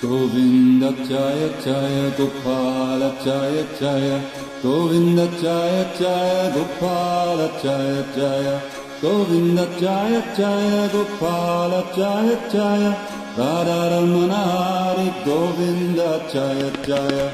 Govinda Jaya Jaya Gopala Jaya Jaya Govinda Jaya Jaya Gopala Jaya Jaya Govinda Jaya Jaya Gopala Jaya Jaya Radharamana Hari Govinda Jaya Jaya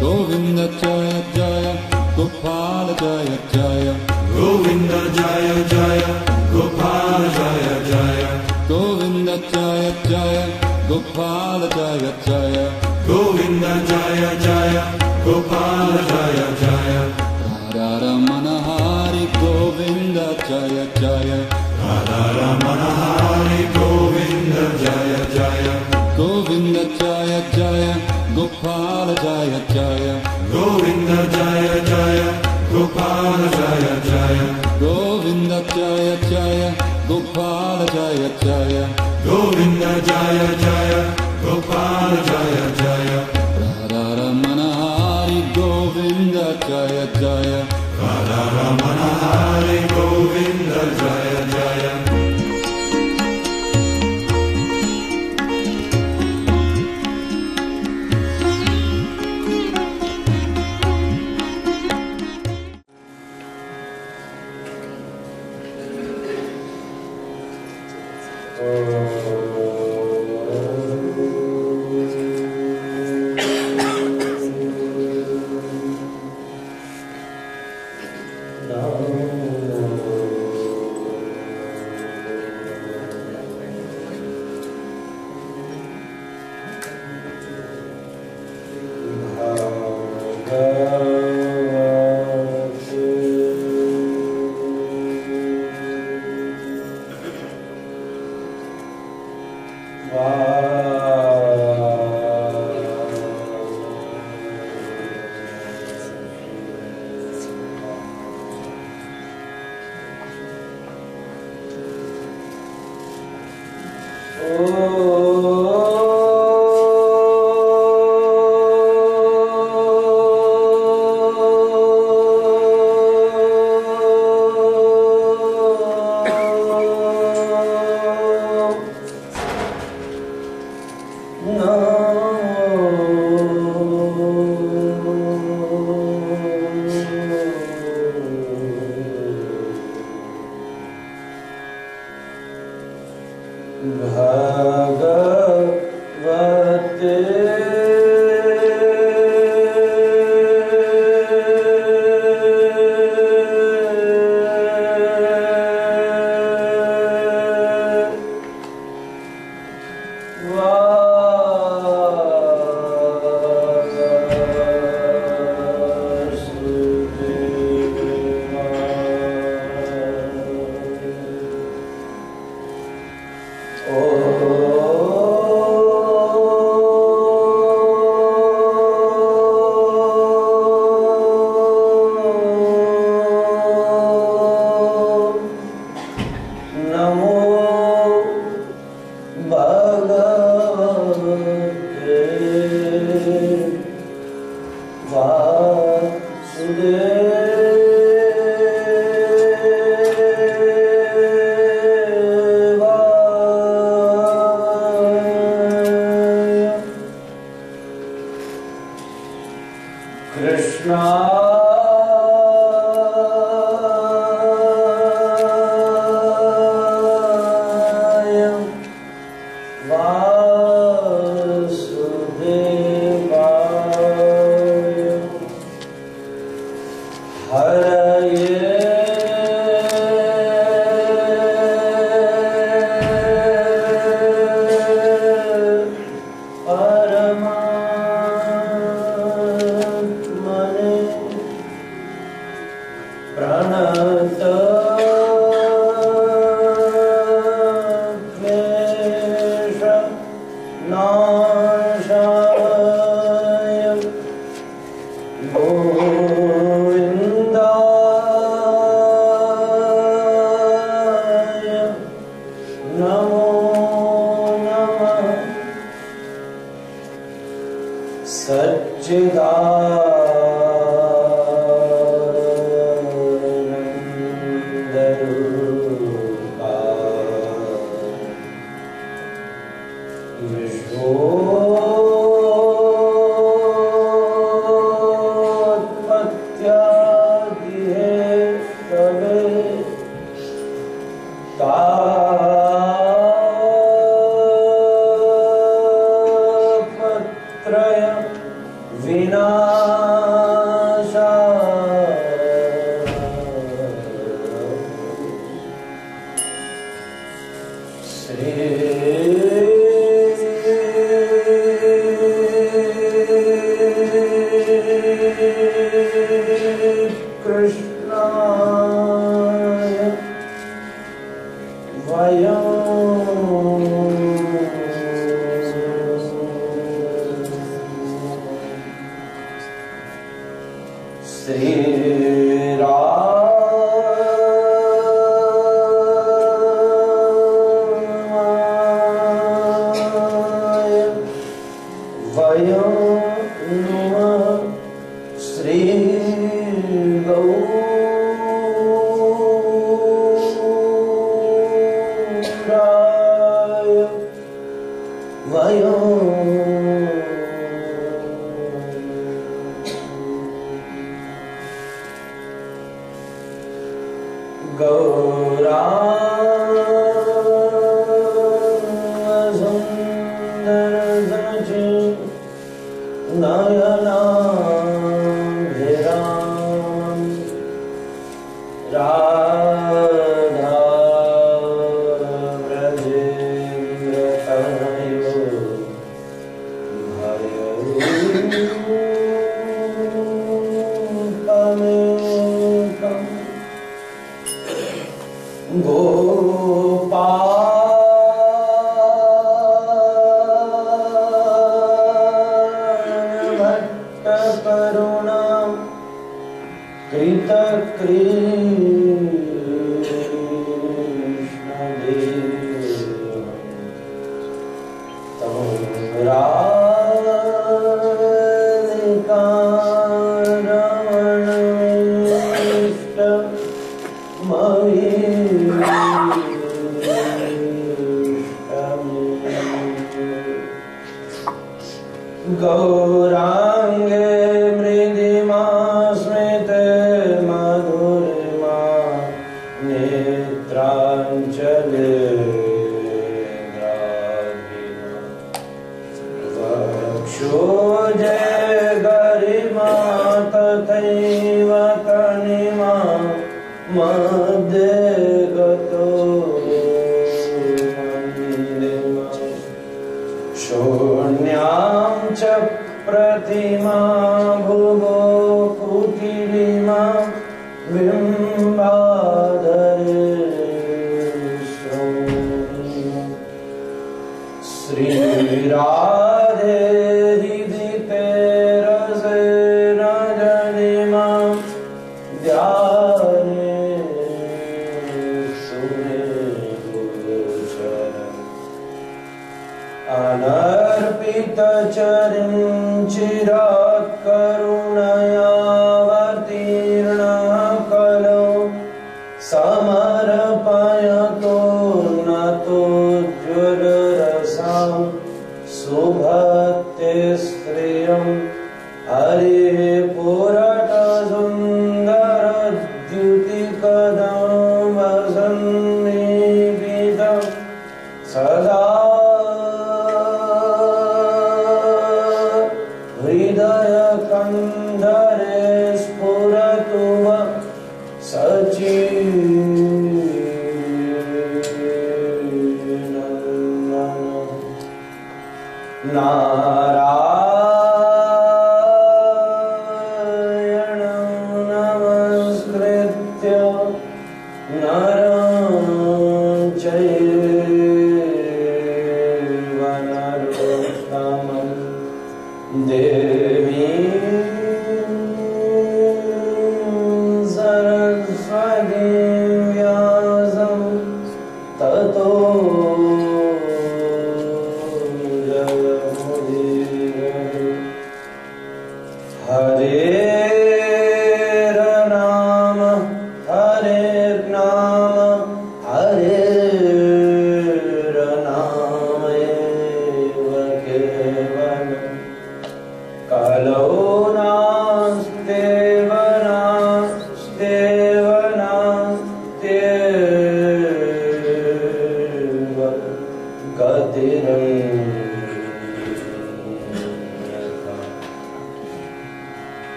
Govinda Jaya Jaya Gopala Jaya Jaya Govinda Jaya Jaya Gopala Jaya Jaya Govinda Jaya Jaya Gopala Jaya Jaya Govinda Jaya Jaya Gopala Jaya Jaya Radharamana Hari Govinda Jaya Jaya Radharamana Hari Govinda Jaya Jaya Govinda Jaya Jaya Gopala Jaya Jaya Govinda Jaya Jaya Gopala Jaya Jaya Govinda Jaya Jaya Gopala Jaya Jaya Govinda Jaya Jaya Gopala Jaya Jaya Radharamana Hari Govinda Jaya Jaya Radharamana Hari Govinda Jaya Jaya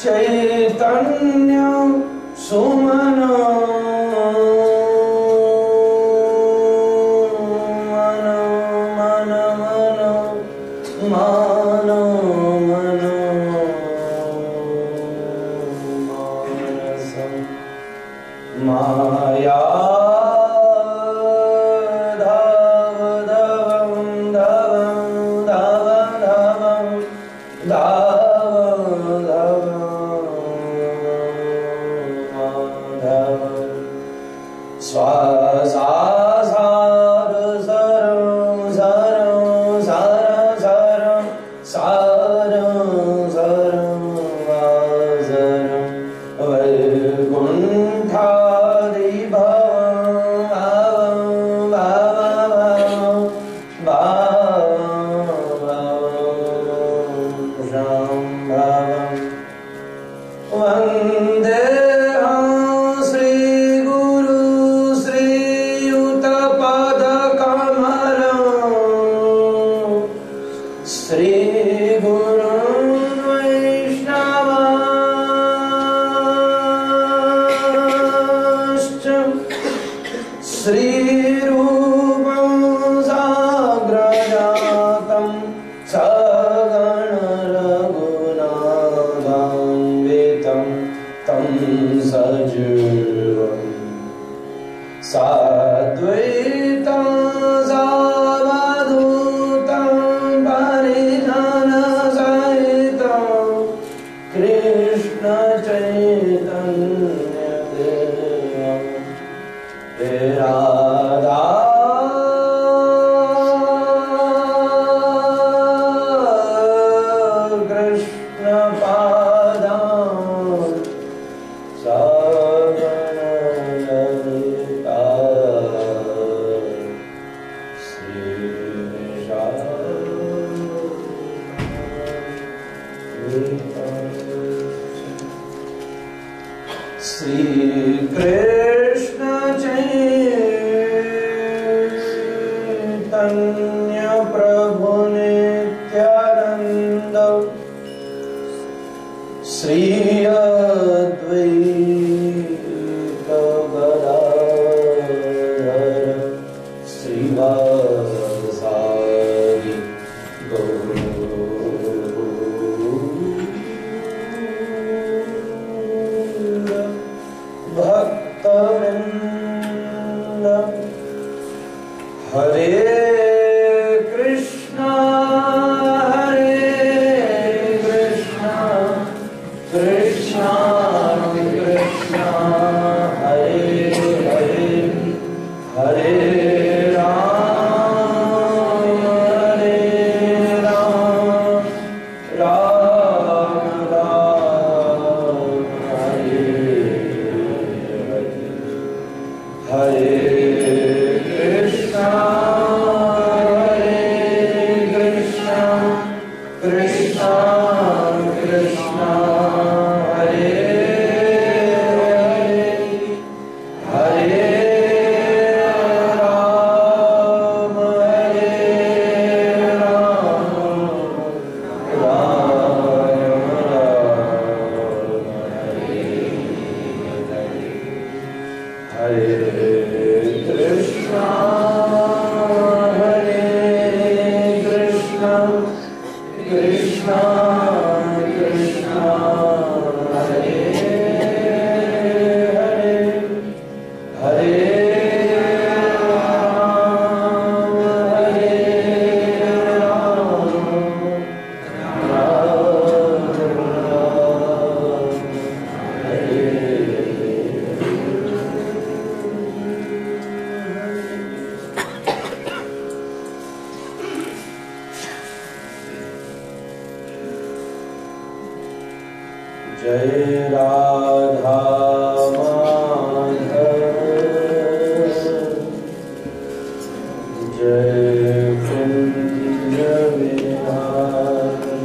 चैतन्य सुमन मन मन मन मान मन मानसम माया धाव धवं धवं धाव धवं धाव धवं स्वासा सार सरं सरं sir सरं सारं सरं वासरं वैकुण्ठादि भवं भवं भवं वन्देऽहं श्रीगुरु श्रीयुतपदकमलं श्रीगुरुं वैष्णवांश्च श्रीरूपं साग्रजातं सगण रघुनाथान्वितं तं सजीवम् साद्वैतं सावधूतं परिजनसहितं कृष्ण चैतन्यदेवं राधा कृष्ण पादां सगण ललिता श्री कृष्ण चैतन्य प्रभु नित्यानंद श्री अद्वैत गदाधर श्रीवासादि गौर भक्तवृंद हरे कृष्णा कृष्णा कृष्णा हरे हरे हरे राम राम राम हरे हरे कृष्णा कृष्णा कृष्णा हरे हरे राम हरे कृष्णा कृष्णा कृष्णा हरे हरे हरे राम जय राधा माधव जय कुंज Vihari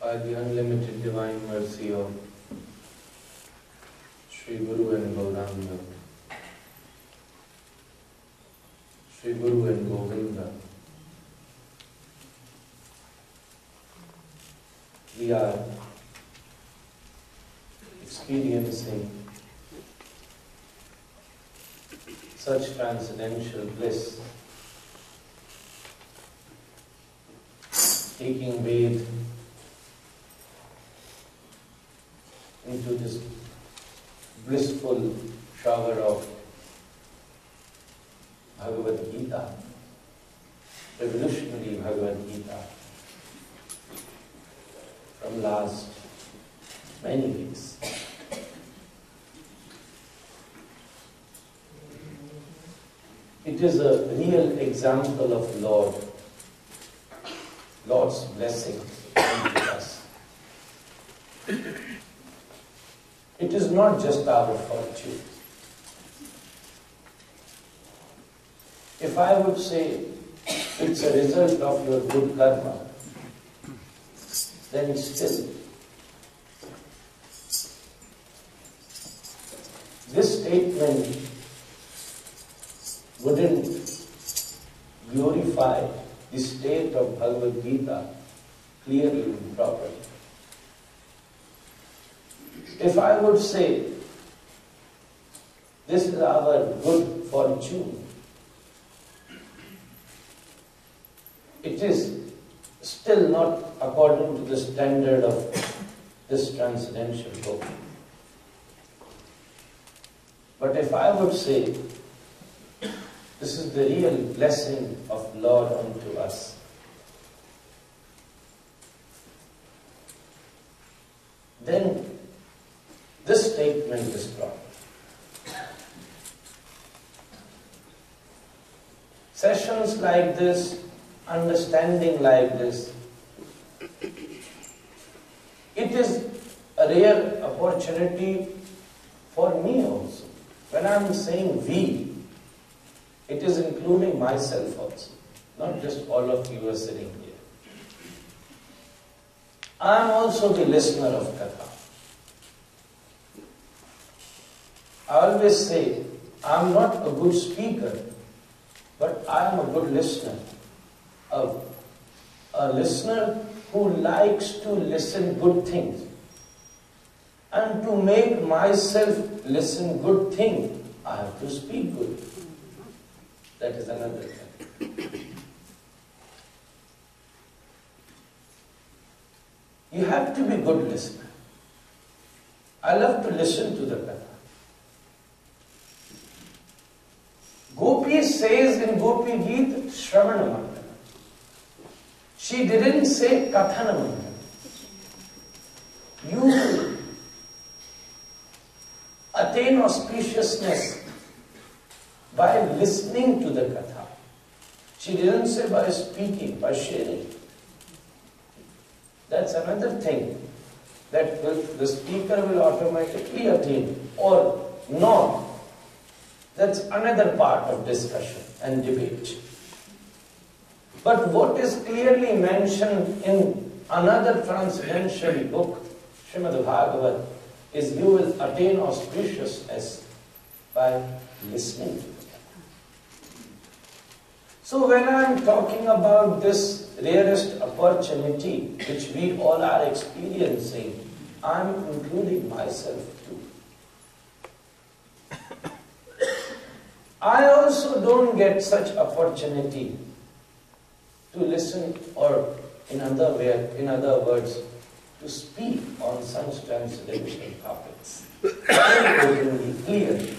By the unlimited divine mercy of Sri Guru and Gauranga, Sri Guru and Govinda, we are experiencing such transcendental bliss, taking bathe into this blissful shower of Bhagavad Gita, revolutionary Bhagavad Gita, from last many weeks. It is a real example of Lord's blessing on us. It is not just our fortune. If I would say it's a result of your good karma, then still this statement wouldn't glorify the state of Bhagavad Gita clearly and properly. If I would say this is our good fortune, it is still not according to the standard of this transcendental book. But if I would say this is the real blessing of Lord unto us, then this statement is proper. Sessions like this, understanding like this, it is a rare opportunity for me also. When I am saying we, it is including myself also, not just all of you are sitting here. I am also the listener of Katha. I always say, I am not a good speaker, but I am a good listener. A listener who likes to listen good things. And to make myself listen good things, I have to speak good. That is another thing. You have to be good listener. I love to listen to the Katha. Gopi says in Gopi Gita, Shravana Mandana. She didn't say Kathana Mandana. You attain auspiciousness by listening to the Katha. She didn't say by speaking, by sharing. That's another thing that the speaker will automatically attain or not. That's another part of discussion and debate. But what is clearly mentioned in another transcendental book, Srimad Bhagavad, is you will attain auspiciousness by listening to it. So when I am talking about this rarest opportunity which we all are experiencing, I am including myself too. I also don't get such opportunity to listen or in other words, to speak on such transcendental topics. Very clearly.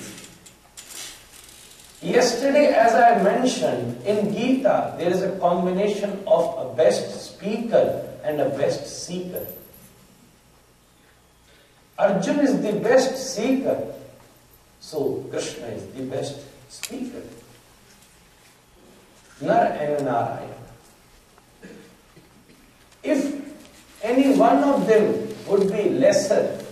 Yesterday, as I mentioned, in Gita, there is a combination of a best speaker and a best seeker. Arjuna is the best seeker, so Krishna is the best speaker. Nar and Narayana. If any one of them would be lesser,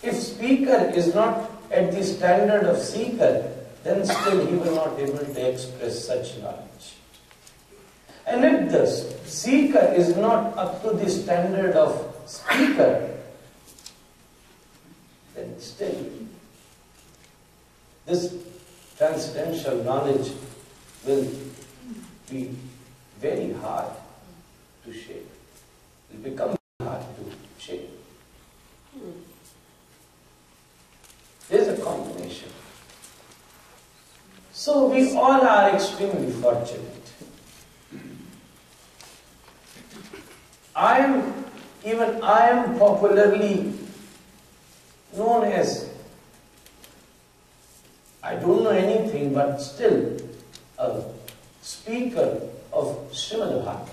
if speaker is not at the standard of seeker, then still he will not be able to express such knowledge. And if the seeker is not up to the standard of speaker, then still this transcendental knowledge will be very hard to shape. It will become hard to shape. There is a combination. So we all are extremely fortunate. I am popularly known as, I don't know anything, but still a speaker of Srimad Bhagavatam.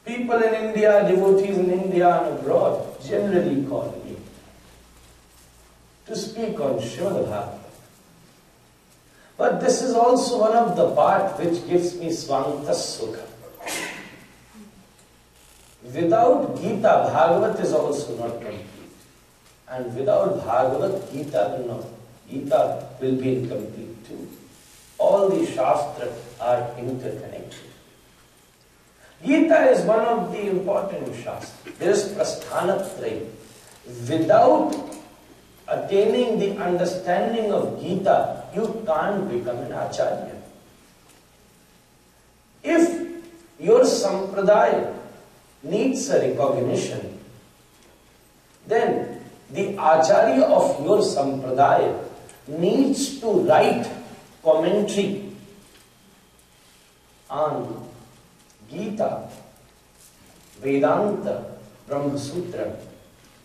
People in India, devotees in India and abroad generally call me to speak on Srimad Bhagavatam. But this is also one of the part which gives me Swanta Sukha. Without Gita, Bhagavat is also not complete. And without Bhagavat, Gita will be incomplete too. All the Shastras are interconnected. Gita is one of the important Shastras. There is Prasthanatraya. Without attaining the understanding of Gita, you can't become an Acharya. If your Sampradaya needs a recognition, then the Acharya of your Sampradaya needs to write commentary on Gita, Vedanta, Brahma Sutra,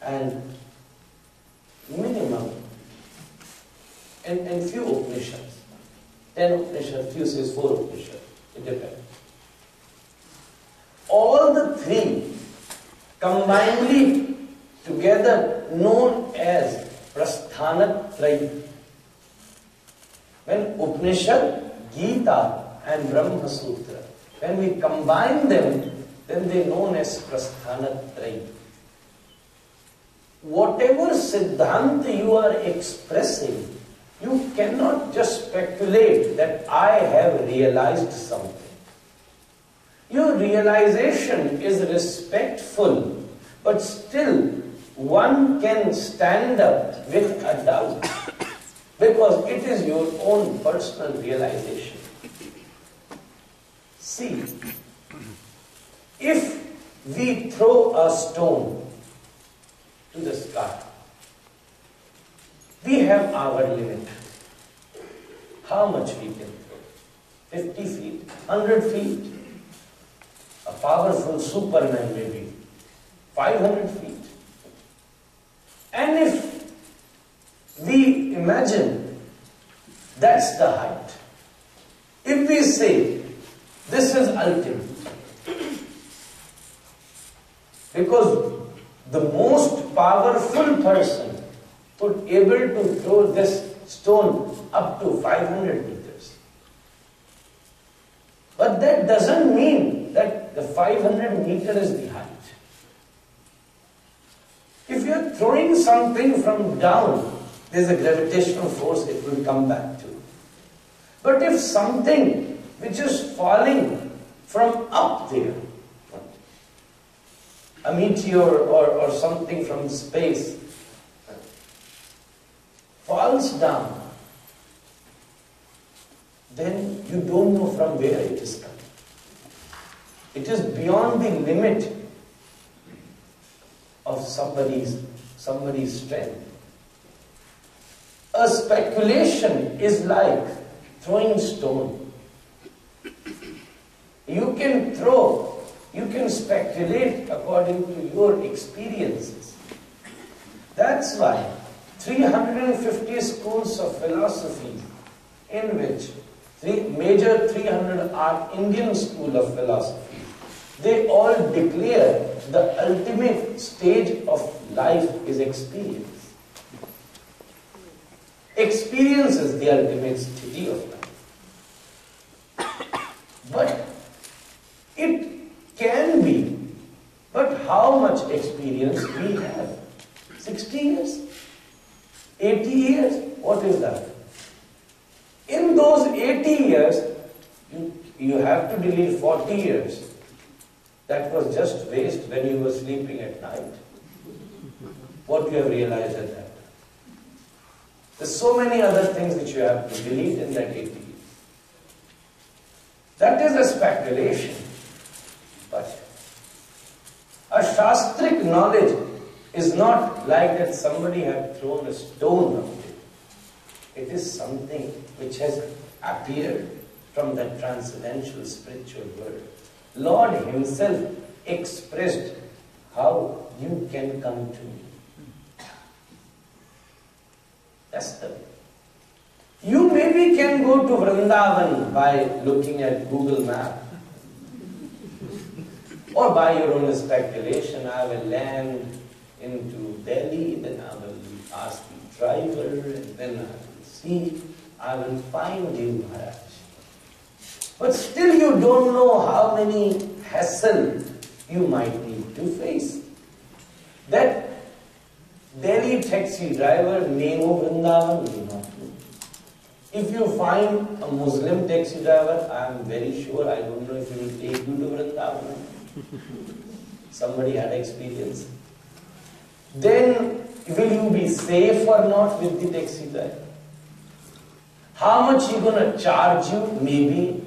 and minimum and few Upanishads. 10 Upanishads, few says 4 Upanishads. It depends. All the three combinedly together known as Prasthanatraya. When Upanishad, Gita and Brahma Sutra, when we combine them, then they are known as Prasthanatraya. Whatever Siddhanta you are expressing, you cannot just speculate that I have realized something. Your realization is respectful, but still one can stand up with a doubt because it is your own personal realization. See, if we throw a stone to the sky, we have our limit. How much we can throw? 50 feet, 100 feet. A powerful Superman maybe 500 feet. And if we imagine that's the height, if we say this is ultimate, because the most powerful person would able to throw this stone up to 500 meters. But that doesn't mean that the 500 meter is the height. If you are throwing something from down, there is a gravitational force it will come back to. But if something which is falling from up there, a meteor or something from space, falls down, then you don't know from where it is coming. It is beyond the limit of somebody's strength. A speculation is like throwing stone. You can speculate according to your experiences. That's why 350 schools of philosophy, in which major 300 are Indian school of philosophy, they all declare the ultimate stage of life is experience. Experience is the ultimate stage of life. But it can be, but how much experience we have? 60 years? 80 years? What is that? In those 80 years, you have to delete 40 years. That was just waste when you were sleeping at night. What you have realized at that time. There's so many other things which you have to delete in that 80 years. That is a speculation. But a shastric knowledge is not like that somebody had thrown a stone up there. It is something which has appeared from the transcendental spiritual world. Lord Himself expressed how you can come to me. That's the way. You maybe can go to Vrindavan by looking at Google Map. Or by your own speculation, I will land into Delhi, then I will ask the driver, and then I will see, I will find you, Maharaj. But still you don't know how many hassle you might need to face. That Delhi taxi driver may know Vrindavan, may not know. If you find a Muslim taxi driver, I am very sure, I don't know if he will take you to Vrindavan. Somebody had experience. Then will you be safe or not with the taxi driver? How much he gonna charge you? Maybe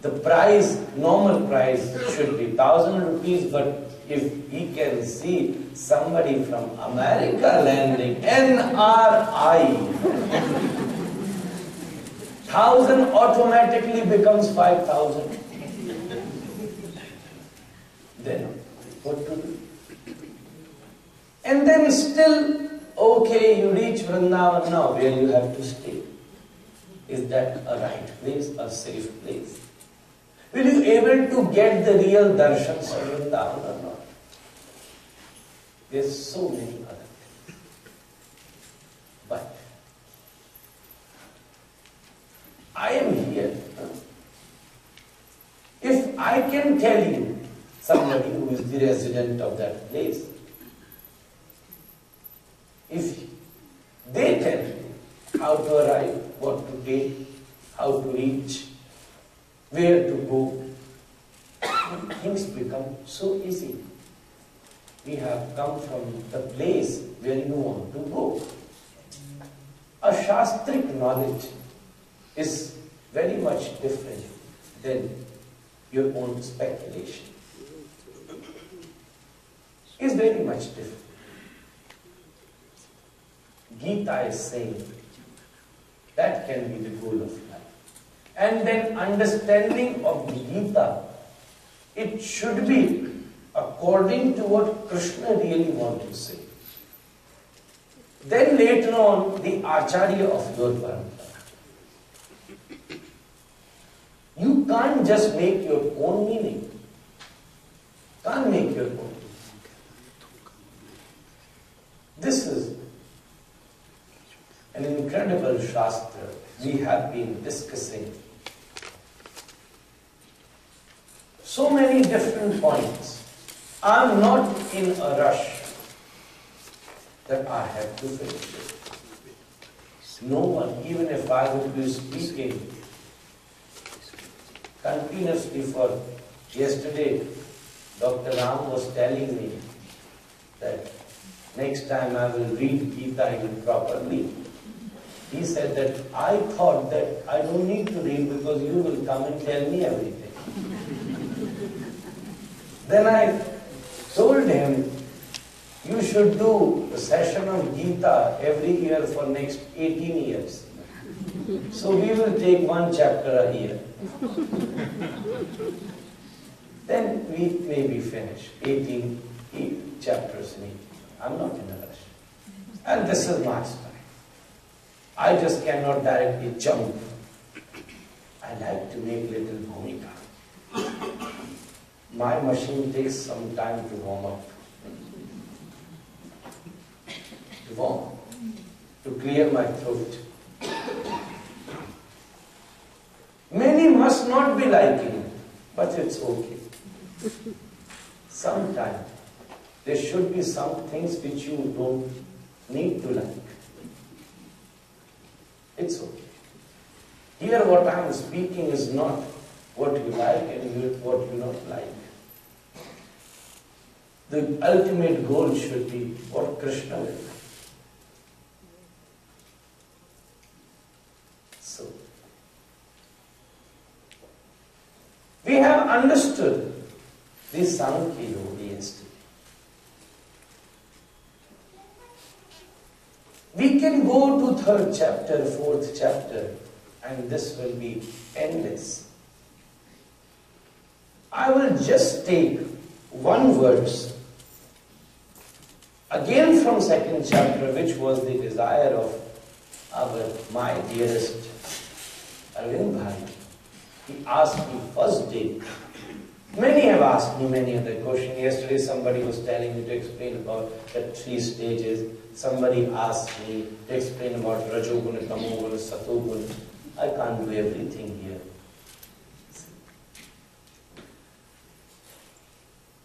the price, normal price should be 1,000 rupees, but if he can see somebody from America landing, NRI, 1,000 automatically becomes 5,000. Then what to do? And then still, okay, you reach Vrindavan now, where you have to stay. Is that a right place, a safe place? Will you able to get the real darshans of Vrindavan or not? There's so many other things. But I am here. If I can tell you, somebody who is the resident of that place, if they tell you how to arrive, what to take, how to reach, where to go, things become so easy. We have come from the place where you want to go. A Shastric knowledge is very much different than your own speculation. Is very much different. Gita is saying that can be the goal of life. And then understanding of the Gita, it should be according to what Krishna really wants to say. Then later on, the Acharya of your parampara. You can't just make your own meaning. Can't make your own. This is an incredible Shastra we have been discussing. So many different points. I am not in a rush that I have to finish it. No one, even if I would be speaking continuously for yesterday, Dr. Ram was telling me that next time I will read Gita even properly. He said that I thought that I don't need to read because you will come and tell me everything. Then I told him, you should do a session of Gita every year for next 18 years. So we will take one chapter a year. Then we may be finished. 18 chapters in 18. I'm not in a rush. And this is my style. I just cannot directly jump. I like to make little bhumika. My machine takes some time to warm up. To clear my throat. Many must not be liking it, but it's okay. Sometimes there should be some things which you don't need to like. It's okay. Here what I am speaking is not what you like and what you not like. The ultimate goal should be what Krishna will like. So, we have understood the Sankhya Yoga yesterday. We can go to 3rd chapter, 4th chapter, and this will be endless. I will just take one verse, again from 2nd chapter, which was the desire of my dearest Arvind Bhai, he asked me first day. Many have asked me many other questions. Yesterday somebody was telling me to explain about the 3 stages. Somebody asked me to explain about Rajoguna, Tamoguna, Satoguna. I can't do everything here.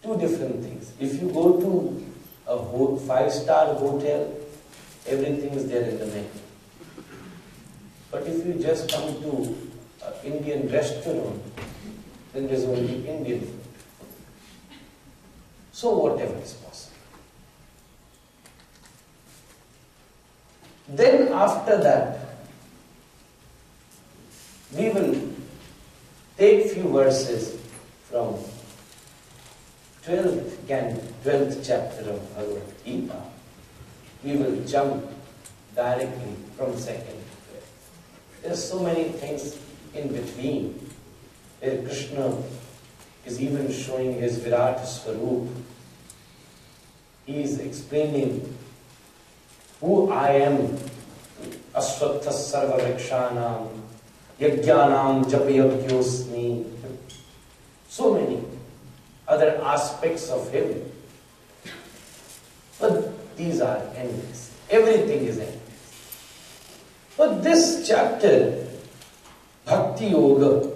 2 different things. If you go to a 5-star hotel, everything is there in the menu. But if you just come to an Indian restaurant, then there's only Indian food. So whatever is possible. Then after that, we will take few verses from 12th chapter of Bhagavad Gita. We will jump directly from 2nd to 12th. There are so many things in between, where Krishna is even showing his Virat Swarup. He is explaining who I am. Asvatthas sarva vrikshanam, yajnanam japayagyosmi. So many other aspects of him. But these are endless. Everything is endless. But this chapter, Bhakti Yoga,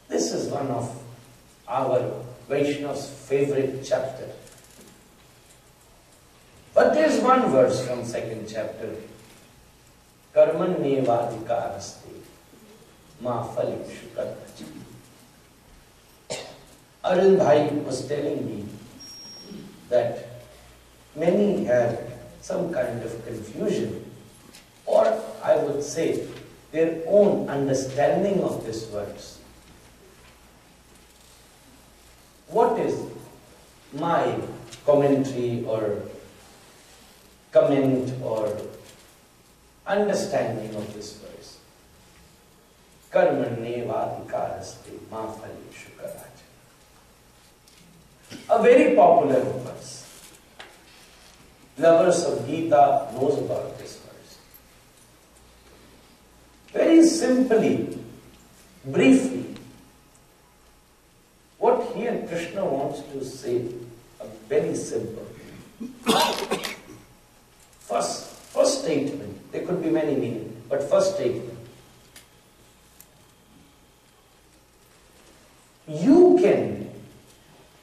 this is one of our Vaishnav's favorite chapter. But there's one verse from 2nd chapter. Karmanyevadhikaraste ma phalishu karmacha. Arvind Bhai was telling me that many have some kind of confusion, or I would say their own understanding of this verse. What is my commentary or comment or understanding of this verse? Karmanyevadhikaraste ma phalishu karmacha. A very popular verse. Lovers of Gita knows about this verse. Very simply, briefly, what here Krishna wants to say, very simple. First statement, there could be many meanings, but first statement. You can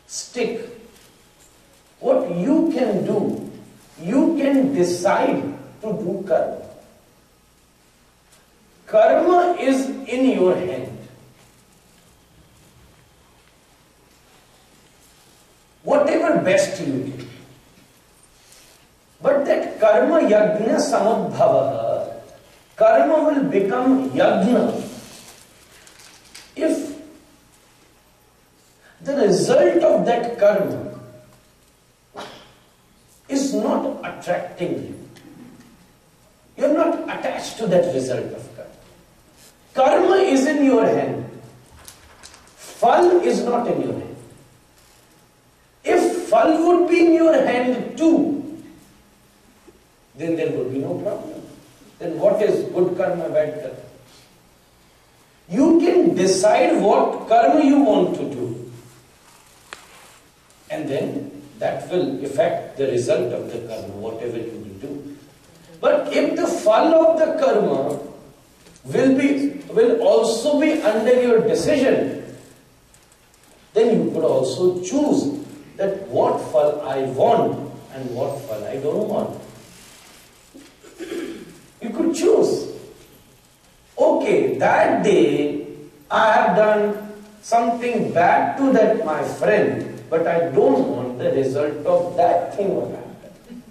stick. What you can do, you can decide to do karma. Karma is in your hand. Whatever best you do. But that karma yajna samudbhava, karma will become yajna if the result of that karma is not attracting you. You are not attached to that result of karma. Karma is in your hand. Phal is not in your hand. If phal would be in your hand too, then there would be no problem. Then what is good karma, bad karma? You can decide what karma you want to do. And then that will affect the result of the karma, whatever you will do. But if the phal of the karma will also be under your decision, then you could also choose that what phal I want and what phal I don't want. You could choose. Okay, that day I have done something bad to that my friend, but I don't want the result of that thing what happened.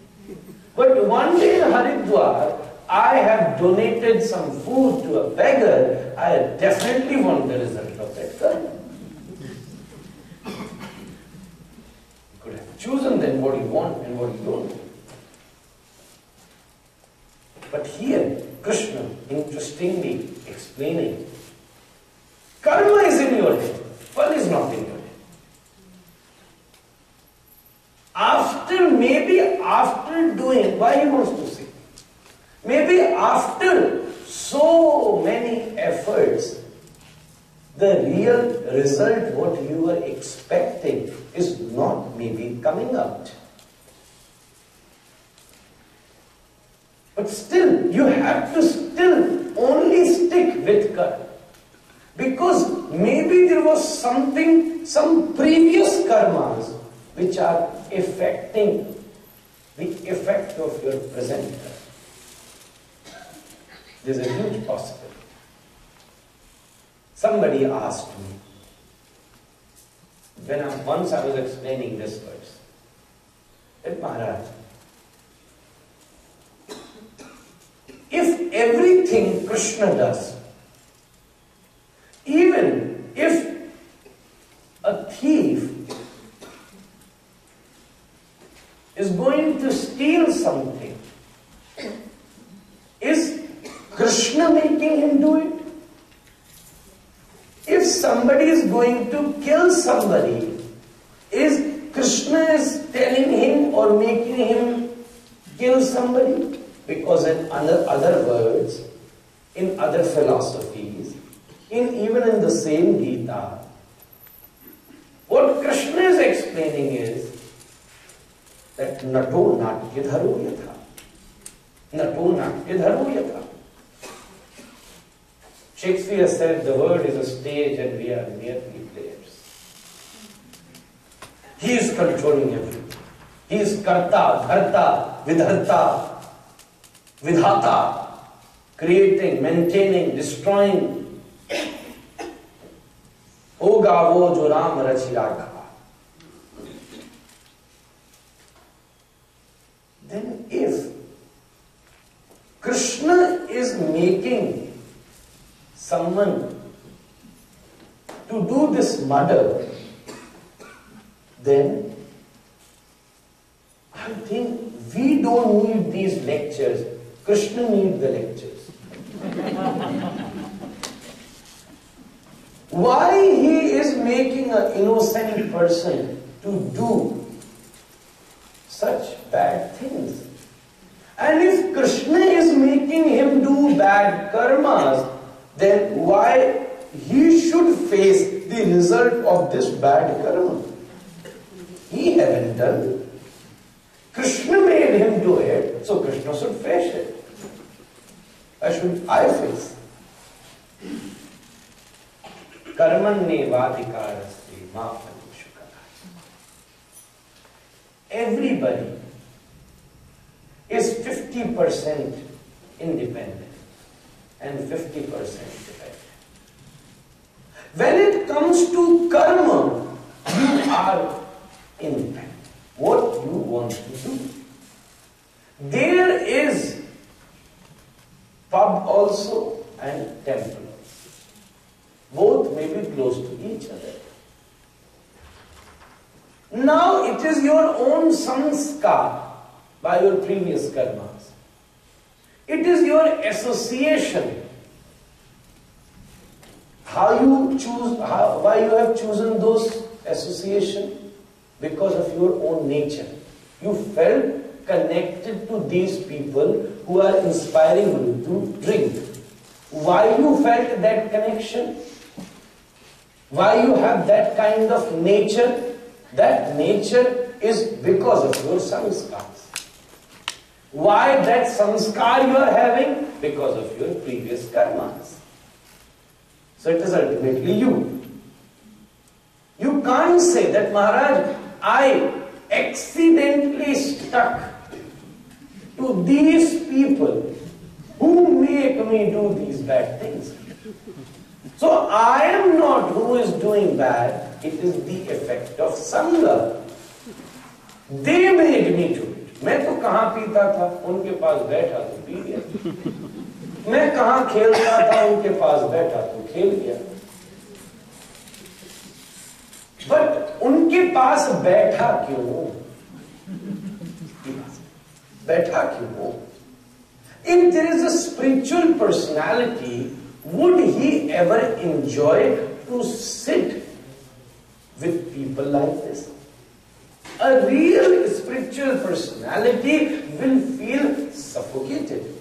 But one day in Haridwar, I have donated some food to a beggar. I definitely want the result of that karma. You could have chosen then what you want and what you don't want. But here, Krishna, interestingly explaining, karma is in your head, phal is not in your head. After doing, why he wants to say? Maybe after so many efforts, the real result, what you were expecting, is not maybe coming out. But still, you have to still only stick with karma. Because maybe there was something, some previous karmas which are affecting the effect of your present karma. There's a huge possibility. Somebody asked me, once I was explaining this verse, that Maharaj, if everything Krishna does, even if a thief is going to steal something, is Krishna making him do it? If somebody is going to kill somebody, is Krishna is telling him or making him kill somebody? Because in other words, in other philosophies, even in the same Gita, what Krishna is explaining is that nato natyadharo yatha. Nato natyadharo yatha. Shakespeare said the world is a stage and we are merely players. He is controlling everything. He is karta, bharta, vidharta, vidhata, creating, maintaining, destroying. Hoga wo jo Ram rachi ragha. Then if Krishna is making someone to do this murder, then I think we don't need these lectures. Krishna needs the lectures. Why he is making an innocent person to do such bad things? And if Krishna is making him do bad karmas, then why he should face the result of this bad karma? He haven't done. Krishna made him do it, so Krishna should face it. Why should I face? Karmanne vadhikarasti ma phalushukarati. Everybody is 50% independent and 50% dependent. When it comes to karma, you are independent. What you want to do. There is pub also and temple also. Both may be close to each other. Now it is your own sanskar by your previous karmas. It is your association. How you choose, why you have chosen those association? Because of your own nature. You felt connected to these people who are inspiring you to drink. Why you felt that connection? Why you have that kind of nature? That nature is because of your sanskars. Why that sanskar you are having? Because of your previous karmas. So it is ultimately you. You can't say that, Maharaj, I accidentally stuck to these people who make me do these bad things. So I am not who is doing bad, it is the effect of Sangha. They made me do it. मैं तो कहाँ पीता था, उनके पास बैठा तो P गया। मैं कहाँ खेलता था, उनके पास बैठा तो खेल गया। But उनके पास बैठा क्यों? बैठा क्यों? If there is a spiritual personality, would he ever enjoy to sit with people like this? A real spiritual personality will feel suffocated.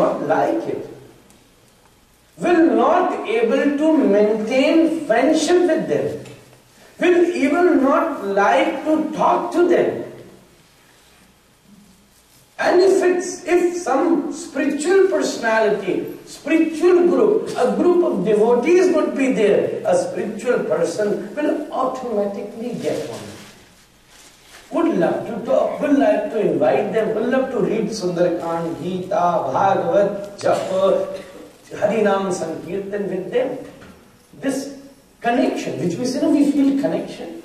not like it, will not able to maintain friendship with them, will even not like to talk to them. And if some spiritual personality, spiritual group, a group of devotees would be there, a spiritual person will automatically get on. Would love to talk, would like to invite them, would love to read Sundarakand, Gita, Bhagavad, Japa, Harinam Sankirtan with them. This connection, which means we feel connection.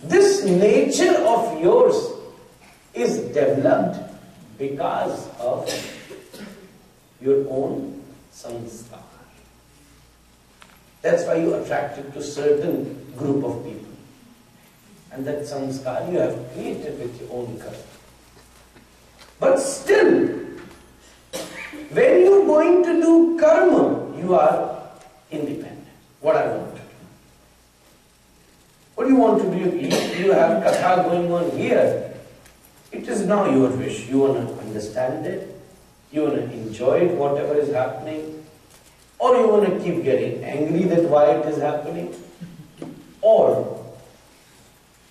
This nature of yours is developed because of your own sanskar. That's why you are attracted to certain group of people. And that sanskar you have created with your own karma. But still, when you are going to do karma, you are independent. What I want to do. What do you want to do? You have katha going on here. It is now your wish. You want to understand it. You want to enjoy it, whatever is happening. Or you want to keep getting angry that why it is happening. Or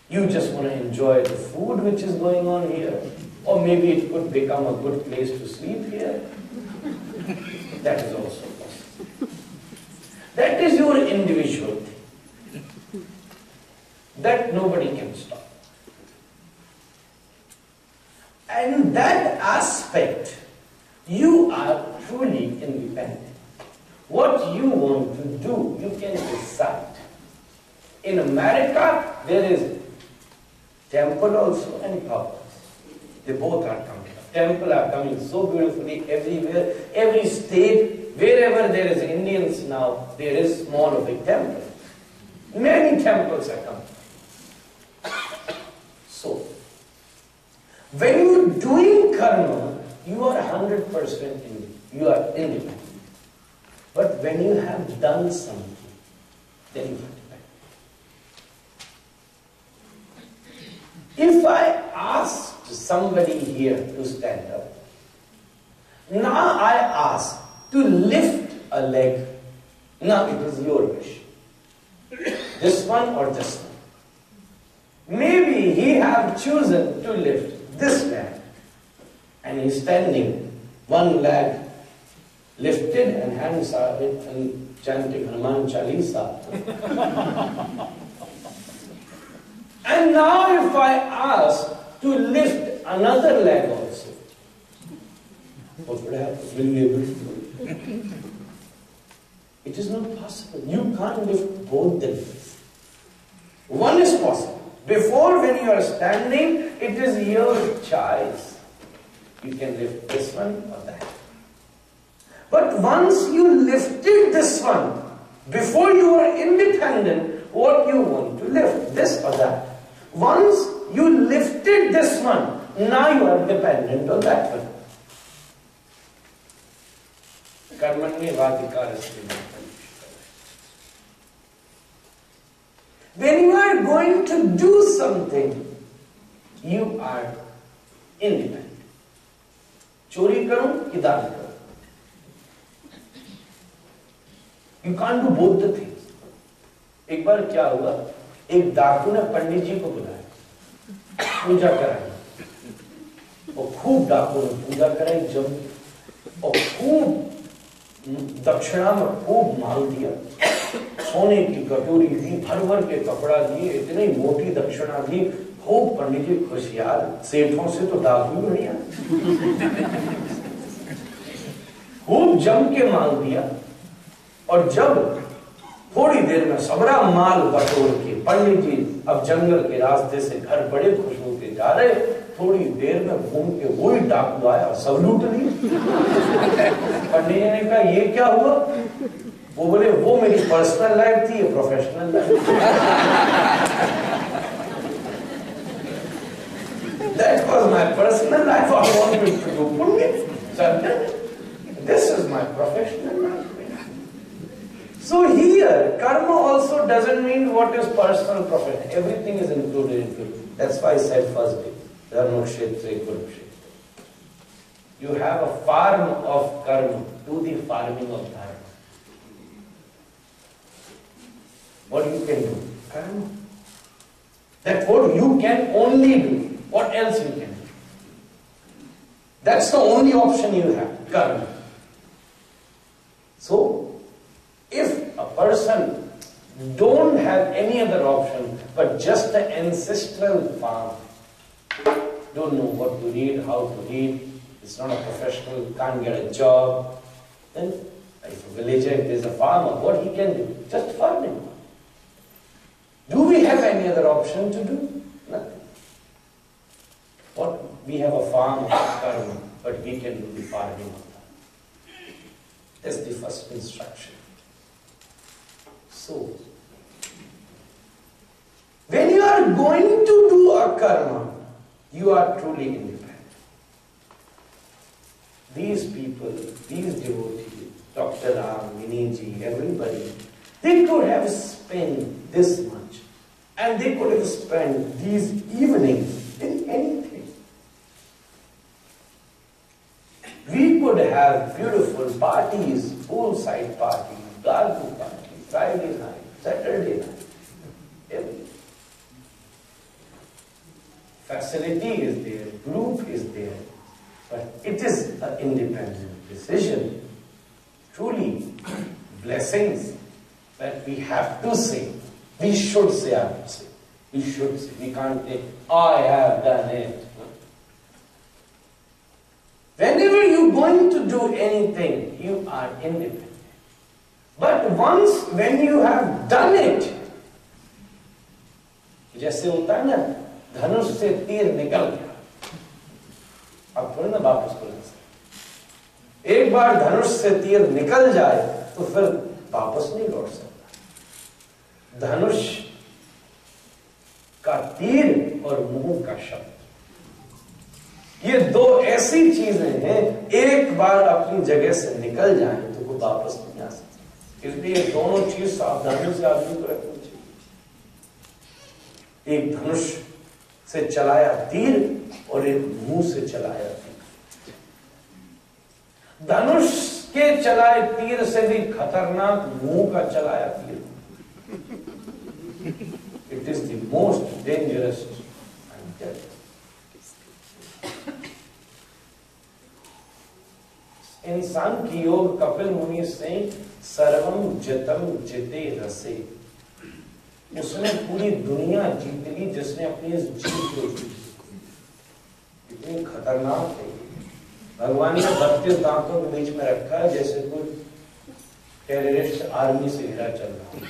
you just want to enjoy the food which is going on here. Or maybe it could become a good place to sleep here. That is also possible. That is your individual thing. That nobody can stop. And that aspect, you are truly independent. What you want to do, you can decide. In America, there is temple also and palace. They both are coming. Temple are coming so beautifully everywhere. Every state, wherever there is Indians now, there is small or big temple. Many temples are coming. So, when you are doing karma, you are 100% you are independent. But when you have done something, then you are dependent. If I asked somebody here to stand up, now I ask to lift a leg, now it is your wish. This one or this one. Maybe he have chosen to lift this leg and he is standing, one leg lifted and hands are and chanting Hanuman Chalisa. And now if I ask to lift another leg also, what would happen? Will you be able to do it? It is not possible. You can't lift both the legs. One is possible. Before, when you are standing, it is your choice. You can lift this one or that. But once you lifted this one, before you are independent, what you want to lift, this or that. Once you lifted this one, now you are dependent on that one. When you are going to do something, you are independent. Chori karu ki daan karu. You can't do both the things. एक बार क्या हुआ, एक डाकू ने पंडित जी को बुलाया, पूजा कराई, और खूब डाकू ने पूजा कराई जब, और खूब दक्षिणा में खूब माल दिया, सोने की कटोरी दी, भर भर के कपड़ा दिए, इतनी मोटी दक्षिणा दी, खूब पंडित जी खुश, यार सेठों से तो डाकू ही बढ़िया, खूब जम के माल दिया। और जब थोड़ी देर में सबरा माल बटोर के पंडित जी अब जंगल के रास्ते से घर बड़े खुश होके जा रहे, थोड़ी देर में घूम के वही डाकू आया और सब लूट लिए। पंडित जी ने कहा ये क्या हुआ? वो बोले वो मेरी पर्सनल लाइफ थी, ये professional life. That was my personal life. I wanted to do punya. So this is my professional life. So here, karma also doesn't mean what is personal profession. Everything is included into it. That's why I said first day, there are no kshetra, kurukshetra. You have a farm of karma. Do the farming of dharma. What you can do? Karma. That's what you can only do. What else you can do? That's the only option you have. Karma. So, if a person don't have any other option but just the ancestral farm, don't know what to read, how to read, it's not a professional, can't get a job, then if a villager, if there's a farmer, what he can do? Just farming. Do we have any other option to do? Nothing. What? We have a farm of karma, but we can do the farming of that. That's the first instruction. So, when you are going to do a karma, you are truly independent. These people, these devotees, Dr. Ram, Viniji, everybody, they could have spent this much, and they could have spent these evenings in anything. We could have beautiful parties, poolside parties, garden parties, Friday night, Saturday night, everything. Facility is there, group is there, but it is an independent decision. Truly, blessings that we have to say. We should say, I would say. We should say. We can't say, I have done it. Whenever you're going to do anything, you are independent. But once when you have done it, जैसे होता है ना, धनुष से तीर निकल गया, अब थोड़ी ना वापस को ला सकते। एक बार धनुष से तीर निकल जाए तो फिर वापस नहीं लौट सकता। धनुष का तीर और मुंह का शब्द, ये दो ऐसी चीजें हैं, एक बार अपनी जगह से निकल जाए तो वो वापस नहीं आ सकती। इसलिए दोनों चीज सावधानी से आदमी को रखनी चाहिए। एक धनुष से चलाया तीर और एक मुंह से चलाया तीर। धनुष के चलाए तीर से भी खतरनाक मुंह का चलाया तीर। It is the most dangerous and deadly. इंसान की योग कपिल मुनि से सर्वम जितम जिते रसे, उसने पूरी दुनिया जीत ली जिसने अपनी इस जीत को जीत। इतनी खतरनाक है भगवान ने 32 दांतों के बीच में रखा है, जैसे कोई टेररिस्ट आर्मी से घिरा चल रहा है।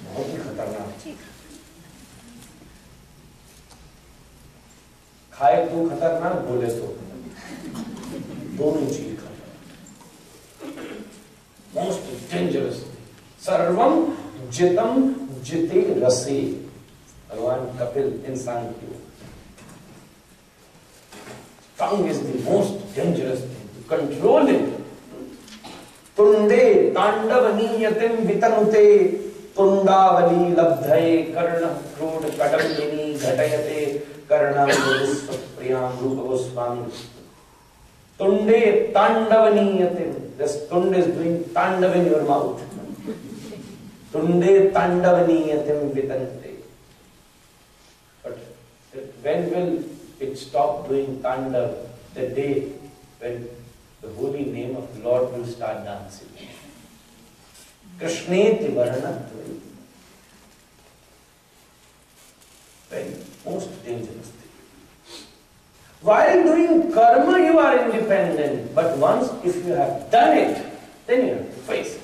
बहुत ही खतरनाक। खाए तो खतरनाक, बोले तो दोनों चीज खतरनाक। Most dangerous. सर्वम जितम जिते रसे, भगवान कपिल इंसान की। Tongue is the most dangerous thing. To control it. तुंडे तांडवनीयतिम वितनुते, तुंडावली लब्धये कर्ण क्रोध कडम्बिनी घटयते कर्णामृतप्रियां रूप Goswami. तुंडे तांडवनीयतिम. This tunda is doing tandav in your mouth. Tunde tandavaniyatim vitanute. But when will it stop doing tandav? The day when the holy name of the Lord will start dancing. Krishneti varanatva. Very most dangerous thing. While doing karma, you are independent. But once, if you have done it, then you have to face it.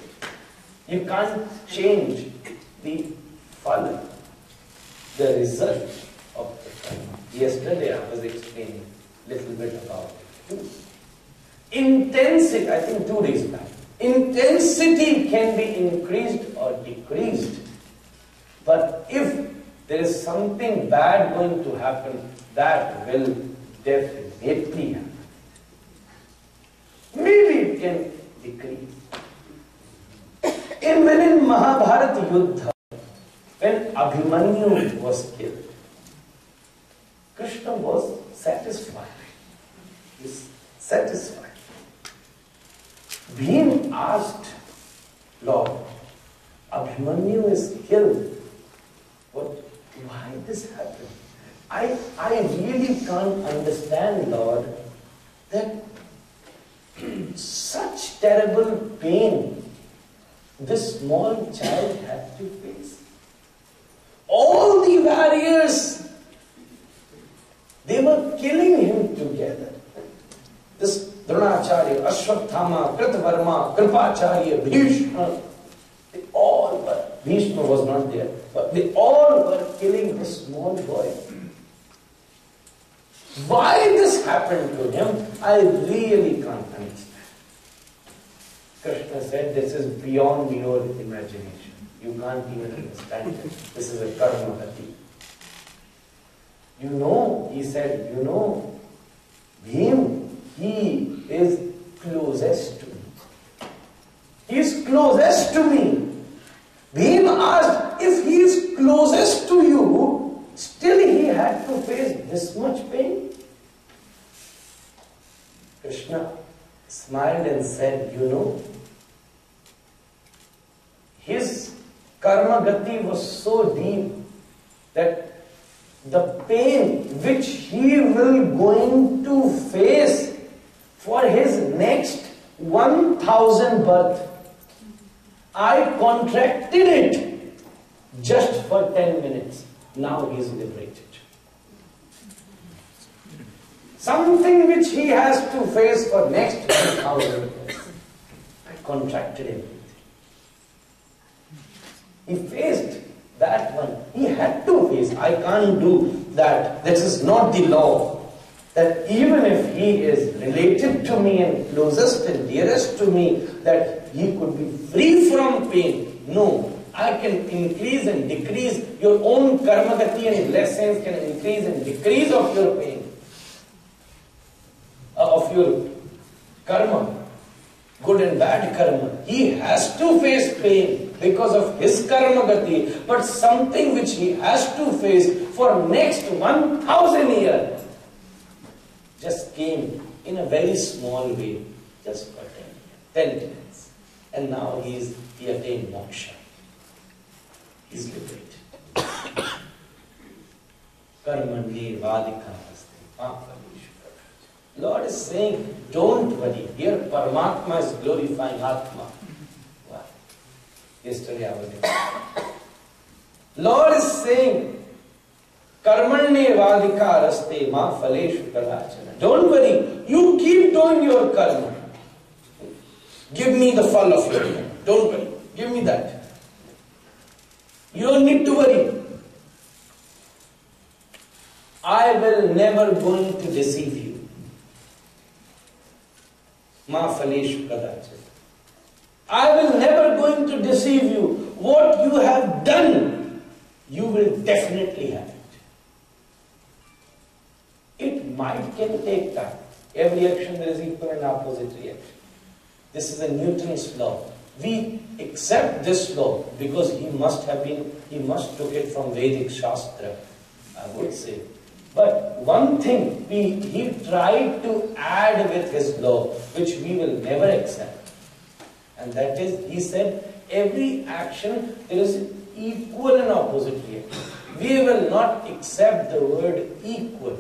You can't change the phala, the result of the karma. Yesterday I was explaining a little bit about it. Intensity, I think 2 days back. Intensity can be increased or decreased. But if there is something bad going to happen, that will definitely happen. Maybe it can decrease. When in Mahabharata Yuddha, when Abhimanyu was killed, Krishna was satisfied. is satisfied. Bhim asked, Lord, Abhimanyu is killed. Why this happened? I really can't understand, Lord, that such terrible pain this small child had to face. All the warriors, they were killing him together. This Dronacharya, Ashwatthama, Kritavarma, Kripacharya, Bhishma, they all were, Bhishma was not there, but they all were killing this small boy. Why this happened to him, I really can't understand. Krishna said, this is beyond your imagination. You can't even understand it. This is a karma gati. You know, he said, you know, Bhim, he is closest to me. He is closest to me. Bhim asked, if he is closest to you, still he had to face this much pain? Krishna smiled and said, you know, his karma gati was so deep that the pain which he will going to face for his next 1000 birth, I contracted it just for 10 minutes. Now he is liberated. Something which he has to face for next 1000 years, I contracted him. He faced that one. He had to face. I can't do that. This is not the law. That even if he is related to me and closest and dearest to me, that he could be free from pain. No. I can increase and decrease. Your own karma gati and blessings can increase and decrease of your pain. Of your karma. Good and bad karma. He has to face pain because of his karma gati. But something which he has to face for next 1000 years just came in a very small way, just for 10 minutes. And now he attained moksha. He's liberated. Karmandi vadika aste. Lord is saying, don't worry. Here Paramatma is glorifying Atma. Wow. Yesterday I was in. Lord is saying, Karmanye vadika raste ma phaleshu kadachana. Don't worry. You keep doing your karma. Give me the fall of your karma. Don't worry. Give me that. You don't need to worry. I will never going to deceive you. Ma phaleshu kadachana. I will never going to deceive you. What you have done, you will definitely have it. It can take time. Every action there is equal and opposite reaction. This is a Newton's law. We accept this law because he must took it from Vedic Shastra, I would say. But one thing he tried to add with his law, which we will never accept. And that is, he said, every action there is equal and opposite reaction. We will not accept the word equal.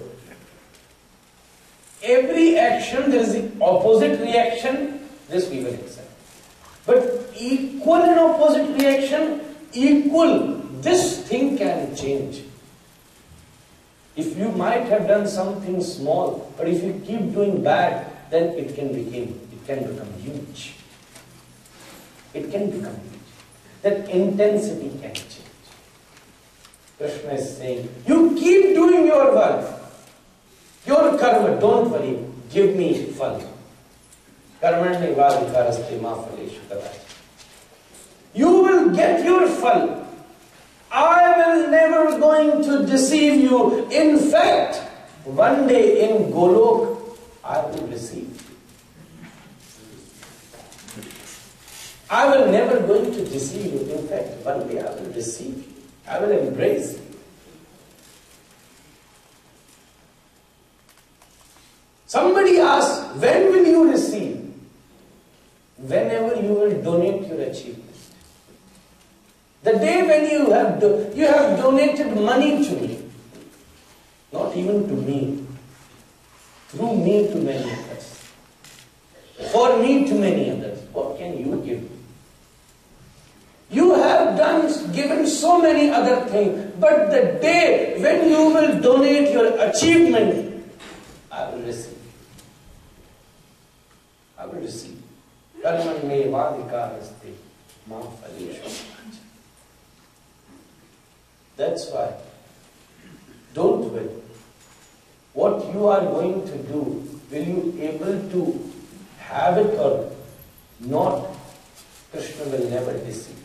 Every action there is the opposite reaction, this we will accept. But equal and opposite reaction, equal, this thing can change. If you might have done something small, but if you keep doing bad, then it can become huge. It can become huge. That intensity can change. Krishna is saying, you keep doing your work. Your karma, don't worry, give me fal. Karmanye vadikaraste ma phaleshu kadachana. You will get your fal. I will never going to deceive you. In fact, one day in Golok, I will receive you. I will never going to deceive you. In fact, one day I will receive you. I will embrace you. Somebody asks, when will you receive? Whenever you will donate your achievement. The day when you have donated money to me, not even to me, through me to many others, for me to many others, what can you give? You have given so many other things, but the day when you will donate your achievement, I will receive. I will receive. That's why, don't worry. What you are going to do, will you able to have it or not? Krishna will never deceive.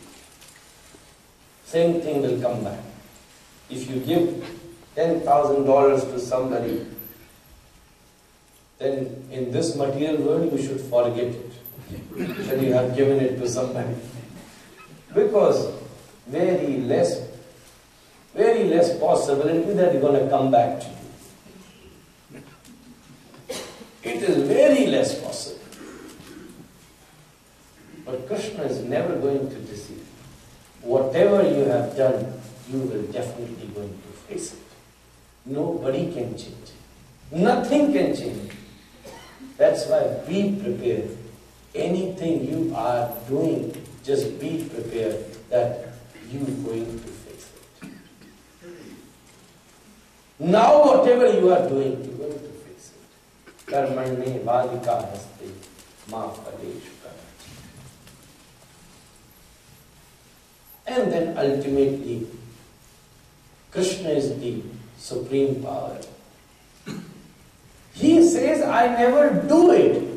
Same thing will come back. If you give $10,000 to somebody, then in this material world you should forget it. That you have given it to somebody. Because very less possibility that it's going to come back to you. It is very less possible. But Krishna is never going to deceive. Whatever you have done, you will definitely going to face it. Nobody can change it. Nothing can change it. That's why be prepared. Anything you are doing, just be prepared that you are going to face it. Now whatever you are doing, you are going to face it. Karmane vadika haste ma phaleshu karati. And then ultimately, Krishna is the supreme power. He says, I never do it.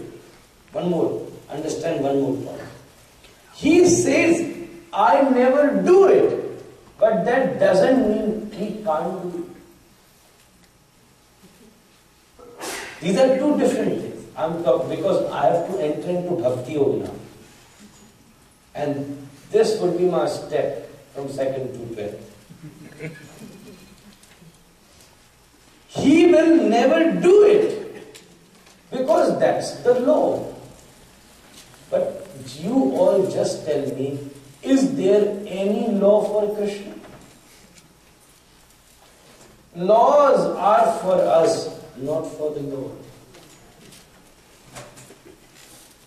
Understand one more point. He says, I never do it. But that doesn't mean he can't do it. These are two different things. Because I have to enter into Bhakti Yoga now. And this would be my step from 2nd to 12th. He will never do it because that's the law. But you all just tell me, is there any law for Krishna? Laws are for us, not for the Lord.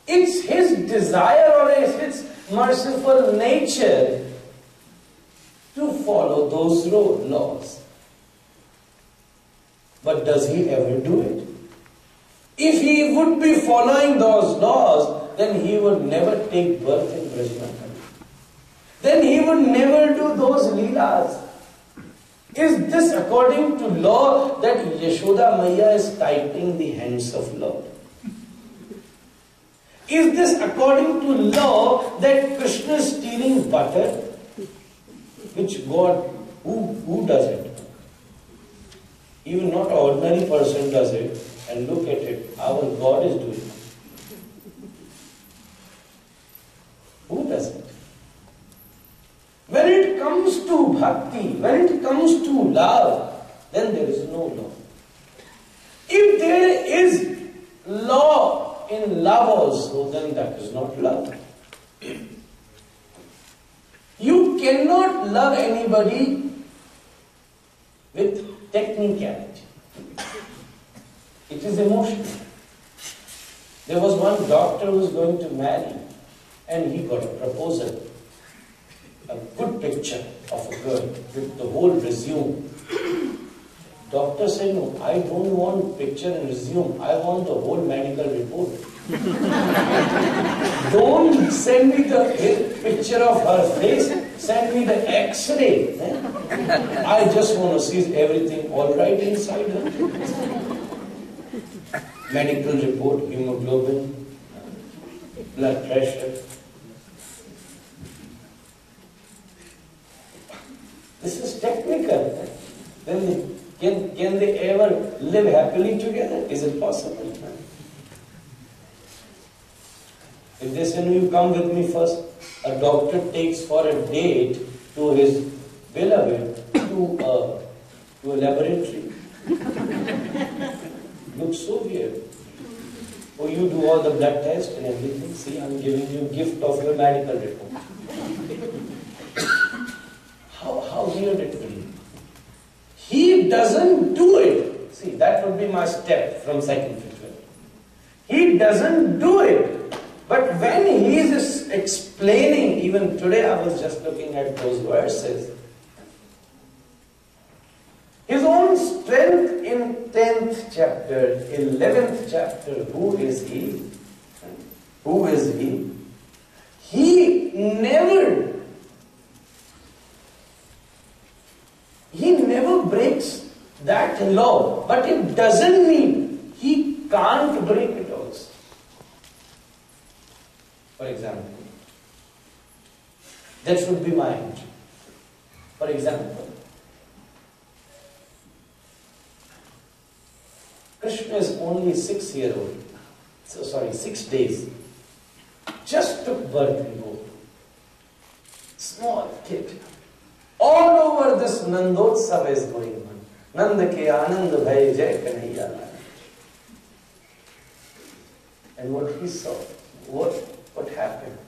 It's His desire or it's His merciful nature to follow those laws. But does He ever do it? If He would be following those laws, then He would never take birth in Brajmandal. Then He would never do those leelas. Is this according to law that Yashoda Maya is tightening the hands of Lord? Is this according to law that Krishna is stealing butter? Which God, who does it? Even not an ordinary person does it. And look at it, our God is doing it. Who does it? When it comes to bhakti, when it comes to love, then there is no law. If there is law in love also, then that is not love. You cannot love anybody with technicality. It is emotional. There was one doctor who was going to marry and he got a proposal. A good picture of a girl with the whole resume. Doctor said, no, I don't want picture and resume. I want the whole medical report. Don't send me the picture of her face. Send me the X-ray. I just want to see everything all right inside her. Medical report, hemoglobin, blood pressure. This is technical. Then can they ever live happily together? Is it possible? If they say, no, you come with me first, a doctor takes for a date to his beloved to a laboratory. Looks so weird. Oh, you do all the blood test and everything. See, I'm giving you a gift of your medical report. How weird it will be. He doesn't do it. See, that would be my step from second to 12. He doesn't do it. But when he is explaining, even today I was just looking at those verses, his own strength in 10th chapter, 11th chapter, who is he? Who is he? He never breaks that law, but it doesn't mean he can't break it also. For example, that should be my entry. For example, Krishna is only 6 years old. 6 days. Just took birth in Gokulam. Small kid. All over this Nandotsav is going on. Nanda ke Anand bhai jai Kanhaiya Lal. And what he saw, what happened?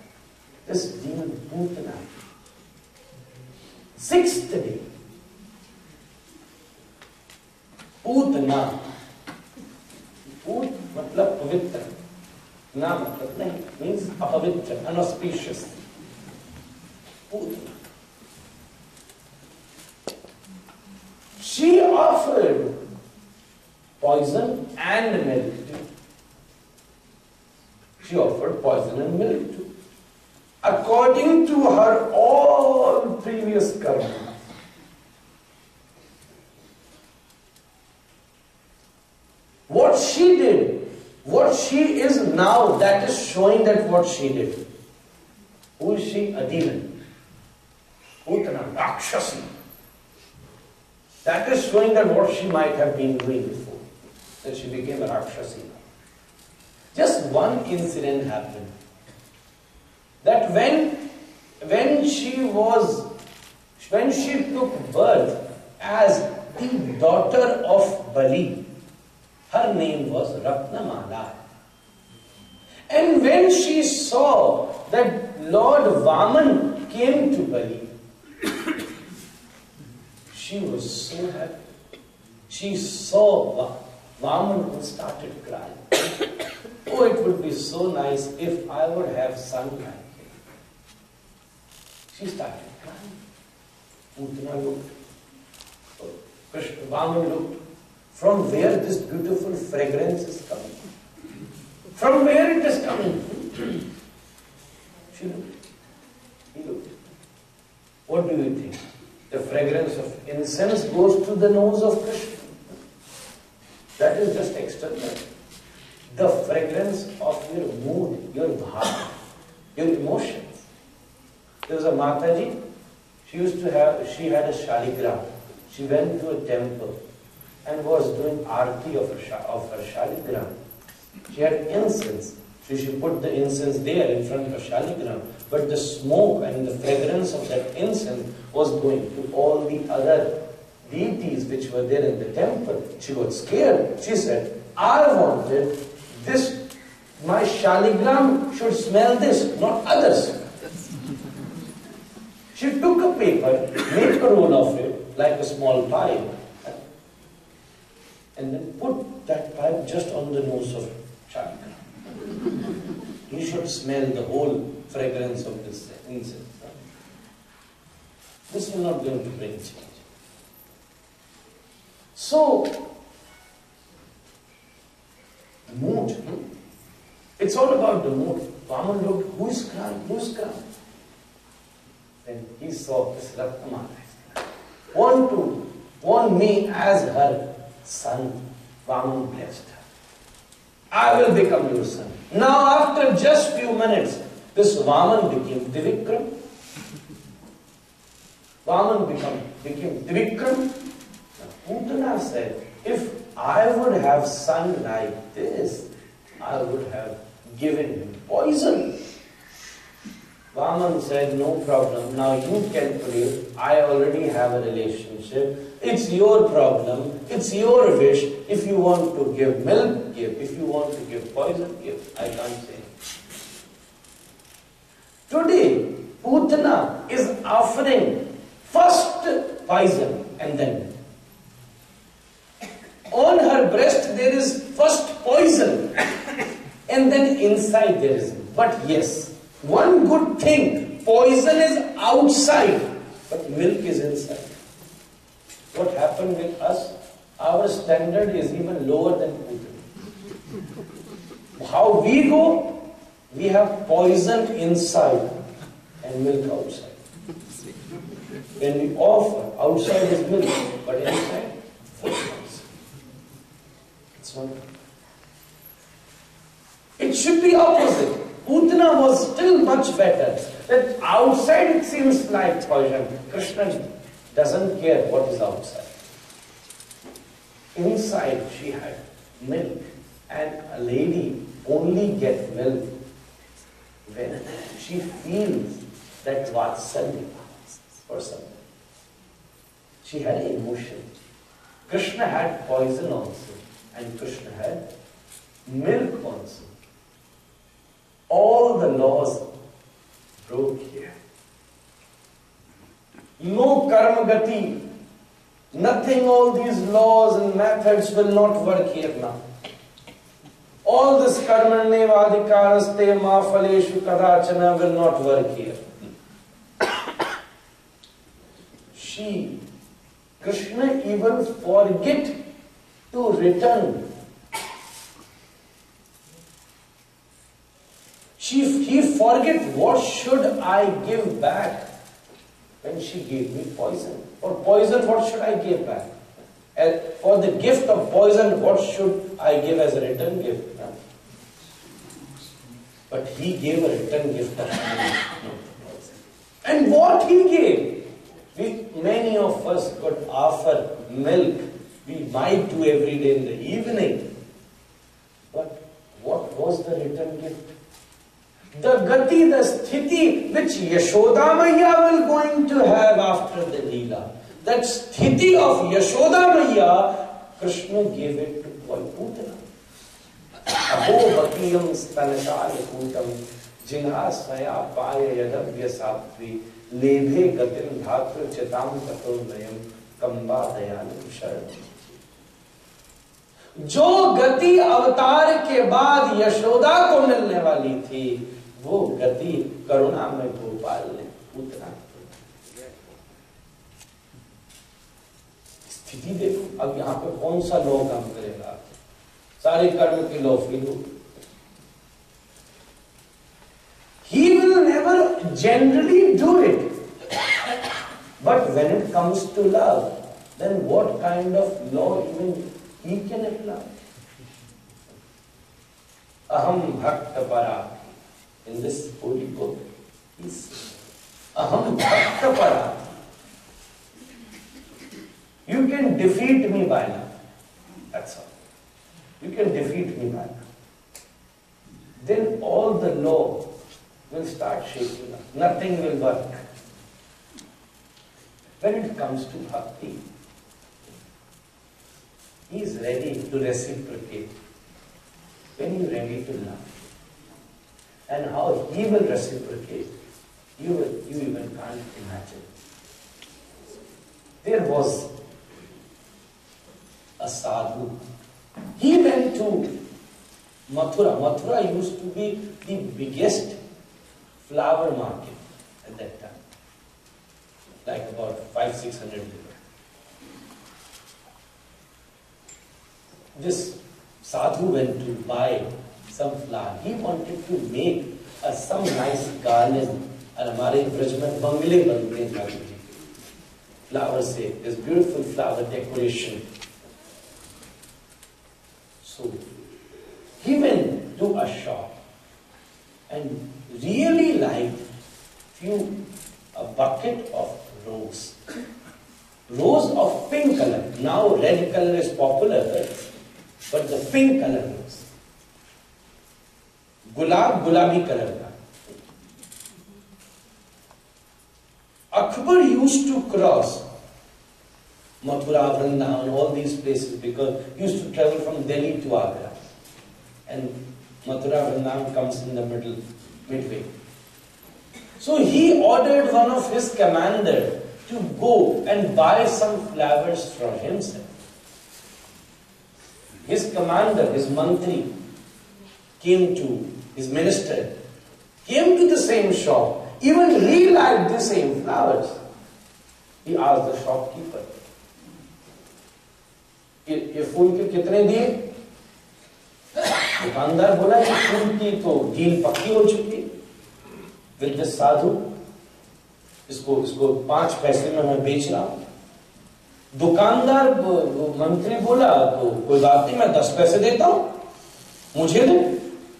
This demon Putana. 6th day. Putana. Put matlab pavitra. Na matlab nahi. Means apavitra, unauspicious. Putana. She offered poison and milk too. She offered poison and milk too. According to her all previous karma. What she did, what she is now, that is showing that what she did. Who is she? A demon. Putana, Rakshasi. That is showing that what she might have been doing before. That she became a Rakshasi. Just one incident happened. That when she took birth as the daughter of Bali, her name was Ratnamala. And when she saw that Lord Vaman came to Bali, she was so happy. She saw Vaman and started crying. Oh, it would be so nice if I would have son like him. She started crying. Putana looked. Vaman looked. From where this beautiful fragrance is coming? From where it is coming? She looked. He looked. What do you think? The fragrance of incense goes to the nose of Krishna. That is just external. The fragrance of your mood, your bhava, your emotions. There was a Mataji, she had a shaligram. She went to a temple and was doing arti of her shaligram. She had incense. So she put the incense there in front of her shaligram. But the smoke and the fragrance of that incense was going to all the other deities which were there in the temple. She was scared. She said, I wanted this, my shaligram should smell this, not others. She took a paper, made a roll of it, like a small pipe, and then put that pipe just on the nose of shaligram. He should smell the whole fragrance of this incense. This is not going to bring change. So, mood. It's all about the mood. Vaman looked, who is crying? Who is crying? Then he saw this Ratnamala. Want me as her son. Vaman blessed her. I will become your son. Now after just few minutes, this Vaman became Trivikram. Vaman became Trivikram. Putana said, if I would have son like this, I would have given him poison. Vaman said, no problem, now you calculate, I already have a relationship, it's your problem, it's your wish, if you want to give milk, give, if you want to give poison, give, I can't say. Today, Putana is offering first poison and then milk. On her breast there is first poison and then inside there is milk. But yes, one good thing, poison is outside, but milk is inside. What happened with us? Our standard is even lower than Putana. How we go? We have poison inside and milk outside. When we offer, outside is milk, but inside, poison. It's not. It should be opposite. Putana was still much better. That outside it seems like poison. Krishna doesn't care what is outside. Inside she had milk, and a lady only gets milk when she feels that vatsalya or something. She had emotion. Krishna had poison also, and Krishna had milk also. All the laws broke here. No karma gati. Nothing, all these laws and methods will not work here now. All this karmanye vadikaraste ma phaleshu kadachana will not work here. Krishna even forget to return. He forget, what should I give back when she gave me poison? For poison, what should I give back? And for the gift of poison, what should I give as a return gift? But he gave a return gift of poison. And what he gave? Many of us could offer milk. We might do every day in the evening. But what was the return gift? The gati, the sthiti which Yashoda Maiya will going to have after the Leela. That sthiti of Yashoda Maiya, Krishna gave it to Putana. Aho bakiyam stanakaya putam jinhasaya paya yadavya sapvi lebhe gatim dhatu chitam tatonayam kamba dayanam sharan. जो गति अवतार के बाद यशोदा को मिलने वाली थी, वो गति करुणा में गोपाल ने पूतना। स्थिति देखो, अब यहाँ पे कौन सा लॉ काम करेगा? सारे कर्म के लॉ फेल हो। He will never generally do it, but when it comes to love, then what kind of law even he can apply? Aham bhakta para. In this holy book, he says, Aham bhakta para. You can defeat me by love. That's all. You can defeat me by love. Then all the law will start shaking up. Nothing will work. When it comes to bhakti, he is ready to reciprocate. When you are ready to love, and how he will reciprocate, you even can't imagine. There was a sadhu. He went to Mathura. Mathura used to be the biggest flower market at that time, like about 500-600 people. This sadhu went to buy some flower. He wanted to make some nice garland. And हमारे ब्रज में बंगले बनते हैं ठाकुर जी के flower से, this beautiful flower decoration. So he went to a shop and really liked a bucket of rose. Rose of pink color. Now red color is popular, but the pink color rose. Gulab, gulabi color ka. Akbar used to cross Mathura, Vrindavan, all these places, because he used to travel from Delhi to Agra. And Mathura, Vrindavan comes in the midway. So he ordered one of his commander to go and buy some flowers for himself. His commander, his mantri, his minister, came to the same shop. Even he liked the same flowers. He asked the shopkeeper, ये फूल के कितने दिए? दुकानदार बोला ये फूल की तो deal पक्की हो चुकी विद दिस साधु, इसको 5 पैसे में मैं बेच रहा हूं। दुकानदार मंत्री बोला तो कोई बात नहीं, मैं 10 पैसे देता हूं, मुझे दे।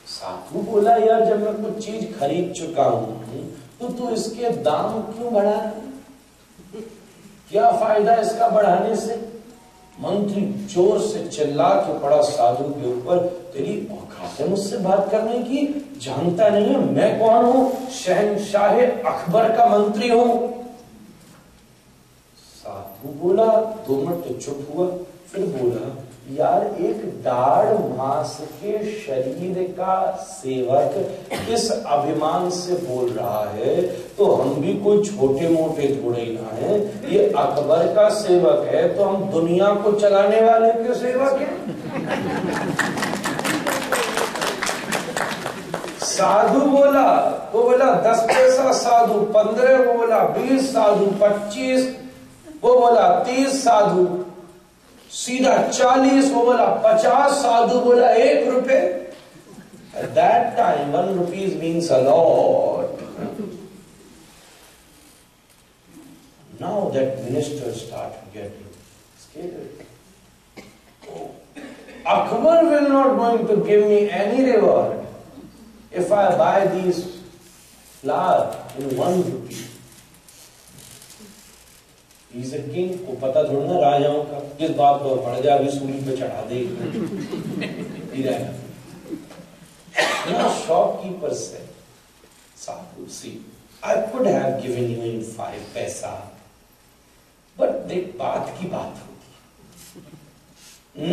साधु बोला यार जब मैं कुछ चीज खरीद चुका हूं तो तू इसके दाम क्यों बढ़ा रहा है? क्या फायदा इसका बढ़ाने से? मंत्री जोर से चिल्ला के पड़ा साधु के ऊपर, तेरी औकात है मुझसे बात करने की? जानता नहीं है मैं कौन हूं? शहंशाह अकबर का मंत्री हूं। साधु बोला 2 मिनट तो चुप हुआ, फिर बोला यार एक दाढ़ मांस के शरीर का सेवक इस अभिमान से बोल रहा है तो हम भी कोई छोटे मोटे थोड़े ही ना है। ये अकबर का सेवक है तो हम दुनिया को चलाने वाले के सेवक हैं। साधु बोला, वो बोला 10 पैसा, साधु 15, वो बोला 20, साधु 25, वो बोला 30, साधु सीधा 40, वो बोला 50, साधु बोला 1 रुपए। At that time 1 rupee means a lot. Now that minister started getting scared. Oh, Akbar will not going to give me any reward if I buy these flowers in 1 rupee. He's a king, को पता थोड़ा ना राजाओं का, किस बात पर पड़ जाए अभी सूली पे चढ़ा दे Now shopkeeper said, Sadhu, see, I could have given you in 5 paisa, but देख बात की बात होती।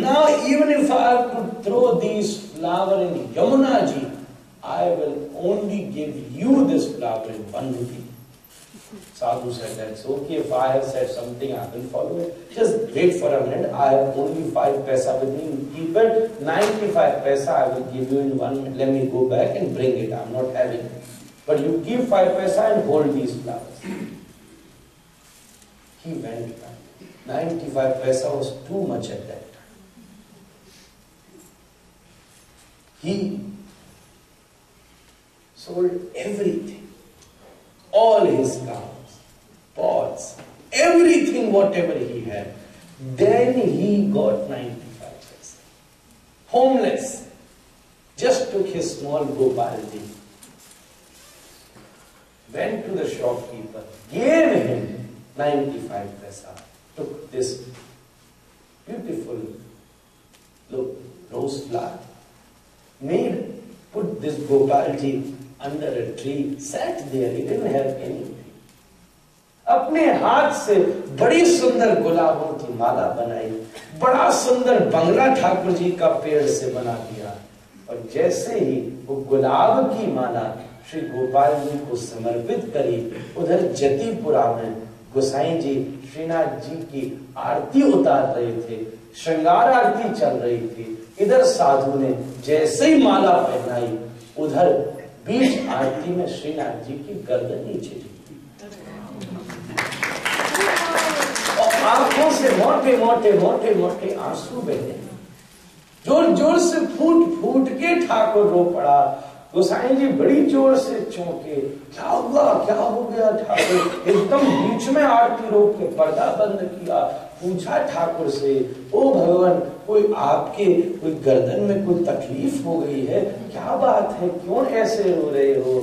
Now even if I could throw these flower in Yamuna ji, I will only give you this flower in 1 rupee. Sadhu said, that's okay, if I have said something, I will follow it. Just wait for a minute, I have only 5 paisa with me, keep it, 95 paisa I will give you in 1, let me go back and bring it, I am not having it. But you give 5 paisa and hold these flowers. He went back. 95 paisa was too much at that time. He sold everything. All his cows, pots, everything, whatever he had. Then he got 95 paisa. Homeless. Just took his small Gopalji. Went to the shopkeeper, gave him 95 paisa. Took this beautiful rose flower. Put this Gopalji under a tree, sat there, he didn't have anything. अपने हाथ से बड़ी सुंदर गुलाबों की माला बनाई, बड़ा सुंदर बंगला ठाकुर जी का पेड़ से बना दिया, और जैसे ही वो गुलाब की माला श्री गोपाल जी को समर्पित करी, उधर जतीपुरा में गोसाई जी श्रीनाथ जी की आरती उतार रहे थे, श्रृंगार आरती चल रही थी। इधर साधु ने जैसे ही माला पहनाई, उधर बीच आरती में श्रीनाथ जी की गर्दन नीचे झुकी और आंखों से मोटे मोटे मोटे मोटे आंसू बहे। जोर जोर से फूट फूट के ठाकुर रो पड़ा। गोसाई जी बड़ी जोर से चौंके, क्या हुआ, क्या हो गया ठाकुर? एकदम बीच में आरती रोक के पर्दा बंद किया, पूछा ठाकुर से, ओ भगवान, कोई गर्दन में कोई तकलीफ हो गई है, क्या बात है, क्यों ऐसे रो रहे हो?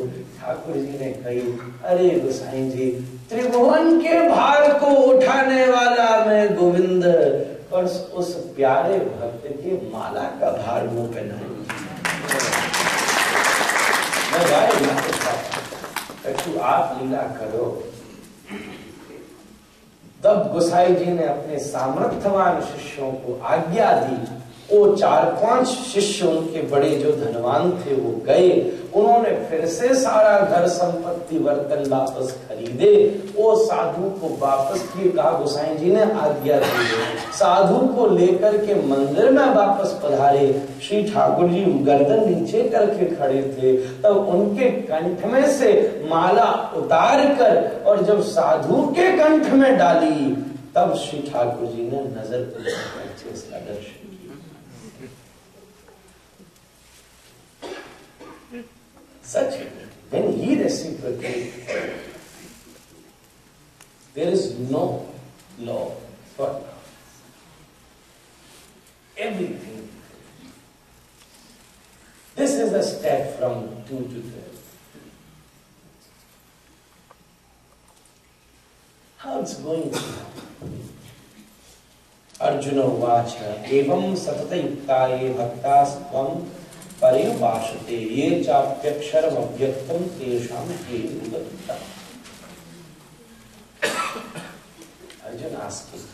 ठाकुर जी ने कही, अरे गोसाई जी, त्रिभुवन के भार को उठाने वाला मैं गोविंद, पर उस प्यारे भक्त के माला का भार मुंह पे नहीं। मैं भाई तू आप लीला करो, तब गोसाई जी ने अपने सामर्थ्यवान शिष्यों को आज्ञा दी। वो 4-5 शिष्य उनके बड़े जो धनवान थे वो गए, उन्होंने फिर से सारा घर संपत्ति बर्तन वापस खरीदे, वो साधु को वापस किए। कहा गोसाई जी ने आज्ञा दी है। साधु को लेकर के मंदिर में वापस पधारे। श्री ठाकुर जी गर्दन नीचे करके खड़े थे, तब उनके कंठ में से माला उतार कर और जब साधु के कंठ में डाली, तब श्री ठाकुर जी ने नजर करके इसका दर्शन। Such, when he reciprocates, there is no law for everything. This is a step from 2 to 12. How it's going to happen? Arjuna Vacha, Evam Satata Yuktaye Bhaktasvam Pariyupashate Ye Chapyaksharam Avyaktam Tesham He Udatta. Arjuna asking,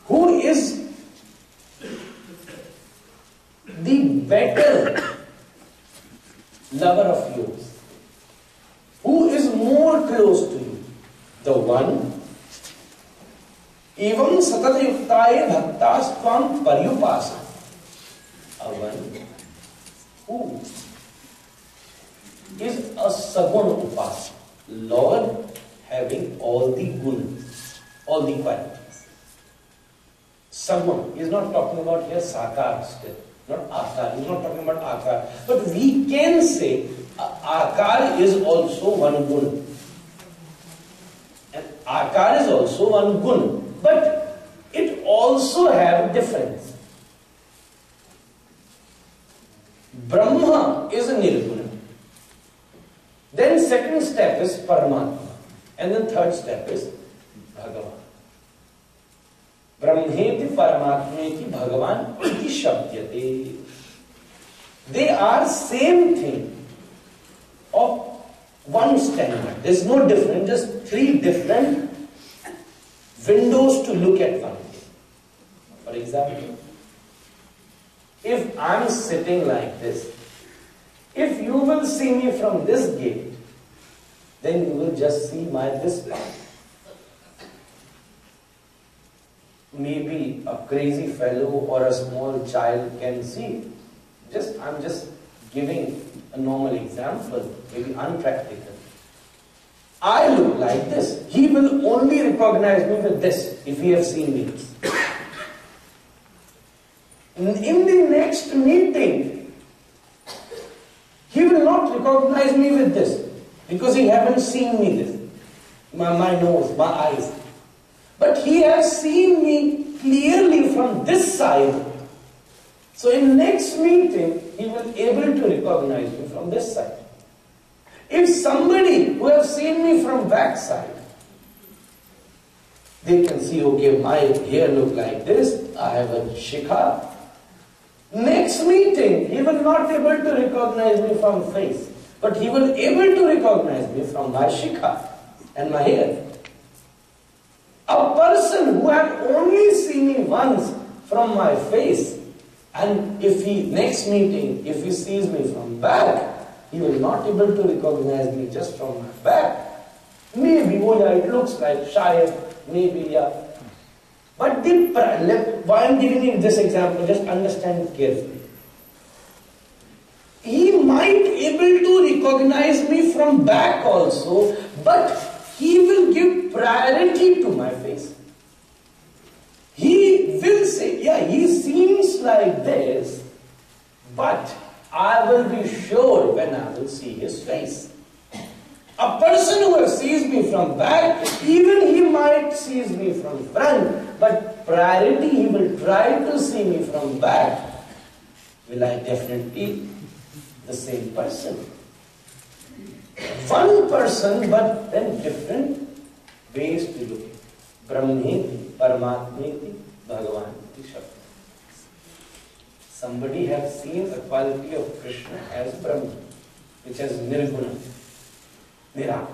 who is the better lover of yours? Who is more close to you? The one Evam Satata Yuktaye Bhaktasvam Pariyupasate. A one who is a Sagun Upasana, Lord having all the gunas, all the qualities. Sagun, he is not talking about here Sakar still, not Akar, he is not talking about Akar. But we can say Akar is also one gun. And Akar is also one gun. But it also have difference. Brahma is a nirguna. Then second step is Paramatma. And then third step is Bhagavan. Brahmeti Paramatmeti Bhagavan iti shabdyate. They are same thing of one standard. There is no difference, just 3 different windows to look at one thing. For example, if I am sitting like this, if you will see me from this gate, then you will just see my this part. Maybe a crazy fellow or a small child can see. I'm just giving a normal example, maybe unpractical. I look like this. He will only recognize me with this if he has seen me. In the next meeting, he will not recognize me with this because he haven't seen me this. My nose, my eyes. But he has seen me clearly from this side. So in next meeting, he will able to recognize me from this side. If somebody who has seen me from back side, they can see, okay, my hair look like this, I have a shikha. Next meeting, he will not able to recognize me from face, but he will able to recognize me from my shikha and my hair. A person who had only seen me once from my face, and if he next meeting, if he sees me from back, he will not able to recognize me just from my back. Maybe, oh yeah, it looks like shayad, maybe yeah. But why I'm giving you this example, just understand it carefully. He might able to recognize me from back also, but he will give priority to my face. He will say, yeah, he seems like this, but I will be sure when I will see his face. A person who sees me from back, even he might sees me from front, but priority he will try to see me from back. Will I definitely the same person? One person, but then different ways to look at it. Brahmeti, Paramatmeti, Bhagavanti Shabda. Somebody has seen the quality of Krishna as Brahma, which is Nirguna, Nirakara.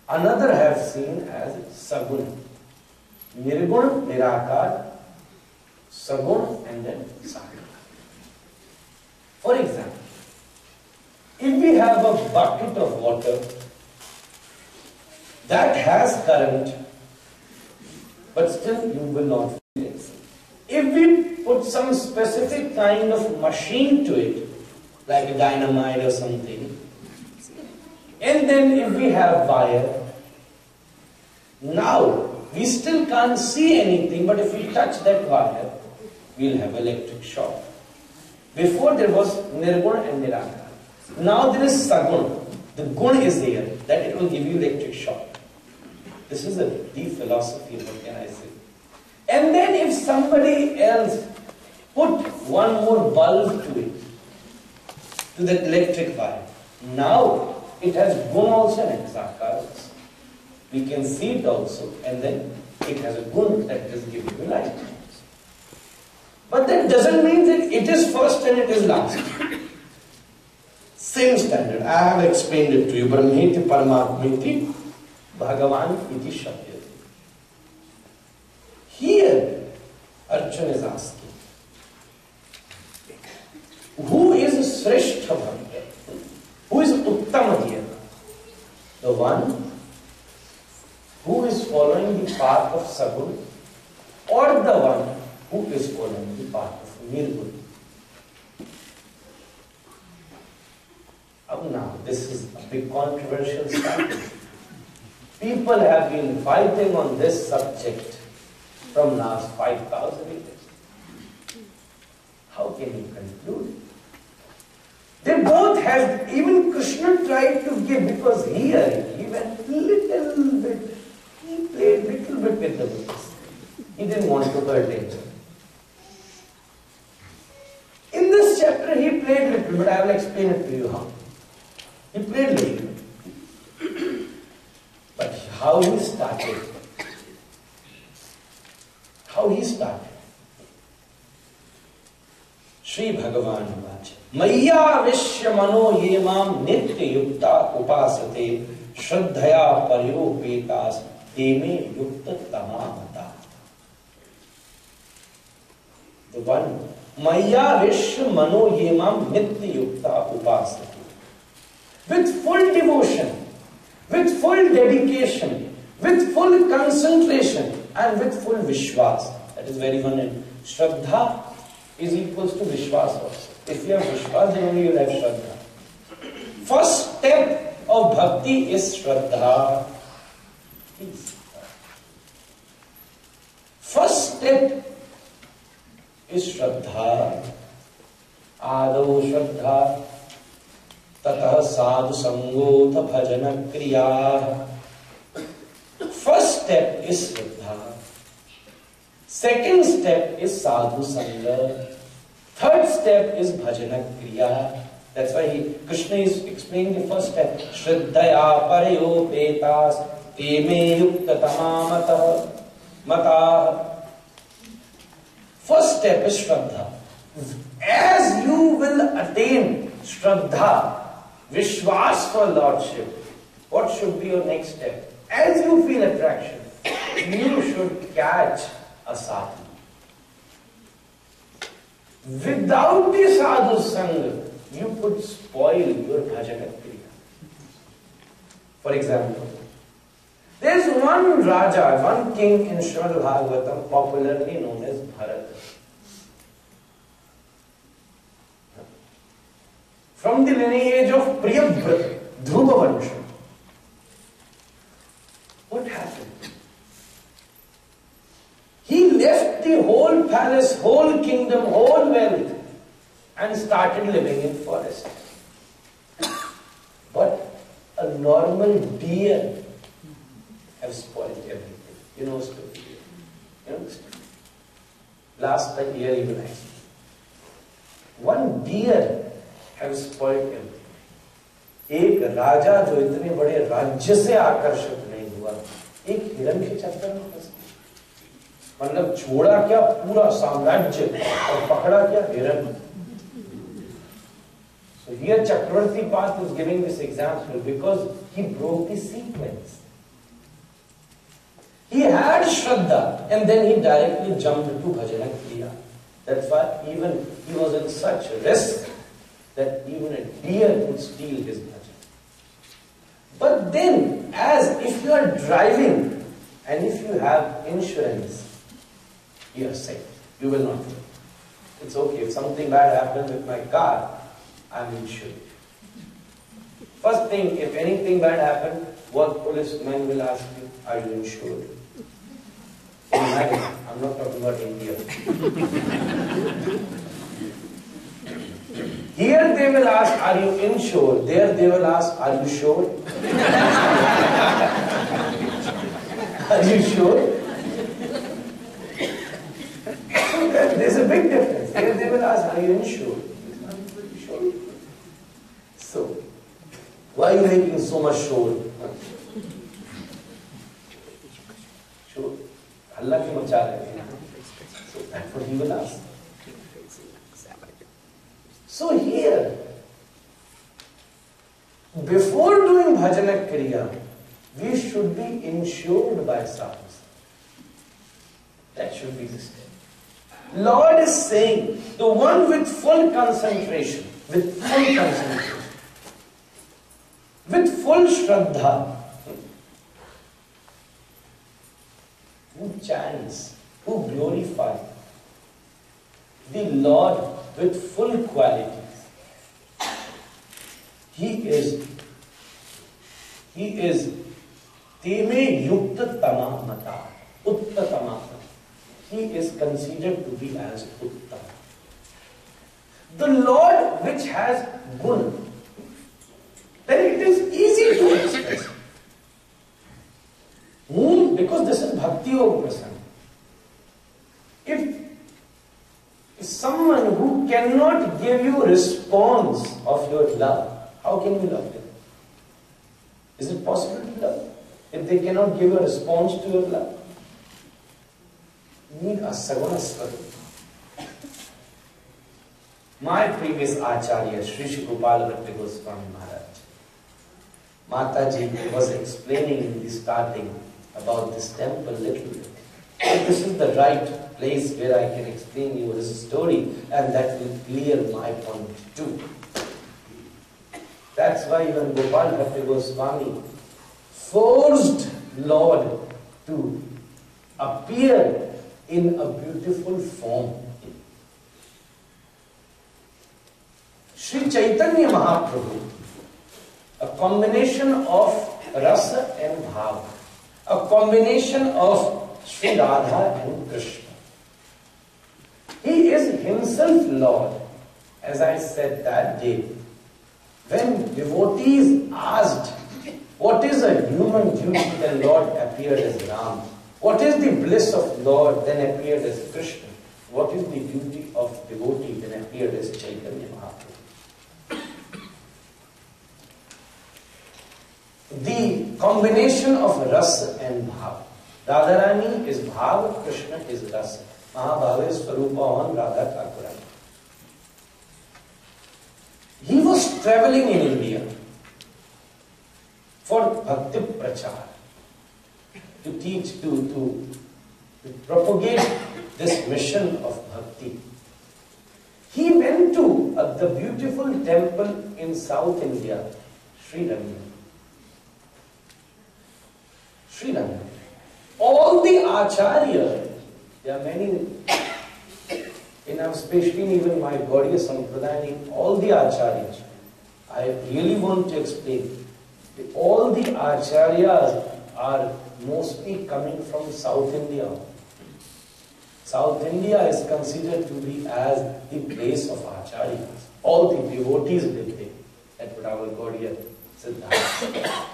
Another I have seen as Sagun. Nirgun, Nirakar, Sagun, and then Sakar. For example, if we have a bucket of water that has current, but still you will not feel it. If we put some specific kind of machine to it, like a dynamite or something, and then if we have wire, now we still can't see anything, but if we touch that wire, we'll have electric shock. Before there was Nirgun and Nirakar. Now there is Sagun. The Gun is there, that it will give you electric shock. This is a deep philosophy, what can I say? And then if somebody else put one more bulb to it, to the electric wire, now it has Gun also and Sakar also. We can see it also, and then it has a Gun that is giving you light. But that doesn't mean that it is first and it is last. Same standard. I have explained it to you. Brahmeti Paramatmeti Bhagavan iti Shabdati. Here, Arjuna is asking, who is Sreshta Bhakta? Who is Uttama here? The one who is following the path of Sagun, or the one who is following the path of Nirgun? Now, this is a big controversial subject. People have been fighting on this subject from last 5,000 years. How can you conclude? They both have, even Krishna tried to give, because here he went little bit, he played little bit with the books. He didn't want to hurt anyone. In this chapter he played little, but I will explain it to you how. He played little. But how he started? How he started? Shri Bhagavan Vacha. Maya Vishya Mano Yemam Nitya Yukta Upasate Shraddhaya Paryopetas Teme Yukta Tamamata. The one. Maya Vishya Mano Yemam Nitya Yukta Upasate. With full devotion, with full dedication, with full concentration, and with full Vishwas. That is very one. Shraddha is equals to Vishwas also. If you have Vishwas, then only you will have Shraddha. First step of bhakti is Shraddha. First step is Shraddha. Ado Shraddha. Tatah sadhu sangota bhajana kriya. First step is Shraddha. Second step is sadhu sangha. Third step is bhajana kriya. That's why Krishna is explaining the first step. Shraddhaya parayo petas teme yukta tamamata mata. First step is Shraddha. As you will attain Shraddha, Vishwas for Lordship, what should be your next step? As you feel attraction, you should catch a sadhu. Without the sadhu sangha, you could spoil your bhajana kriya. For example, there is one Raja, one king in Srimad Bhagavatam, popularly known as Bharata. From the lineage of Priyavrata, Dhruva Vansha. What happened? He left the whole palace, whole kingdom, whole wealth and started living in forest. But a normal deer have spoiled everything. You know story. You know the story. Last year even I said. One deer have spoiled everything. एक राजा जो इतने बड़े राज्य से आकर्षित नहीं हुआ, एक हिरण के चक्कर में फंस गया। मतलब छोड़ा क्या पूरा साम्राज्य और पकड़ा क्या हिरण। So here Chakravarti Path is giving this example because he broke the sequence. He had Shraddha and then he directly jumped to Bhajana Kriya. That's why even he was in such risk that even a deer could steal his bhajan. But then, as if you are driving and if you have insurance, you are safe. You will not fail. It's okay. If something bad happens with my car, I'm insured. First thing, if anything bad happens, what policeman will ask you, are you insured? Imagine, I'm not talking about India. Here they will ask, are you insured? There they will ask, are you sure? Are you sure? There's a big difference. Here they will ask, are you insured? Sure. So, why are you making so much sure? Sure. Allah ki macha rahe hain. So that's what he will ask. So here, before doing bhajana kriya, we should be insured by sadhus. That should be the step. Lord is saying, the one with full concentration, with full shraddha, who chants, who glorifies the Lord with full qualities. He is Teme Yukta Tamamata, Utta Tamata. He is considered to be as Uttam. The Lord which has gun, then it is easy to express. Whom? Because this is Bhakti Yoga Prasanga. If someone who cannot give you response of your love, how can you love them? Is it possible to love if they cannot give a response to your love? You need a saguna swarup. My previous Acharya, Sri Gopal Bhatta Goswami Maharaj, Mataji was explaining in the starting about this temple little bit. So this is the right place where I can explain you this story, and that will clear my point too. That's why even Gopal Bhatta Goswami forced Lord to appear in a beautiful form. Sri Chaitanya Mahaprabhu, a combination of rasa and bhava, a combination of Sri Radha and Krishna. He is himself Lord. As I said that day, when devotees asked, what is a human duty, then Lord appeared as Ram. What is the bliss of Lord, then appeared as Krishna. What is the duty of devotee, then appeared as Chaitanya Mahaprabhu. The combination of rasa and bhava. Radharani is bhava, Krishna is rasa. Mahabhava is Swarupa on Radha Thakurani. He was traveling in India for Bhakti Prachar, to teach, to propagate this mission of Bhakti. He went to the beautiful temple in South India, Sri Ranga. Sri Ranga. All the Acharya, there are many, especially even my Gaudiya Sampradaya, all the Acharyas, I really want to explain. All the Acharyas are mostly coming from South India. South India is considered to be as the place of Acharyas. All the devotees live there. That's what our Gaudiya Siddhanta.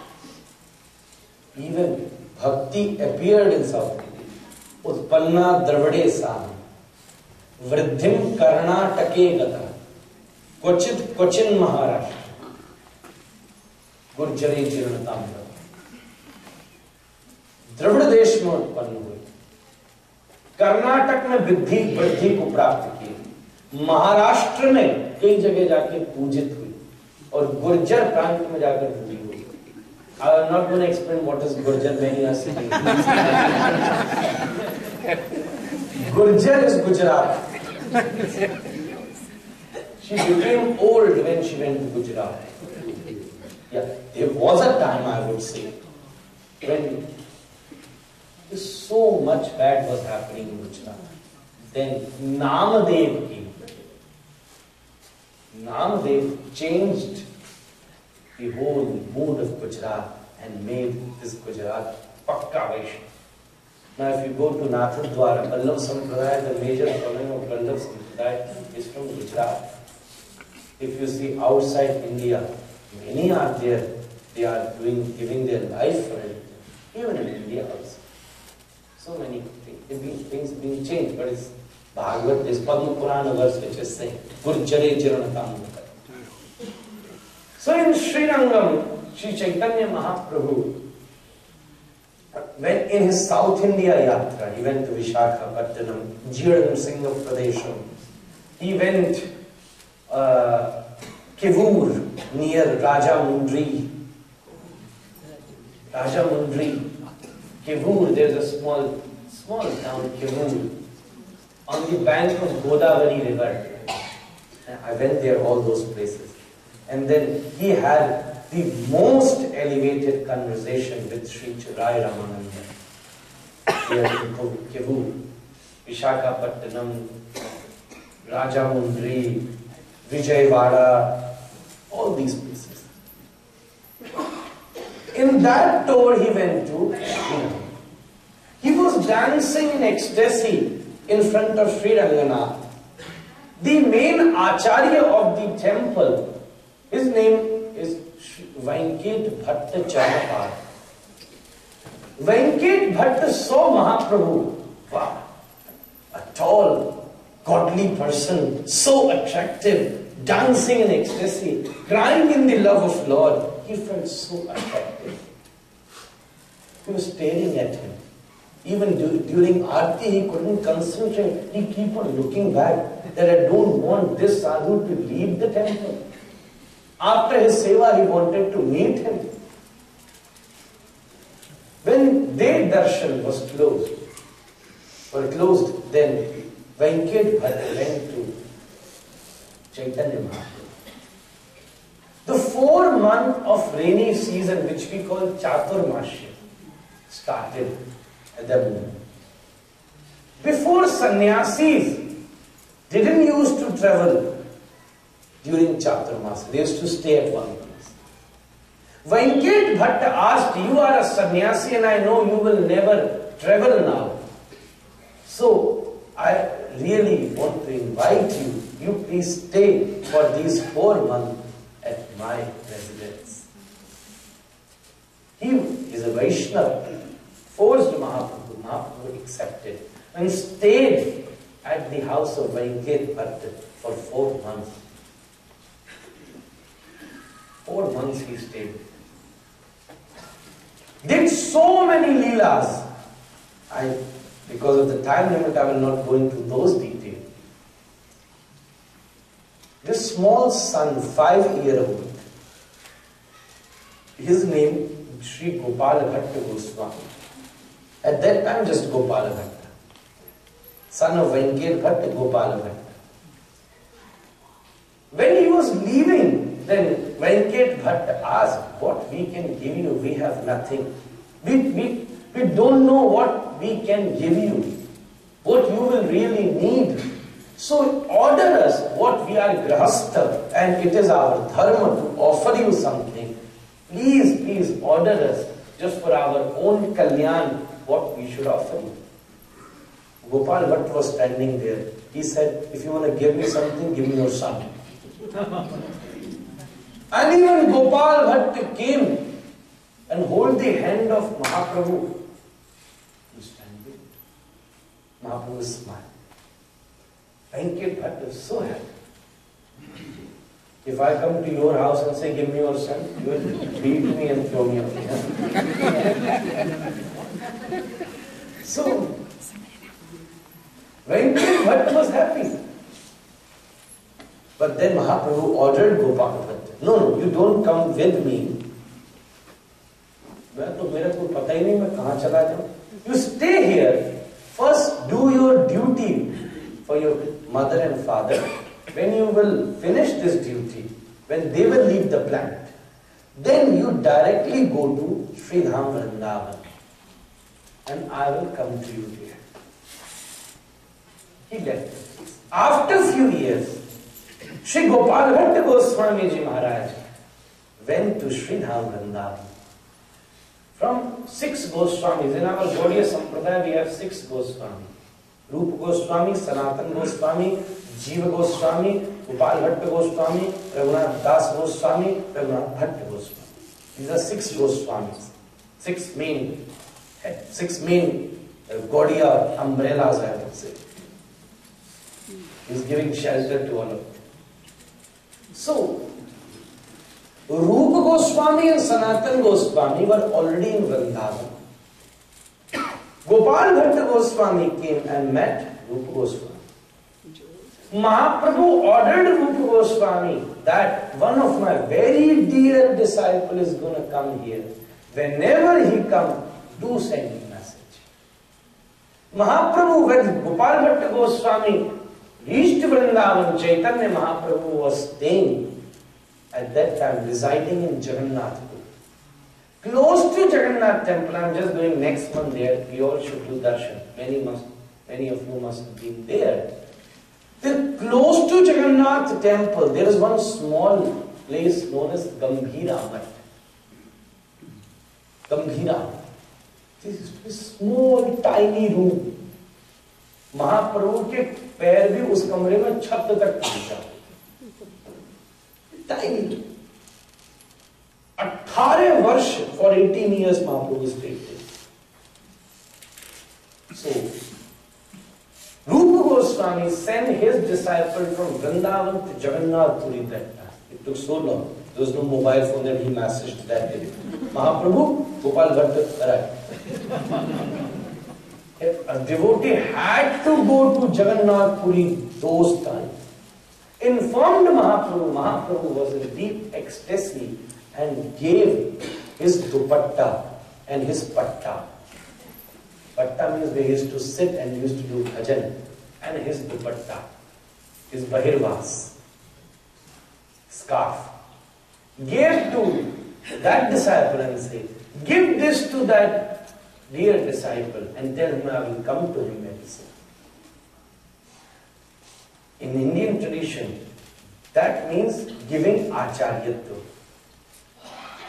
Even Bhakti appeared in South India. Utpanna Dravade Sami. Vridhim Karnatake Gata. Kochit Cochin Maharashtra. Gurjari Jirnatamra. Dravid देश में उत्पन्न हुई, कर्नाटक में वृद्धि को प्राप्त की, महाराष्ट्र में कई जगह जाके पूजित हुई और गुर्जर प्रांत में जाकर पूजी हुई। I'm not going to explain what is Gurjar, many are saying. Gurjar is Gujarat. She became old when she went to Gujarat. Yeah, there was a time, I would say, when so much bad was happening in Gujarat. Then Namadev came. Namadev changed the whole mood of Gujarat and made this Gujarat Pakka Vaishnav. Now if you go to Nathadwara, Vallabh Sampradaya, the major following of Vallabh Sampradaya is from Gujarat. If you see outside India, many are there, they are giving their life for it. Even in India also. So many things being changed, but it's Bhagavad, this Padma Purana verse which is saying, Gurjare Chiranakam. So in Sri Rangam, Sri Chaitanya Mahaprabhu, when in his South India Yatra, he went to Visakhapatnam, Jiran Singha Pradesham, he went Kivur near Rajamundry. Kivur, there's a small town, Kivur, on the bank of Godavari River. I went there, all those places. And then he had the most elevated conversation with Sri Chirai Ramananda. Here in Kivur, Visakhapatnam, Rajamundry, Vijayawada, all these places. In that tour he went to, he was dancing in ecstasy in front of Sri Ranganath. The main acharya of the temple, his name is Venkat Bhatta Chanapar. Venkat Bhatta saw Mahaprabhu. Wow, a tall, godly person, so attractive, dancing in ecstasy, crying in the love of Lord. He felt so attractive. He was staring at him. Even during Aarti, he couldn't concentrate. He kept on looking back that I don't want this sadhu to leave the temple. After his seva, he wanted to meet him. When their darshan was closed, then Venkat Bhatta went to Chaitanya Mahaprabhu. The 4 month of rainy season, which we call Chaturmasya, started at that moment. Before sannyasis didn't used to travel during Chaturmasya, they used to stay at one place. Venkat Bhatta asked, you are a sannyasi and I know you will never travel now. So I really want to invite you, you please stay for these 4 months at my residence. He is a Vaishnava, forced Mahaprabhu. Mahaprabhu accepted and stayed at the house of Venkat Bhatta for 4 months. 4 months he stayed. Did so many leelas. Because of the time limit, I will not go into those details. This small son, 5-year-old, his name Sri Gopala Bhatta Goswami. At that time, just Gopala Bhatta, son of Venkat Bhatta, Gopala Bhatta. When he was leaving, then Venkat Bhatta asked, what we can give you? We have nothing. We don't know what we can give you, what you will really need. So order us what we are grahastha, and it is our dharma to offer you something. Please order us just for our own kalyan what we should offer you. Gopal Bhatta was standing there. He said, if you want to give me something, give me your son. And even Gopal Bhatta came and hold the hand of Mahaprabhu. He stand there. Mahaprabhu smiled. Venkat Bhatta was so happy. If I come to your house and say, give me your son, you will beat me and throw me out. So, Venkat Bhatta was happy. But then Mahaprabhu ordered Gopal Bhatta, no, you don't come with me. मैं तो मेरे को पता ही नहीं मैं कहाँ चला जाऊं. You stay here. First, do your duty for your mother and father. When you will finish this duty, when they will leave the planet, then you directly go to Sri Dham Vrindavan, and I will come to you here. He left. After few years, Sri Gopal Bhatta Goswami Ji Maharaj went to Sri Dham Vrindavan. From 6 Goswamis, in our Gaudiya Sampradaya we have 6 Goswami. Rupa Goswami, Sanatan Goswami, Jiva Goswami, Gopal Bhatta Goswami, Raghunath Das Goswami, Raghunath Bhatta Goswami. These are 6 Goswamis. 6 main Gaudiya umbrellas, I would say. He is giving shelter to all of them. So, Rupa Goswami and Sanatan Goswami were already in Vrindavan. Gopal Bhatta Goswami came and met Rupa Goswami. Mahaprabhu ordered Rupa Goswami that one of my very dear disciple is going to come here. Whenever he comes, do send me a message. Mahaprabhu, when Gopal Bhatta Goswami reached Vrindavan, Chaitanya Mahaprabhu was staying at that time, residing in Jagannath Puri. Close to Jagannath temple, I am just going next month there, we all should do darshan. Many of you must have been there. Then close to Jagannath temple, there is one small place known as Gambhira Math. Gambhira. This is a small, tiny room. महाप्रभु के पैर भी उस कमरे में छत तक पहुंचा. Tiny. 18 वर्ष for 18 years Mahaprabhu stayed there. So, Rupa Goswami sent his disciple from Vrindavan to Jagannath Puri that time. It took so long. There was no mobile phone that he messaged that day. Mahaprabhu, Gopal Bhatta arrived. A devotee had to go to Jagannath Puri those times. Informed Mahaprabhu, Mahaprabhu was in deep ecstasy and gave his dupatta and his patta. Patta means they used to sit and used to do bhajan, and his dupatta, his bahirvas, scarf. Gave to that disciple and said, give this to that dear disciple and tell him I will come to him very soon. In Indian tradition, that means giving acharyatva.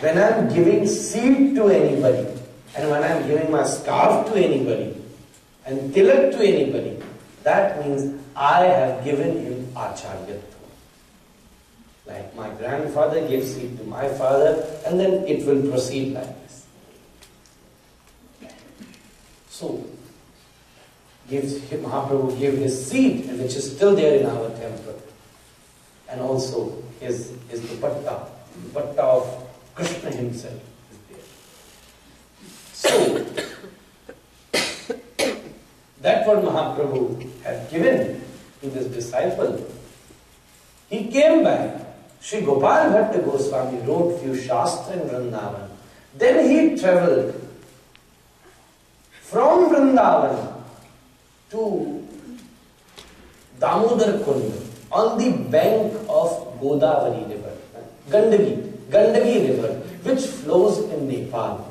When I am giving seed to anybody, and when I am giving my scarf to anybody, and tilak to anybody, that means I have given him acharyatva. Like my grandfather gave seed to my father, and then it will proceed like this. So, Mahaprabhu gave his seed, which is still there in our temple, and also his dupatta, dupatta of Krishna himself is there. So, that's what Mahaprabhu had given to this disciple. He came back. Sri Gopal Bhatta Goswami wrote few Shastra in Vrindavan. Then he travelled from Vrindavan to Damodar Kund on the bank of Godavari river, Gandaki river, which flows in Nepal.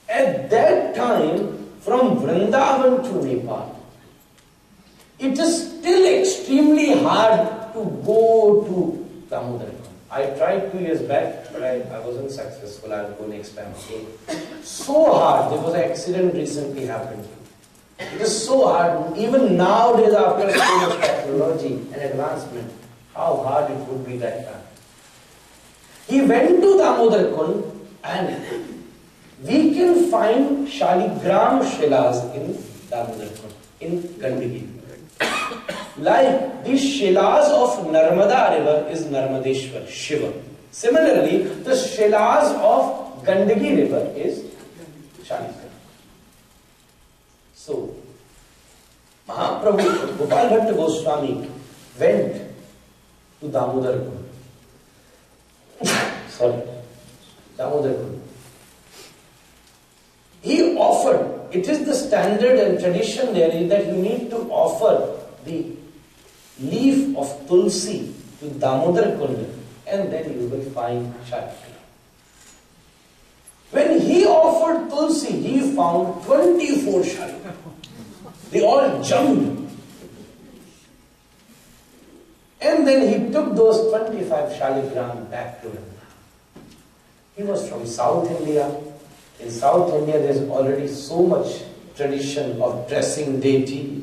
At that time, from Vrindavan to Nepal, it is still extremely hard to go to Damodar Kund. I tried 2 years back, but I wasn't successful. I'll go next time again. So hard. There was an accident recently happened. It is so hard. Even nowadays, after so much technology and advancement, how hard it would be that time. He went to Damodar Kund, and we can find Shaligram Shilas in Damodar Kund, in Gandaki. Like the Shilas of Narmada river is Narmadeshwar, Shiva. Similarly, the Shilas of Gandaki river is Shaligram. So, Mahaprabhu, Gopal Bhatta Goswami went to Damodar Kund. Damodar Kund. he offered, it is the standard and tradition there is that you need to offer the leaf of tulsi to Damodar Kund, and then you will find Shaligram. When he offered tulsi, he found 24 Shaligram. They all jumped. And then he took those 25 Shaligram back to him. He was from South India. In South India, there is already so much tradition of dressing deity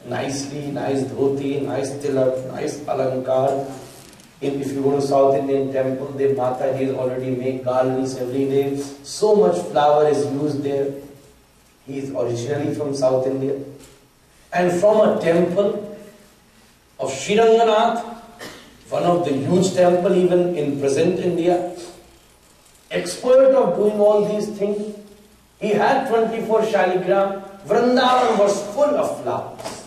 nicely, nice dhoti, nice tilak, nice alankar. If you go to South Indian temple, the Matajis already make garlands every day. So much flower is used there. He is originally from South India. And from a temple of Sriranganath, one of the huge temple even in present India, expert of doing all these things. He had 24 Shaligram. Vrindavan was full of flowers.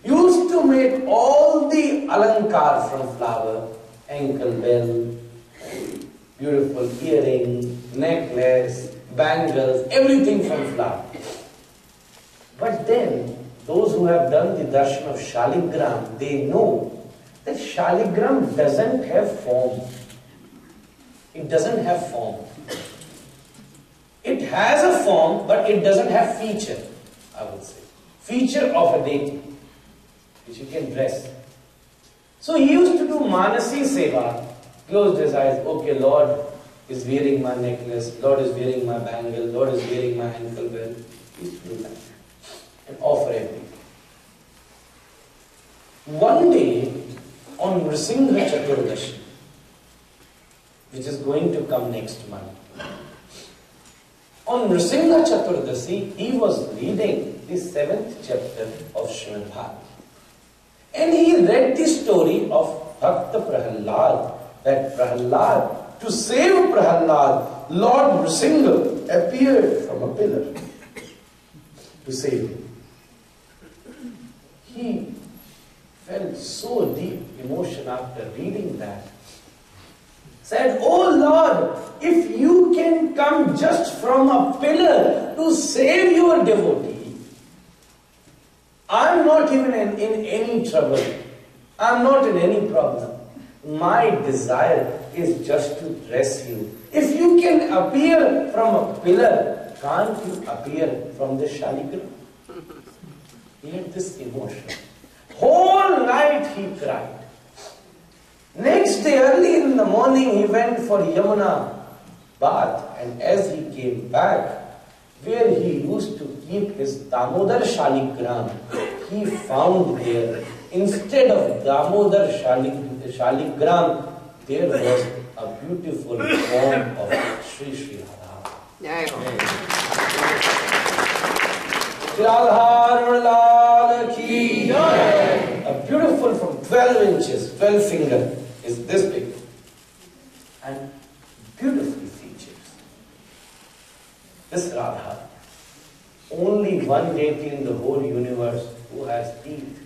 Used to make all the alankar from flower, ankle bell, beautiful earring, necklace, bangles, everything from flower. But then, those who have done the darshan of Shaligram, they know that Shaligram doesn't have form. It doesn't have form. It has a form, but it doesn't have feature, I would say. Feature of a deity, which you can dress. So he used to do Manasi Seva, closed his eyes, okay, Lord is wearing my necklace, Lord is wearing my bangle, Lord is wearing my ankle bell. He used to do that and offer everything. One day, on Nrisingha Chaturdashi, which is going to come next month, on Nrisingha Chaturdashi, he was reading the 7th chapter of Srimad Bhagavatam. And he read the story of Bhakta Prahalad, that Prahalad, to save Prahalad, Lord Nrisingha appeared from a pillar to save him. He felt so deep emotion after reading that. Said, oh Lord, if you can come just from a pillar to save your devotee, I'm not even in any trouble. I'm not in any problem. My desire is just to dress you. If you can appear from a pillar, can't you appear from the Shaligram? He had this emotion. Whole night he cried. Next day, early in the morning, he went for Yamuna bath, and as he came back, where he used to keep his Damodar Shaligram, he found there, instead of Damodar Shaligram, there was a beautiful form of Sri Sri Radha. Radha ki jai. A beautiful from 12 inches, 12 finger is this big. And beautiful features. This Radha, only one deity in the whole universe who has teeth.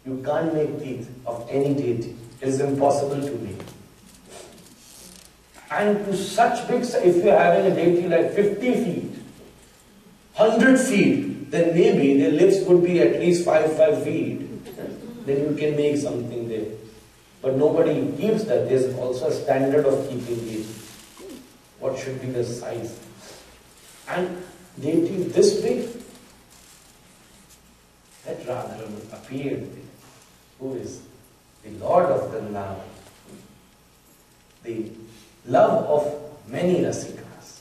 You can't make teeth of any deity. It is impossible to make. And to such big, if you are having a deity like 50 feet, 100 feet, then maybe their lips would be at least 5 feet. Then you can make something there. But nobody keeps that. There's also a standard of keeping it. What should be the size? And deity this big, that Radha appeared there, who is the Lord of Vrindavan, the love of many Rasikas.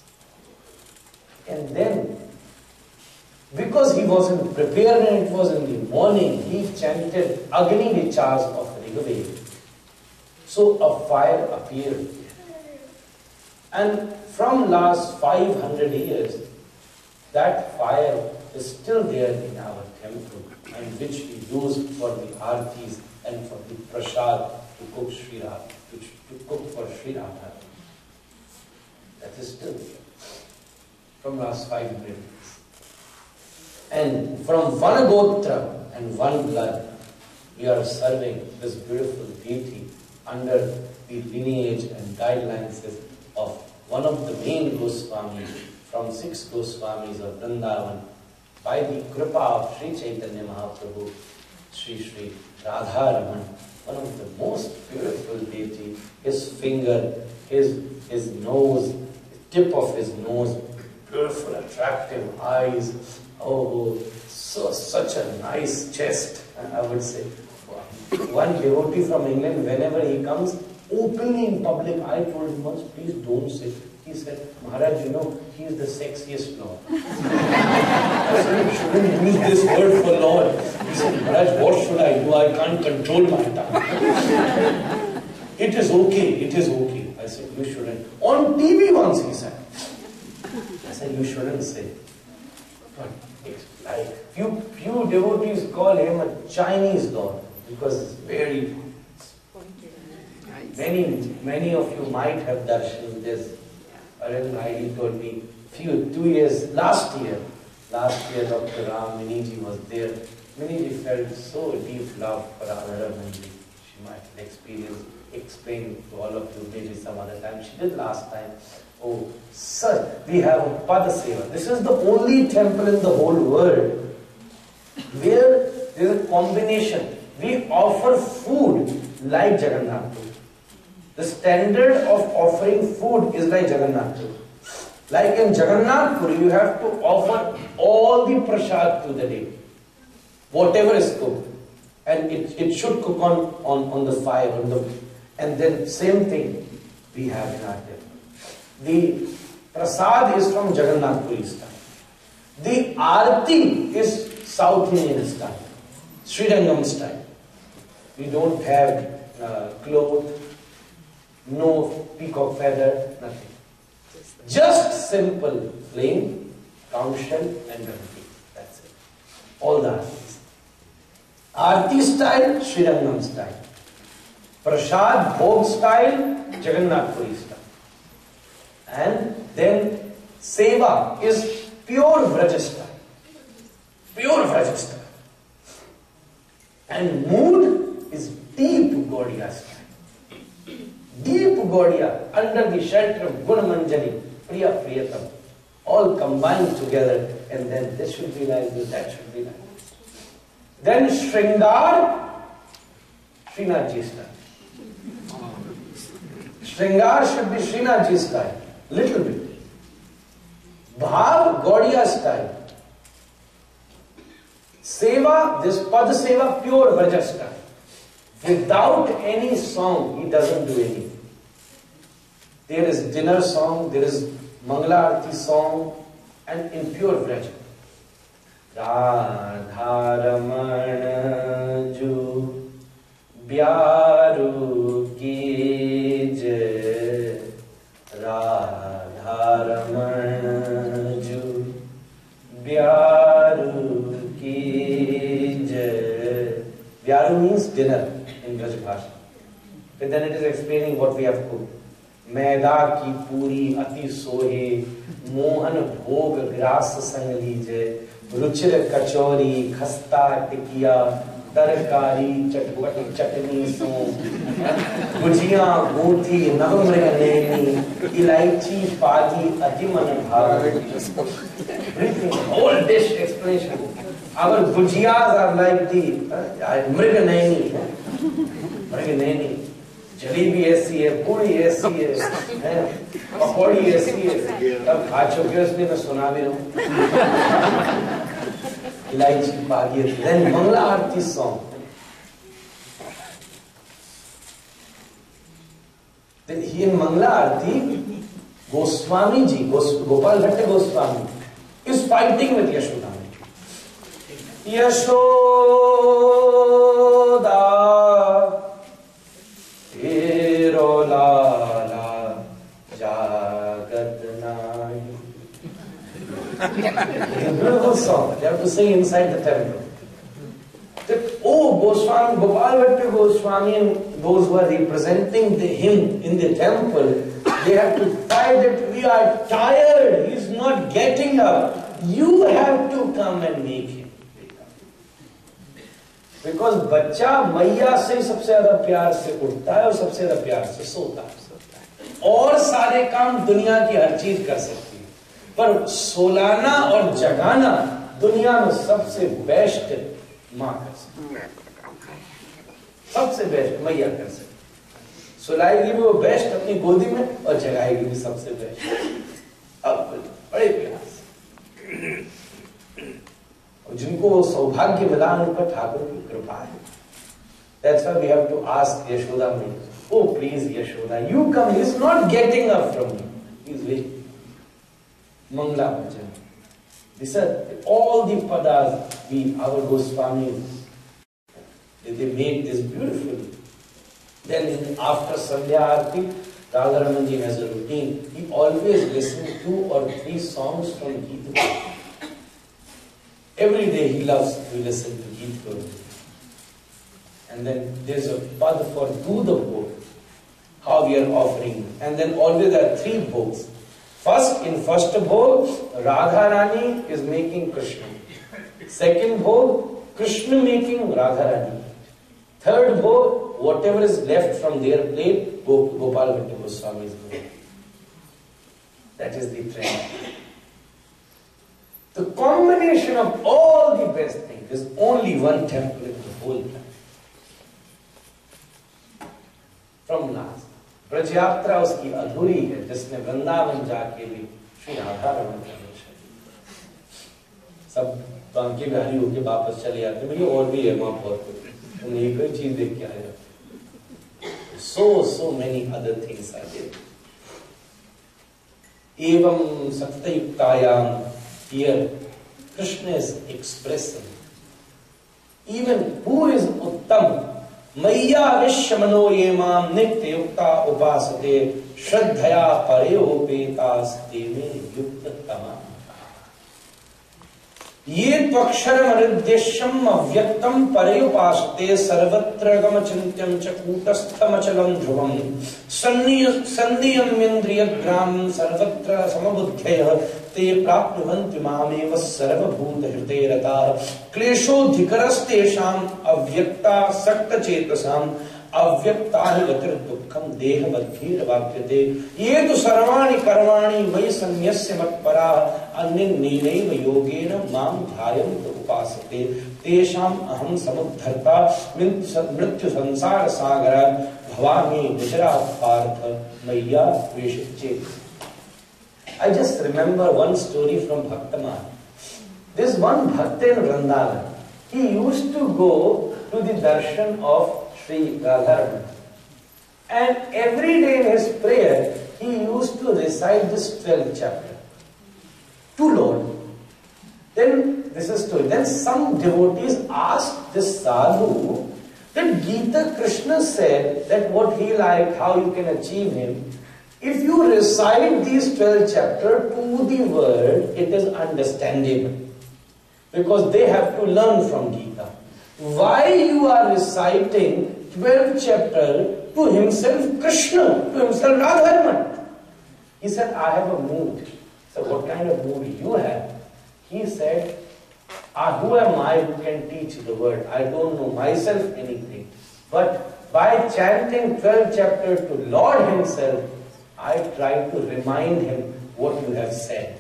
And then, because he wasn't prepared and it was in the morning, he chanted Agni Vichars of Rigveda. So a fire appeared. And from last 500 years, that fire is still there in our temple, and which we use for the artis and for the prasad to cook Sri Radha, to cook for Sri Radha. That is still there from last 500 years. And from one gotra and one blood, we are serving this beautiful deity under the lineage and guidelines of one of the main Goswamis from 6 Goswamis of Vrindavan, by the kripa of Sri Chaitanya Mahaprabhu, Sri Radharaman, one of the most beautiful deity, his finger, his nose, the tip of his nose, beautiful, attractive eyes, such a nice chest, I would say. One devotee from England, whenever he comes, openly in public, I told him once, please don't say. He said, Maharaj, you know, he is the sexiest Lord. I said, you shouldn't use this word for Lord. He said, Maharaj, what should I do? I can't control my tongue. It is okay. I said, you shouldn't. On TV once he said. I said, you shouldn't say. But it's like, few devotees call him a Chinese Lord because it's very... Many of you might have darshan this. Arvind Heidi told me last year Dr. Ram Miniji was there. Miniji felt so deep love for Radharaman. She might explain to all of you maybe some other time. She did last time. Oh, sir, we have a Pada Seva. This is the only temple in the whole world where there is a combination. We offer food like Jagannath Puri. The standard of offering food is like Jagannath Puri. Like in Jagannath Puri, you have to offer all the prasad to the day. Whatever is cooked. And it should cook on the fire. And then same thing we have in our temple. The prasad is from Jagannath Puri style. The Aarti is South Indian style. Srirangam style. We don't have cloth. No peacock feather, nothing. Just simple flame, conch shell and Ganti. That's it. All the aartis. Aarti style, Srirangam style. Prasad, Bhog style, Jagannath Puri style. And then Seva is pure Vraja style. Pure Vraja style. And mood is deep Gaudiya style. Deep Gaudiya, under the shelter of Gunamanjani, Priya Priyatam, all combined together, and then this should be like this, that should be like this. Then Shringar, Srinathji style. Shringar should be Srinathji style, little bit. Bhav, Gaudiya style. Seva, this Pad Seva, pure Vraja style. Without any song, he doesn't do anything. There is dinner song, there is Mangala Arati song, and in pure Vraja. Radharaman ju byaru ki jai. Radharaman ju byaru ki jai. Byaru means dinner in Braj Bhasha. But then it is explaining what we have cooked. मैदा की पूरी अति सोहे, मोहन भोग grass संग लीजे, रुचिर कचौरी खस्ता टिकिया, तरकारी चटपटी चटनी सो, गुजिया गोथी नवमृग नैनी, इलायची पाजी अति मन भाव. Whole dish explanation. Our gujiyas are like the mृग Naini. Jalebi ऐसी है, पूरी ऐसी है, पकौड़ी ऐसी है, तब खा चुके उसने मैं सुना भी हूँ. इलायची Pagi. Then Mangala Arati song. Then he in Mangala Arati, Goswami ji, Gopal Bhatta Goswami, is fighting with Yashoda. Yashoda. It's a beautiful song. They have to sing inside the temple. Goswami, Gopal Bhatta Goswami and those who are representing him in the temple, they have to fight that we are tired. He is not getting up. You have to come and make him. Because बच्चा मैया से सबसे ज्यादा प्यार से उठता है और सबसे ज्यादा प्यार से सोता है. और सारे काम दुनिया की हर चीज कर सकती है, पर सोलाना और जगाना दुनिया में सबसे बेस्ट मां कर सकती, सबसे बेस्ट मैया कर सकती। सुलाएगी भी वो बेस्ट अपनी गोदी में और जगाएगी भी सबसे बेस्ट। अब बड़े प्यार से, और जिनको वो सौभाग्य मिला उन पर ठाकुर की कृपा है। That's why we have to ask Yashoda Mai, oh please Yashoda, you come. He is not getting up from you. He is waiting. Mangla Bhajan. These are all the padas our Goswamis, they make this beautifully. Then after Sandhya Aarti, Radharamanji has a routine. He always listens 2 or 3 songs from Gita. Every day he loves to listen to Gita. And then there's a pad for do the bhog, how we are offering. And then always there are 3 bhogs. In first bhog, Radha Rani is making Krishna. Second bhog, Krishna making Radha Rani. Third bhog, whatever is left from their plate, Gopal Bhatta Goswami is going. That is the trend. The combination of all the best things is only one temple in the whole planet. From last, Braj यात्रा उसकी अधूरी है जिसने वृंदावन जाके भी श्री राधा रमन का दर्शन। सब बांके बिहारी होके वापस चले जाते, भैया और भी है वहां बहुत कुछ, तुम एक ही चीज देख के आ जाते। So many other things are there. Evam Satyayuktayam, here Krishna is expressing even who is Uttam. मैया विश्व मनो ये माम नित्य युक्ता उपासते श्रद्धया परेयोपेतास्ते में युक्त तमाम। ये त्वक्षरमनिर्देश्यम अव्यक्तम परेयोपासते सर्वत्र गमचिन्त्यं च कूटस्थमचलं ध्रुवम् सन्नियम्येन्द्रियग्रामं सर्वत्र समबुद्धयः ते प्राप्नुवन्ति मामेव सर्वभूतहृदये रताः। क्लेशोऽधिकरस्तेषाम् अव्यक्तासक्तचेतसाम् अव्यक्ताहि गतिर्दुःखं देहवद्भिर्वाप्यते। ये तु सर्वाणि कर्माणि मयि सन्न्यस्य मत्पराः अन्येनैव योगेन मां ध्यायन्त उपासते तेषाम् अहं समुद्धर्ता मृत्यु संसार सागरात् भवामि गुजरात् पार्थ मैया वेशिच्चेत्। I just remember one story from Bhaktaman. This one Bhakta in Vrindavan, he used to go to the darshan of Sri Radharani. And every day in his prayer, he used to recite this 12th chapter to Lord. Then, this is story. Then some devotees asked this sadhu that Gita Krishna said that what he liked, how you can achieve him. If you recite these 12 chapters to the word, it is understandable. Because they have to learn from Gita. Why you are reciting 12 chapter to himself Krishna, to himself Radharman? He said, I have a mood. So what kind of mood you have? He said, who am I who can teach the word? I don't know myself anything. But by chanting 12 chapters to Lord himself, I try to remind him what you have said.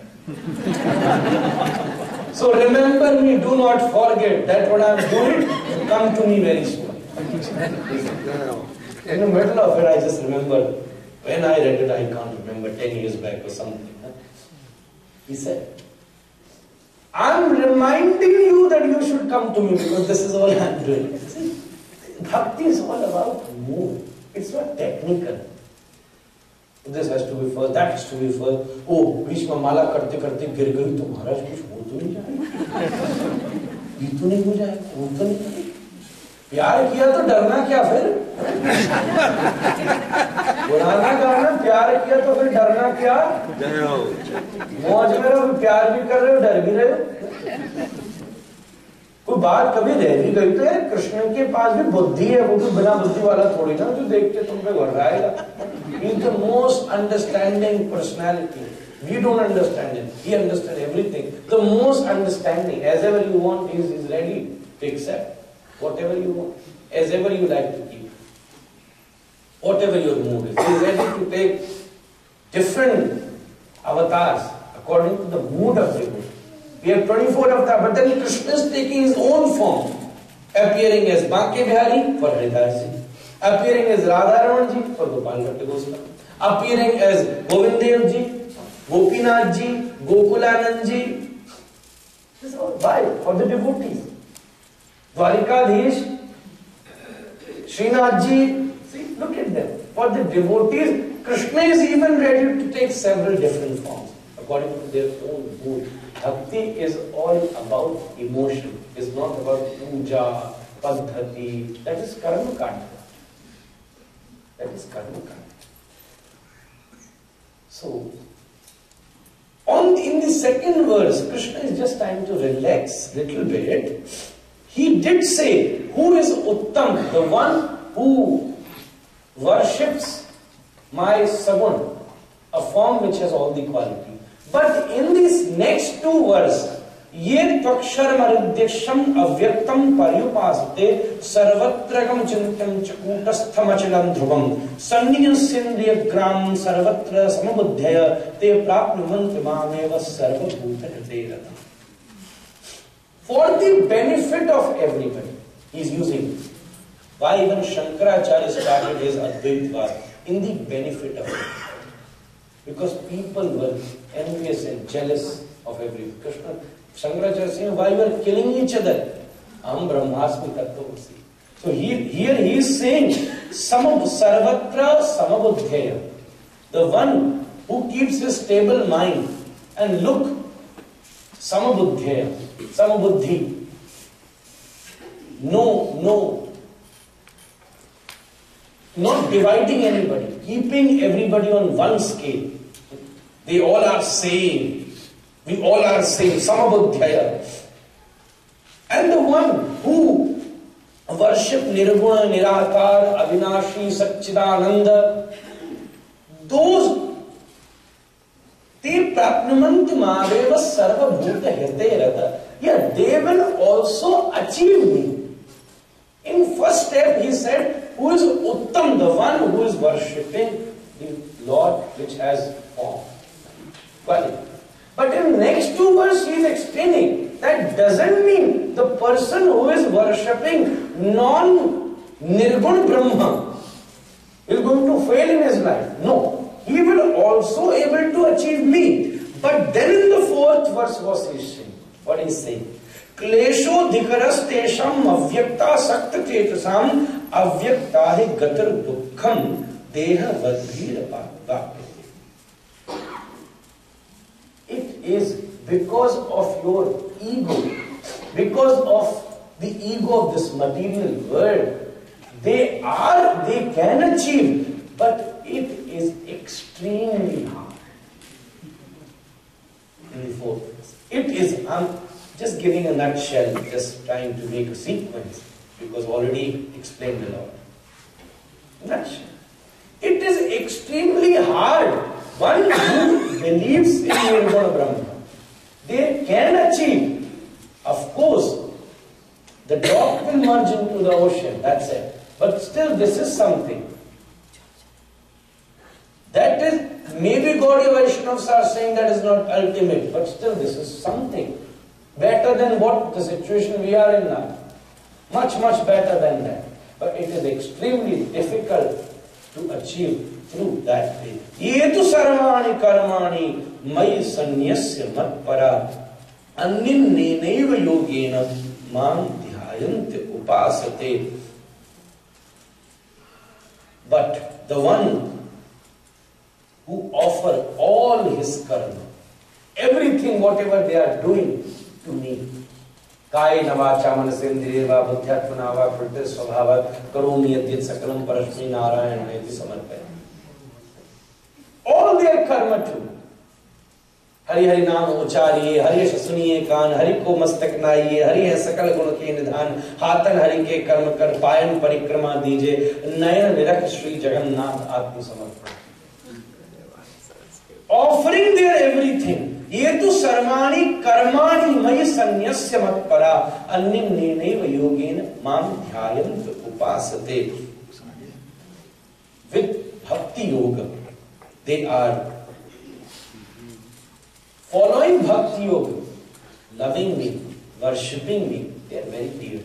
So remember me, do not forget that what I am doing, come to me very soon. In the middle of it, I just remember, when I read it, I can't remember, 10 years back or something. He said, I am reminding you that you should come to me because this is all I am doing. See, Bhakti is all about mood. It's not technical. This has to be first, that has to be first. Oh, बीच में माला करते करते गिर गई तो महाराज कुछ हो तो नहीं जाएगा, ये तो नहीं हो जाएगा, वो तो नहीं। प्यार किया तो डरना क्या फिर? बुलाना गाना, प्यार किया तो फिर डरना क्या? मौज में रहो, प्यार भी कर रहे हो, डर भी रहे हो। कोई बात कभी रह भी गई तो है, कृष्ण के पास भी बुद्धि है, वो भी बिना बुद्धि वाला थोड़ी ना जो देख के तुम पे घबराएगा। He is the most understanding personality. We don't understand him. He understands everything. The most understanding. As ever you want, he is ready to accept whatever you want, as ever you like to keep. Whatever your mood is, he is ready to take different avatars according to the mood of devotee. We have 24 avatars, but then Krishna is taking his own form, appearing as Banke Bihari for Haridas Ji, appearing as Radharaman Ji for Gopal Bhatta Goswami, appearing as Govindev Ji, Gopinath Ji, Gokulanand Ji. This is all why? For the devotees. Dwarikadhish, Srinath Ji, see, look at them. For the devotees, Krishna is even ready to take several different forms according to their own mood. Bhakti is all about emotion. It's not about puja, padhati. That is karma kanda. That is karma kanda. So, in the second verse, Krishna is just trying to relax a little bit. He did say, who is Uttam? The one who worships my Sagun, a form which has all the quality. But in this next two verses, ye tvakshar maridhyaksham avyaktam paryupasate sarvatragam chintam chakutashtham achilam dhrubam sannyasyendriyagram sarvatra samabuddhaya te prapnuvanti mameva sarvabhuta hridayaratam. For the benefit of everybody, he is using. Why even Shankaracharya started his Advaita in the benefit of everybody. Because people were envious and jealous of every Krishna. Shankaracharya is saying, why you are killing each other? Aham brahmasmi tattvasi. So here he is saying, sarvatra samabuddhaya. The one who keeps his stable mind and look, samabuddhaya, samabuddhi. No, not dividing anybody, keeping everybody on one scale. They all are same. We all are same. Samabuddhaya. And the one who worship Nirguna, Nirakar, Avinashi, Satchidananda, those te prapnumanti maveva sarva bhuta hridayarata. Yeah, they will also achieve me. In first step he said, who is Uttam, the one who is worshipping the Lord which has form. But in next two verses he is explaining that doesn't mean the person who is worshipping non-Nirgun Brahma is going to fail in his life. No, he will also able to achieve me. But then in the fourth verse what he is saying? Klesho dhikaras tesham avyakta sakta chetasam avyakta hi gatar dukkham deha vadhir bhakti. It is because of your ego, because of the ego of this material world. They can achieve, but it is extremely hard. In the fourth verse. It is, I'm just giving a nutshell, just trying to make a sequence, because already explained a lot. Nutshell. It is extremely hard. One who believes in Nirguna Brahma, they can achieve. Of course, the drop will merge into the ocean, that's it. But still, this is something. That is, maybe Gaudiya Vaishnavas are saying that is not ultimate, but still this is something. Better than what the situation we are in now. Much, much better than that. But it is extremely difficult to achieve through that way. Yetu sarvani karmani mai sanyasya matpara anninnenaiva yogena mam dhyayanti upasate. But the one who offer all his karma, everything, whatever they are doing to me, Kaya navacha manasendriyeva buddhyatmanava kritir svabhava karomi yadyat sakalam parashmi narayana iti samarpaya. All their karma too. Hari Hari naam uchariye, Hari Yasha suniye kaan, Hari ko mastak naiye, Hari hai sakal gun ke nidhan, hatan Hari ke karma kar, payan parikrama dije, nayan virakh Shri Jagannath atma samarpaya. Offering their everything. Yetu sarvani karmani maya sanyasya matpara anninnenaiva yogena mam dhyayant upasate. With bhakti yoga, they are following Bhakti Yoga, loving me, worshipping me, they are very dear.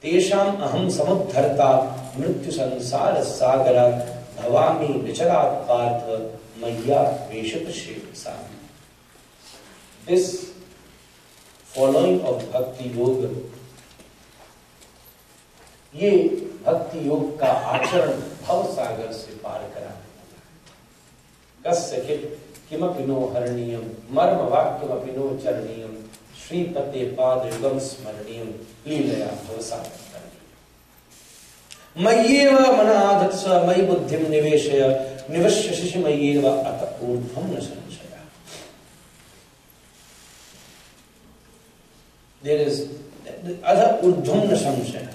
Tesham aham samuddharta mrityu sansara sagara bhavami vicharat partha maya veshat shevasa. This following of Bhakti Yoga, ये भक्ति योग का आचरण भव सागर से पार करा। कस्य किमपि नो हरणीयम मर्म वाक्यमपि नो चरणीयम श्रीपते पाद युगम स्मरणीयम लीलया भव सागर करणीयम। मय्येव मन आधत्स मयि बुद्धिम निवेशय निवश्यसि मय्येव अत ऊर्ध्वं न संशयः। There is अथ ऊर्ध्वं न संशयः।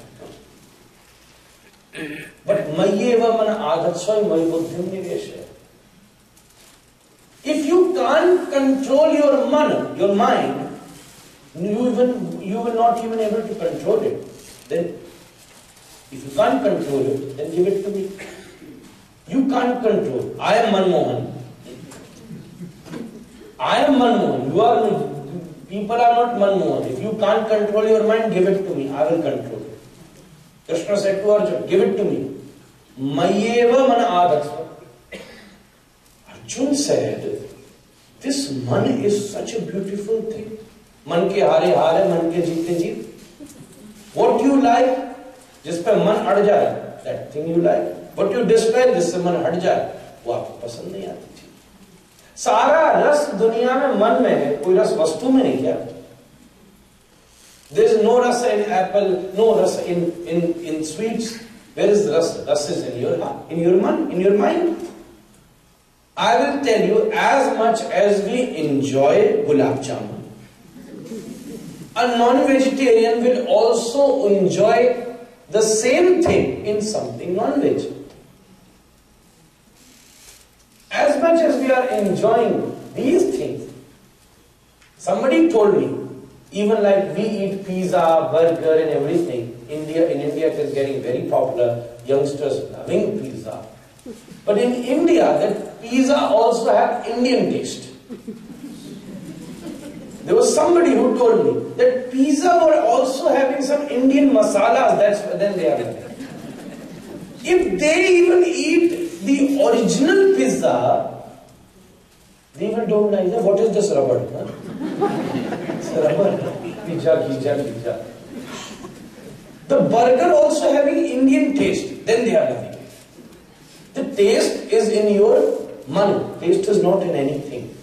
But mayyeva man adatsvai may buddhim niveshaya. If you can't control your mind, you will not even able to control it. Then, if you can't control it, then give it to me. You can't control. I am Manmohan. I am Manmohan. People are not Manmohan. If you can't control your mind, give it to me. I will control it. Krishna said to Arjuna, give it to me. Mayyeva man adatsva. Arjuna said, this man is such a beautiful thing. Man ke hare hare, man ke jeete jeet. What you like, जिस पे मन अड़ जाए, that thing you like. What you dislike, जिससे मन हट जाए, वो आपको पसंद नहीं आती चीज. सारा रस दुनिया में मन में है, कोई रस वस्तु में नहीं क्या? There is no rasa in apple, no rasa in sweets. Where is the rasa? Rasa is in your heart, in your mind. I will tell you, as much as we enjoy gulab jamun, a non-vegetarian will also enjoy the same thing in something non-veg. As much as we are enjoying these things, somebody told me, even like we eat pizza, burger and everything, in India it is getting very popular, youngsters loving pizza. But in India, that pizza also have Indian taste. There was somebody who told me that pizza were also having some Indian masalas, then they are loving. If they even eat the original pizza, they even don't like that. What is this rubber? It's rubber. Pizza. The burger also having Indian taste, then they are loving it. The taste is in your man. Taste is not in anything.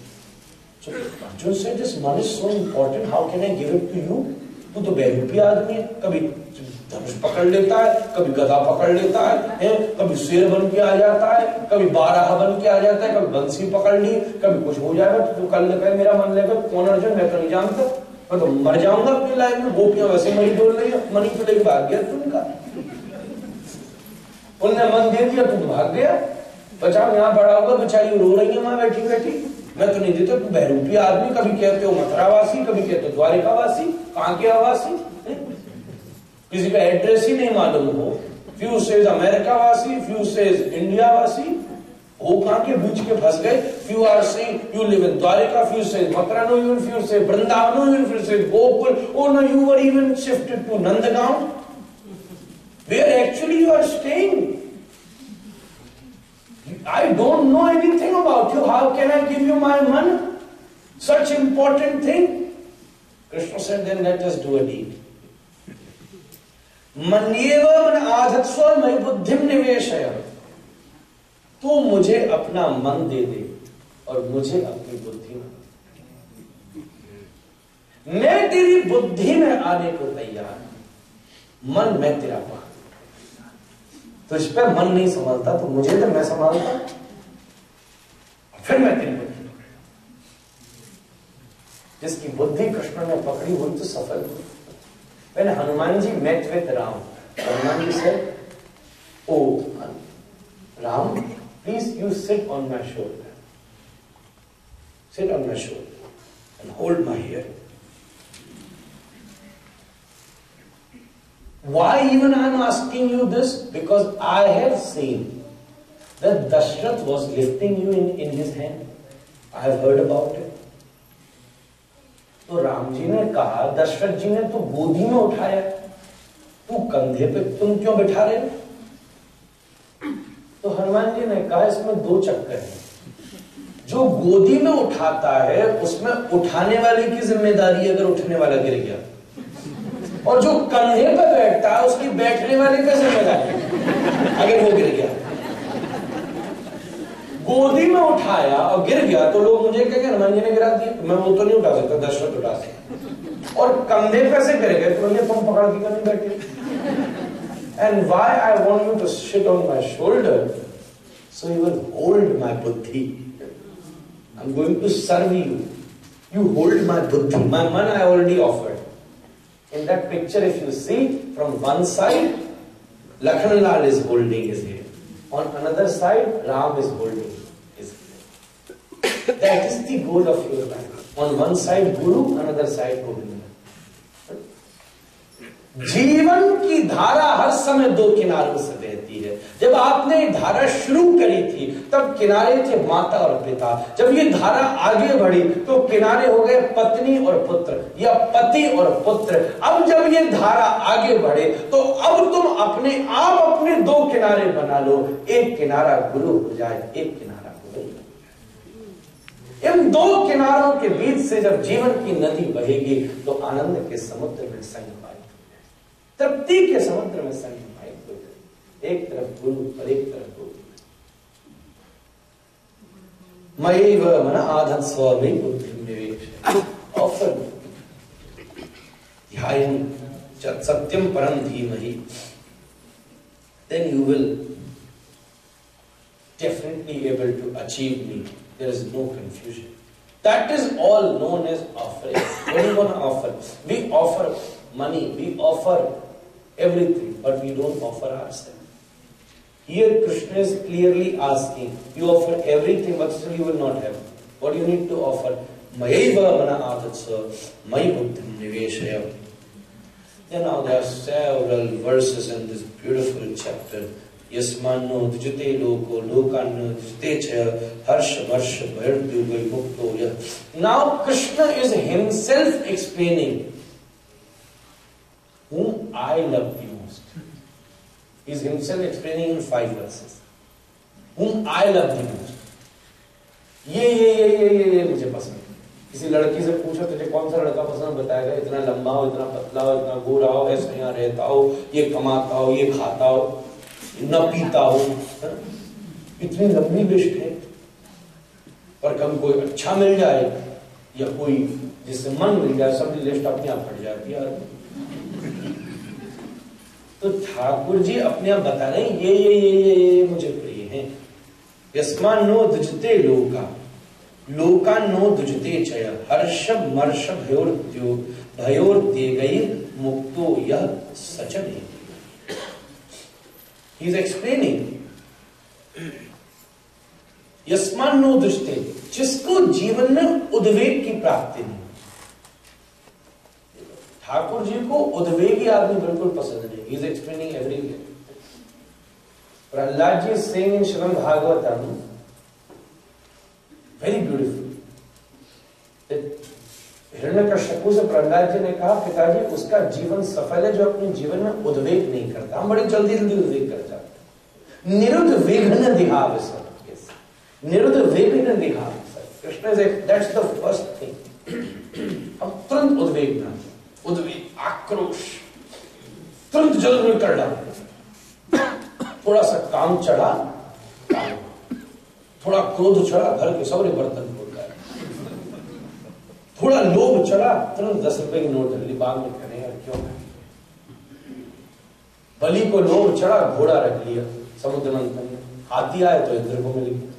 So Arjuna said, this man is so important, how can I give it to you? तू तो बेरूपी आदमी है, कभी धनुष पकड़ लेता है, कभी गदा पकड़ लेता है, कभी शेर बन के आ जाता है, कभी बारह बन के आ जाता है, कभी बंसी पकड़ ली, कभी कुछ हो जाएगा, तो कल कहे मेरा मन लेकर कौन अर्जुन, मैं तो नहीं जानता, मैं तो मर जाऊंगा अपनी लाइफ में, गोपियां वैसे मरी डोल रही है, मनी तो लेके भाग गया तुमका, उनने मन दे दिया, तुम भाग गया, बचा यहाँ बड़ा होगा, बेचारी रो रही है वहां बैठी बैठी, मैं तो नहीं देता, तुम बहरूपी आदमी, कभी कहते हो मथुरावासी, कभी कहते हो द्वारिकावासी, कहां के आवासी, किसी का एड्रेस ही नहीं मालूम हो, फ्यू सेज अमेरिका वासी, फ्यू सेज इंडिया वासी, वो कहां के बीच के फंस गए, few are saying you live in Dwarika, few says Mathura, no even few say Vrindavan, no even few say Gokul, oh no you were even shifted to Nandgaon, where actually you are staying. I don't know anything about you. How can I give you my money? Such important thing. Krishna said, then let us do a deed. Manyeva man adhatsva mai buddhim niveshaya. तू मुझे अपना मन दे दे और मुझे अपनी बुद्धि में. मैं तेरी बुद्धि में आने को तैयार, मन मैं तेरा पास. तो इस पर मन नहीं संभालता तो मुझे तो मैं संभालता, फिर मैं तेरी बुद्धि पकड़. जिसकी बुद्धि कृष्ण ने पकड़ी हुई तो सफल हुई. When Hanuman ji met with Ram, Hanuman ji said, "Oh Ram, please you sit on my shoulder. Sit on my shoulder and hold my hair." Why even I am asking you this? Because I have seen that Dashrath was lifting you in his hand. I have heard about it. तो राम जी ने कहा, दशरथ जी ने तो गोदी में उठाया, तू कंधे पे तुम क्यों बिठा रहे हो? तो हनुमान जी ने कहा, इसमें दो चक्कर हैं। जो गोदी में उठाता है उसमें उठाने वाले की जिम्मेदारी अगर उठने वाला गिर गया, और जो कंधे पे बैठता है उसकी बैठने वाले की जिम्मेदारी अगर वो गिर गया। गोदी में उठाया और गिर गया तो लोग मुझे कहेंगे हनुमान जी ने गिरा दिया, मैं वो तो नहीं उठा सकता, दशरथ उठा सकता। और कंधे पे से गिर गए तो तुम पकड़ के नहीं बैठे। And why I want you to sit on my shoulder, so you will hold my buddhi. I'm going to serve you. You hold my buddhi. My man I already offered. In that picture, if you see, from one side, Lakhanlal is holding his head. On another side, Ram is holding his head. That is the goal of your life. On one side, Guru, another side, Govinda. जीवन की धारा हर समय दो किनारों से बहती है। जब आपने धारा शुरू करी थी तब किनारे थे माता और पिता। जब ये धारा आगे बढ़ी तो किनारे हो गए पत्नी और पुत्र या पति और पुत्र। अब जब ये धारा आगे बढ़े तो अब तुम अपने आप अपने दो किनारे बना लो। एक किनारा गुरु हो जाए, एक किनारा गोविंद। इन दो किनारों के बीच से जब जीवन की नदी बहेगी तो आनंद के समुद्र में संग पाएगी, तृप्ति के समुद्र में संग हो जाए। एक तरफ गुरु और एक तरफ गोविंद। मयैव मन आधत् स्वमे बुद्धिं निवेशय। Often ध्यायन् च सत्यं परं धीमहि, then you will definitely able to achieve me. There is no confusion. That is all known as offering. What are you going to offer? We offer money, we offer everything, but we don't offer ourselves. Here Krishna is clearly asking, you offer everything but still you will not have. What do you need to offer? Mayaiva mana adatsa, mayi buddhim niveshaya. Then now there are several verses in this beautiful chapter. Yasmanno dujate loko, lokanno dujate chaya, harsha varsha bhairdugai mukto yah. Now Krishna is himself explaining whom I love the most. He is himself explaining in 5 verses. Whom I love the most. ये मुझे पसंद। किसी लड़की से पूछो तुझे कौन सा लड़का पसंद, बताएगा इतना लंबा हो, इतना पतला हो, इतना गोरा हो, ऐसे यहाँ रहता हो, ये कमाता हो, ये खाता हो, न पीता हो। इतनी लंबी लिस्ट है। पर कभी कोई अच्छा मिल जाए या कोई जिससे मन मिल जाए, सब लिस्ट अपने आप फट जाती है। तो ठाकुर जी अपने आप बता रहे हैं ये मुझे प्रिय है। यस्मान नो दुजते लोका, लोका नो दुजते चय, हर्ष मर्ष भयोर दे गई मुक्तो यह सचन है। He is explaining यस्मान नो दुजते, जिसको जीवन में उद्वेग की प्राप्ति नहीं। ठाकुर जी को उद्वेगी आदमी बिल्कुल पसंद नहीं। He is explaining everything. Prahlad ji is saying in Srimad Bhagavatam, very beautiful, that Hiranyakashipu से प्रहलाद जी ने कहा, पिताजी उसका जीवन सफल है जो अपने जीवन में उद्वेग नहीं करता। हम बड़ी जल्दी जल्दी उद्वेग कर जाते हैं। निरुद्वेगन दिहाव सर, निरुद्वेगन दिहाव सर। कृष्ण से दैट्स द फर्स्ट थिंग। हम तुरंत उद्वेग ना, उद्वेग आक्रोश तुरंत जल्द में कर डालते। थोड़ा सा काम चढ़ा, थोड़ा क्रोध चढ़ा, घर के सारे बर्तन फूट गए। थोड़ा लोभ चढ़ा, तुरंत 10 रुपए की नोट धर ली, बाद में करें यार क्यों। बलि को लोभ चढ़ा, घोड़ा रख लिया समुद्र मंथन में। हाथी आए तो इंद्र को मिल गया।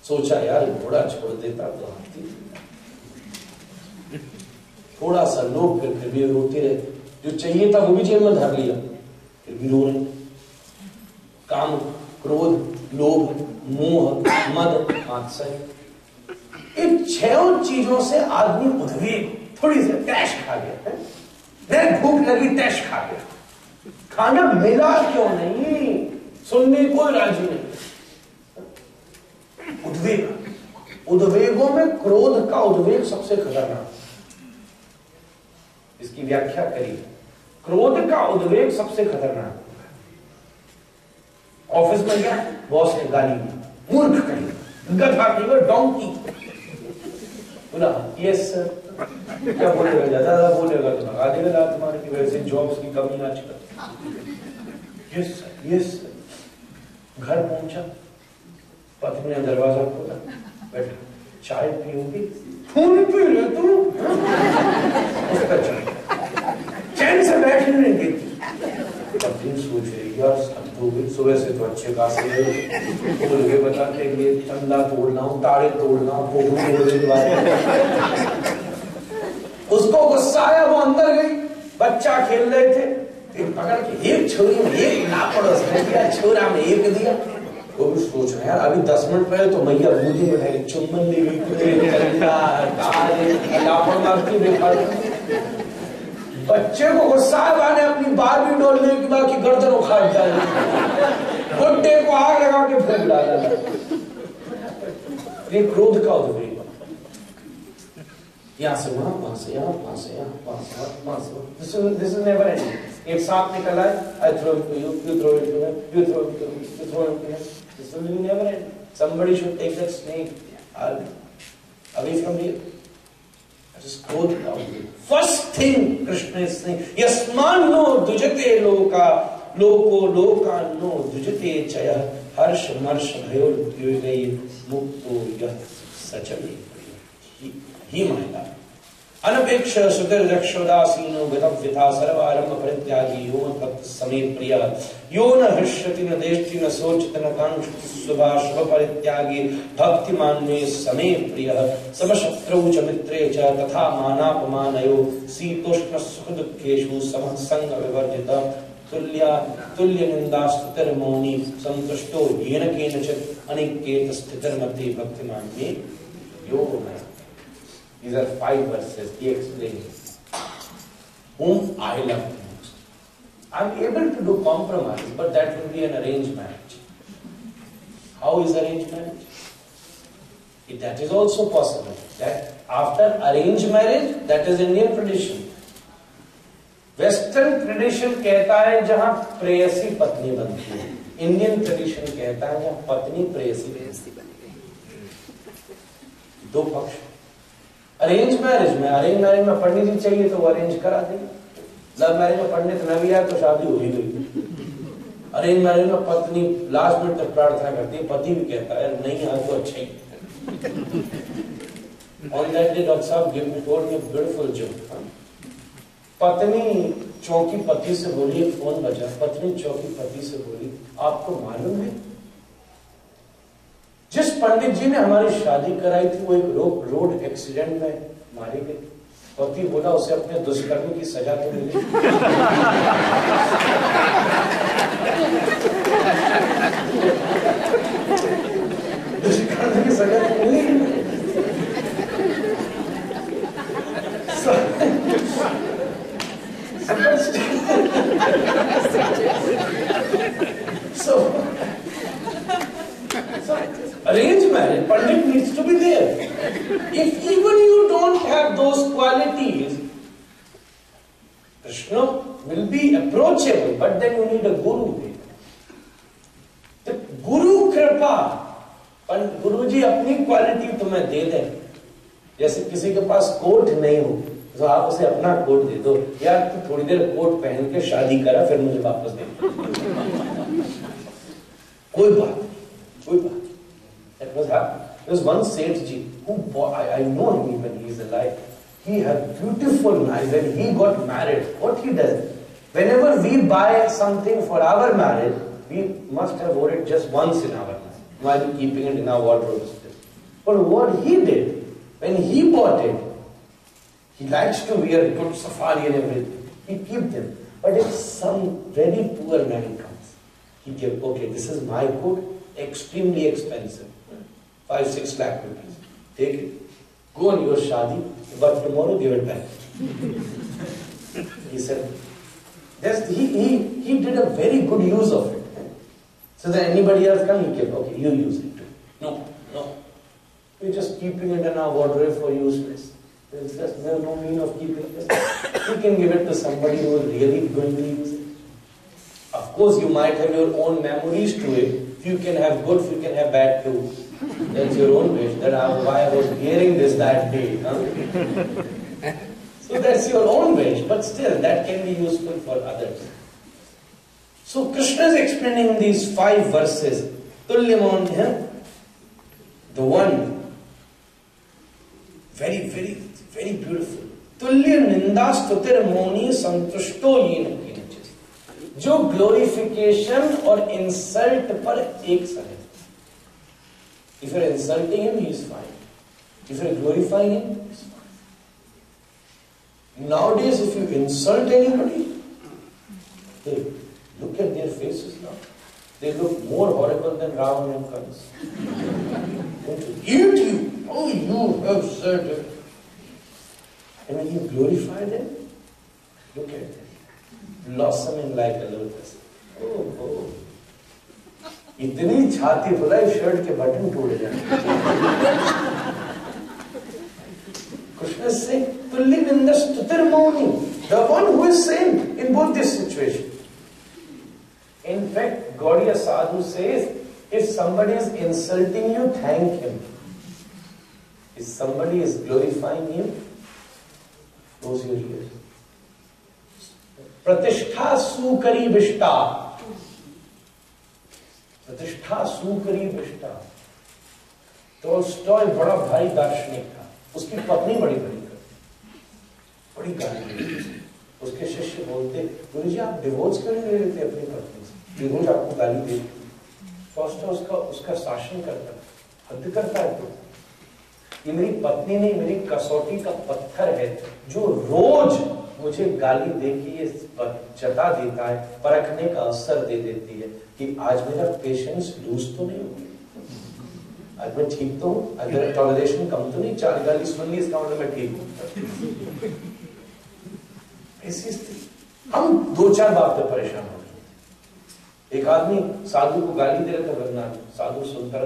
सोचा यार घोड़ा छोड़ देता तो हाथी। थोड़ा सा लोभ, फिर भी रोते रहे। जो चाहिए था वो भी जेब में धर लिया, फिर भी रो रहे। काम, क्रोध, लोभ, मोह, मद, आत्सर्य, इन 6 चीजों से आदमी उद्वेग, थोड़ी सी तैश खा गया। भूख लगी, तैश खा गया। खाना मिला क्यों नहीं, सुनने कोई राजी नहीं। उद्वेगों में क्रोध का उद्वेग सबसे खतरनाक। इसकी व्याख्या करिए। क्रोध का उद्वेग सबसे खतरनाक। ऑफिस में गया, बॉस ने गाली दी, मूर्ख कहीं, गधा की, वो डोंकी। बोला यस सर, क्या बोलेगा, ज्यादा बोलेगा तो भगा देगा तुम्हारे की वजह से, जॉब्स की कमी आजकल। Yes sir, yes sir. घर पहुंचा, पत्नी ने दरवाजा खोला, बैठा, चाय पियोगी? खून पी रहे तू? उसका चाय चैन से बैठने नहीं देती। पत्नी सोच रही यार सुबह से तो अच्छे खासे बोल के बताते कि चंदा तोड़ना हूं, तारे तोड़ना हूं, उसको गुस्सा आया, वो अंदर गई, बच्चा खेल रहे थे, पकड़ के एक छोरी में एक लापड़ोस में दिया, छोरा में एक दिया। वो भी सोच रहे यार अभी 10 मिनट पहले तो मैया बूढ़ी बैठाई, चुम्बन ले लापड़ मारती बेकार। बच्चे को गुस्सा आने अपनी बार भी डोलने की बाकी गर्दन उखाड़ डाली, बुड्ढे को आग लगा के फेंक डाला। ये क्रोध का उद्वेग, यहां से वहां, वहां से यहां, वहां से यहां, वहां से वहां से। This is never ending. एक सांप निकल आए, I throw it to you, you throw it to me, you throw it to me, you throw it to me. This will be never end. somebody should take that snake away from here. That is क्रोध का उद्वेग। First thing Krishna is saying, यस्मान्नो दुजते लोका लोको लोकान्नो दुजते चय हर्ष मर्ष भयोर्द्वेगै मुक्तो यः सचमे ही महिला अनपेक्ष सुतिर्यक्षोदासीनो गतव्यथा सर्वारंभ परित्यागी यो न भक्त समे प्रिय यो न हृष्यति न देष्टि न सोचति न कांक्षति शुभाशुभ परित्यागी भक्तिमान मे समे प्रिय समशत्रौ च मित्रे च तथा मानापमानयो शीतोष्ण सुख दुःखेषु समः संग विवर्जित तुल्य निंदा स्तुतिर्मौनी संतुष्टो येन केनचित् अनिकेत स्थितिर्मति भक्तिमान मे यो न। These are 5 verses. He explains whom I love the most. I am able to do compromise, but that will be an arranged marriage. How is arranged marriage? That is also possible. That after arranged marriage, that is Indian tradition. Western tradition कहता है जहां प्रेयसी पत्नी बनती है, Indian tradition कहता है जहां पत्नी प्रेयसी बनती है। दो पक्ष। अरेंज मैरिज में पंडित जी चाहिए तो वो अरेंज करा देंगे। लव मैरिज में पंडित न भी आए तो शादी हो ही गई। अरेंज मैरिज में पत्नी लास्ट मिनट तक प्रार्थना करती है, पति भी कहता है नहीं आज तो अच्छा ही। ऑन दैट डे डॉक्टर साहब टोल्ड मी ब्यूटीफुल जोक। पत्नी चौकी पति से बोली, एक फोन बजा, पत्नी चौकी पति से बोली आपको मालूम है जिस पंडित जी ने हमारी शादी कराई थी वो एक रोड एक्सीडेंट में मारे गए। पति बोला उसे अपने दुष्कर्म की सजा तो मिली। दुष्कर्म की सजा तो मिली। Arranged marriage, Pandit needs to be there. If even you don't have those qualities, Krishna will be approachable, but then you need a guru there. The guru कृपा, गुरु जी अपनी क्वालिटी तुम्हें दे दें। जैसे किसी के पास कोट नहीं हो तो आप उसे अपना कोट दे दो, यार तू थोड़ी देर कोट पहन के शादी करा फिर मुझे वापस दे। कोई बात नहीं। That was happening. There was one Sethji who I know him even he is alive. He had beautiful marriage. When he got married, what he does, whenever we buy something for our marriage, we must have worn it just once in our life. While keeping it in our wardrobe. But what he did, when he bought it, he likes to wear good safari and everything. He keeps them. But if some very poor man comes, he gives, okay, this is my coat, extremely expensive. 5-6 lakh rupees. Take it. Go on your shadi, but tomorrow give it back. He said, he did a very good use of it. So that anybody else come, he kept, okay, you use it too. No. We're just keeping it in our wardrobe for useless. There's just no meaning of keeping it. You can give it to somebody who is really going to use it. Of course, you might have your own memories to it. You can have good, you can have bad too. That's your own wish. Why I was hearing this that day. Huh? So that's your own wish, but still that can be useful for others. So Krishna is explaining these 5 verses. Tulyamanya, the one, very, very, very beautiful. Tulya ninda stutir moni santushto yena kinachis. जो glorification और insult पर एक सा है. If you're insulting him, he is fine. If you're glorifying him, he is fine. Nowadays, if you insult anybody, hey, look at their faces now. They look more horrible than Ravan and Kans. Want to eat you? Oh, you have said it. And when you glorify them, look at them. Blossoming like a lotus. Oh. इतनी छाती फुलाई shirt के button टूट जाए. Krishna is saying, to live in the stutir moni, the one who is same in both this situation. In fact, Gaudiya Sadhu says, if somebody is insulting you, thank him. If somebody is glorifying you, close your ears. Pratishtha sukari vishta. प्रतिष्ठा सुकरी विष्टा. Tolstoy बड़ा भारी दार्शनिक था. उसकी पत्नी बड़ी बड़ी गाली. उसके शिष्य बोलते, गुरुजी आप डिवोर्स क्यों नहीं ले लेते अपनी पत्नी से? डिवोर्स आपको गाली दे. टोल्स्टॉय उसका शासन करता, हद करता है. तो ये मेरी पत्नी नहीं, मेरी कसौटी का पत्थर है जो रोज मुझे गाली दे के ये जता देता है, परखने का अवसर दे देती है कि आज मेरा पेशेंस लूज तो नहीं होगा, आज मैं ठीक तो हूं, आज मेरा टॉलरेशन कम तो नहीं. 4 गाली सुन ली इसका मतलब मैं ठीक हूं. ऐसी स्थिति. हम 2-4 बात पे परेशान हो गए. एक आदमी साधु को गाली दे रहा था वरना साधु सुनकर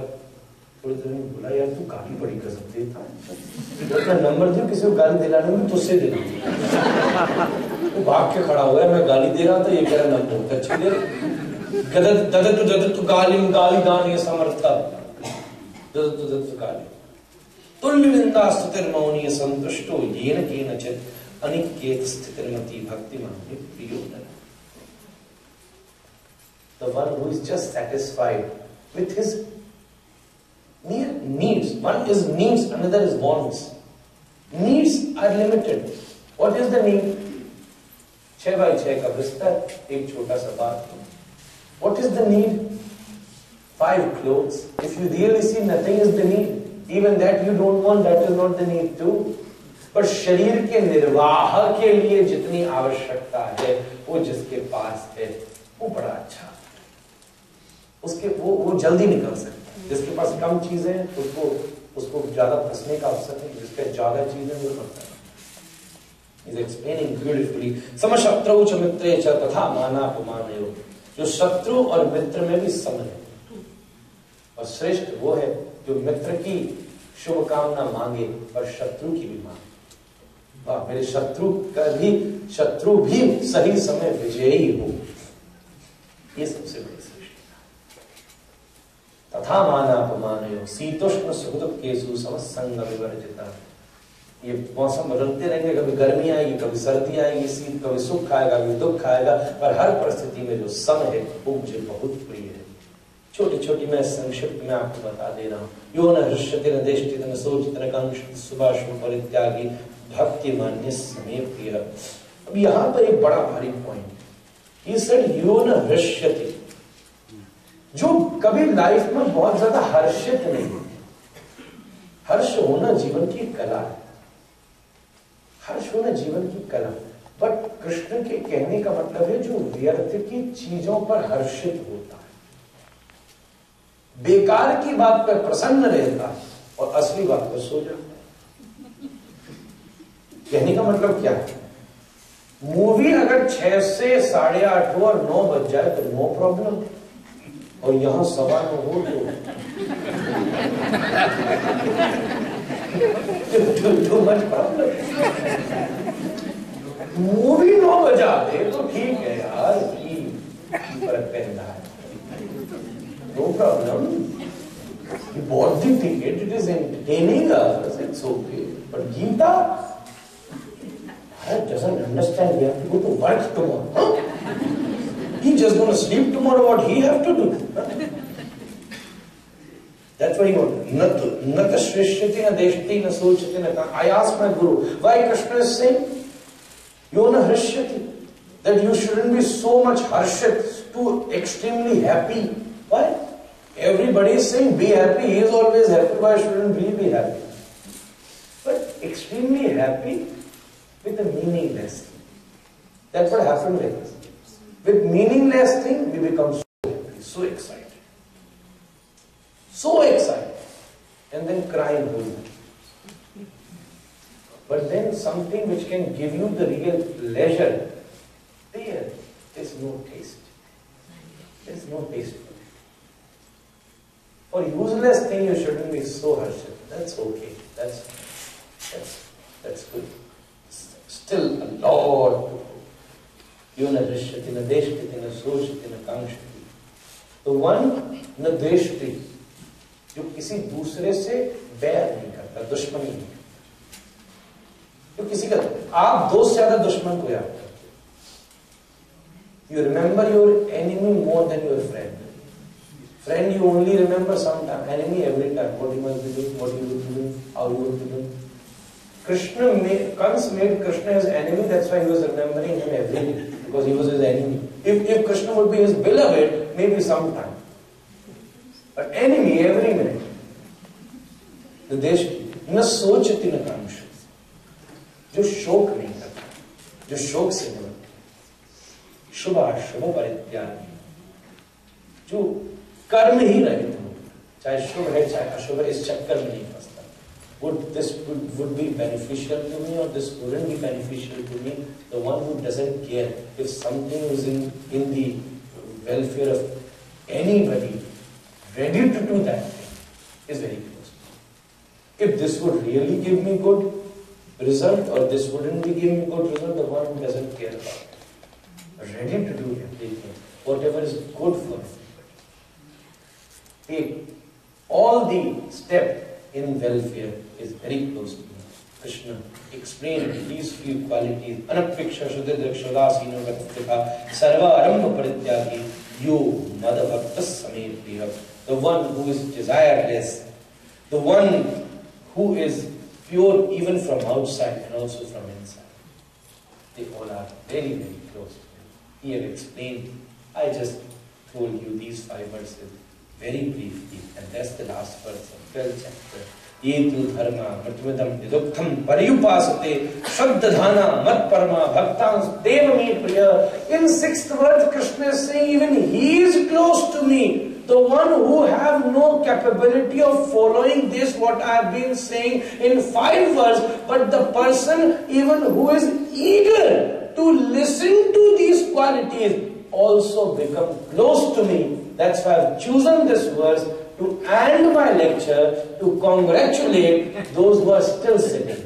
थोड़ी देर में बोला, यार तू गाली बड़ी गजब देता है. अपना नंबर दे, किसी को गाली दिलाने में तुझसे दे दूं. वो भाग के खड़ा हुआ है, मैं गाली दे रहा था, ये कह रहा नंबर बहुत अच्छी दे रहा. ददतु गाली दान ये समर्था. ददतु गाली. तुल्य निंदा स्तुतिर मौनी संतुष्टो येन केनचित् Aniket स्थितिर्मति भक्तिमान प्रियोदन. The one who is just satisfied with his needs. One is needs, another is wants. Needs are limited. What is the need? 6x6 का बिस्तर, एक छोटा सा bathroom. What is the need? 5 clothes. If you really see, nothing is the need. Even that you don't want, that is not the need too. पर शरीर के निर्वाह के लिए जितनी आवश्यकता है, वो जिसके पास है, वो बड़ा अच्छा. उसके वो जल्दी निकल सकता है. जिसके पास कम चीजें हैं उसको ज्यादा फंसने का अवसर नहीं. जिसके ज्यादा चीजें वो करता है. He's explaining beautifully. समशत्रौ च मित्रे च तथा मानापमानयो. जो शत्रु और मित्र में भी सम है. और श्रेष्ठ वो है जो मित्र की शुभकामना मांगे और शत्रु की भी मांगे. वाह, मेरे शत्रु भी सही समय विजयी हो. ये सबसे बड़ी तथा मानापमानयो शीतोष्ण सुखदुःखेषु समसंग विवर्जिता. ये मौसम बदलते रहेंगे, कभी गर्मी आएगी, कभी सर्दी आएगी, शीत कभी सुख आएगा, कभी दुख आएगा, पर हर परिस्थिति में जो सम है वो मुझे बहुत प्रिय है. छोटी मैं संक्षिप्त में आपको बता दे रहा हूँ. यो न हृष्यति न देष्टित न शोचित न कांक्षित सुभाषु परित्यागी भक्ति मान्य समय प्रिय. अब यहाँ पर एक बड़ा भारी पॉइंट. He said यो न हृष्यति. जो कभी लाइफ में बहुत ज्यादा हर्षित नहीं. हर्ष होना जीवन की कला है. हर्ष होना जीवन की कला. बट कृष्ण के कहने का मतलब है जो व्यर्थ की चीजों पर हर्षित होता है, बेकार की बात पर प्रसन्न रहता है और असली बात पर सो जाता है. कहने का मतलब क्या है? मूवी अगर 6 से 8:30 हो और 9 बज जाए तो नो प्रॉब्लम. और यहां 9:15 हो तो too much problem. मूवी 9 बजा दे तो ठीक है यार, फर्क पड़ता है, no problem. He bought the ticket, it is entertaining us, it's okay. But Gita, Bharat doesn't understand, we have to go to work tomorrow. Huh? He's just going to sleep tomorrow, what he have to do? Huh? That's what he wanted. Nata srishyati na deshti na sochati na. I asked my guru, why Krishna is saying, Yona hrishyati, that you shouldn't be so much harshit, too extremely happy. Why? Everybody is saying be happy, he is always happy, why shouldn't we be happy? But extremely happy with a meaningless thing. That's what happened with us. With meaningless thing, we become so happy, so excited. So excited. And then crying whole night. But then something which can give you the real pleasure, there is no taste. There is no taste. For useless thing you shouldn't be so harsh. That's okay. That's good. Still a lot to go. Yona drishyati na deshti na sochati na kankshati. The one na deshti, जो किसी दूसरे से बैर नहीं करता, दुश्मनी नहीं करता, जो किसी का, आप दोस्त से ज्यादा दुश्मन को याद करते हो. You remember your enemy more than your friend. Friend you only remember sometime, enemy every time. What you must be doing, what you would be doing, how you would be doing. Kans made Krishna his enemy, that's why he was remembering him every day, because he was his enemy. If Krishna would be his beloved, maybe sometime. But enemy every minute. The desh न सोचती न कांक्ष, जो शोक नहीं करता, जो शोक से निवृत्त, शुभ अशुभ परित्यागी, जो कर्म ही रहित हो, चाहे शुभ है चाहे अशुभ, इस चक्कर में नहीं फंसता. Would be beneficial to me or this wouldn't be beneficial to me? The one who doesn't care if something is in the welfare of anybody, ready to do that thing, is very close. If this would really give me good result or this wouldn't be giving me good result, the one who doesn't care about it, ready to do everything, whatever is good for him. Take all the step in welfare is very close to me. Krishna explained these few qualities. Anapiksha Shuddha Shodasino Gattika Sarva Aramba Parityagi Yo Madhavaktas Samepriya. The one who is desireless, the one who is pure even from outside and also from inside. They all are very, very close to me. He had explained, I just told you these 5 verses very briefly, and that's the last verse of 12th chapter. Ye tu dharma pratvidam yaduktham pariyupasate shraddhadhana mat parama bhaktans devami priya. In 6th verse, Krishna is saying, even he is close to me. The one who have no capability of following this, what I have been saying in 5 verse, but the person even who is eager to listen to these qualities also become close to me. That's why I have chosen this verse to end my lecture, to congratulate those who are still sitting.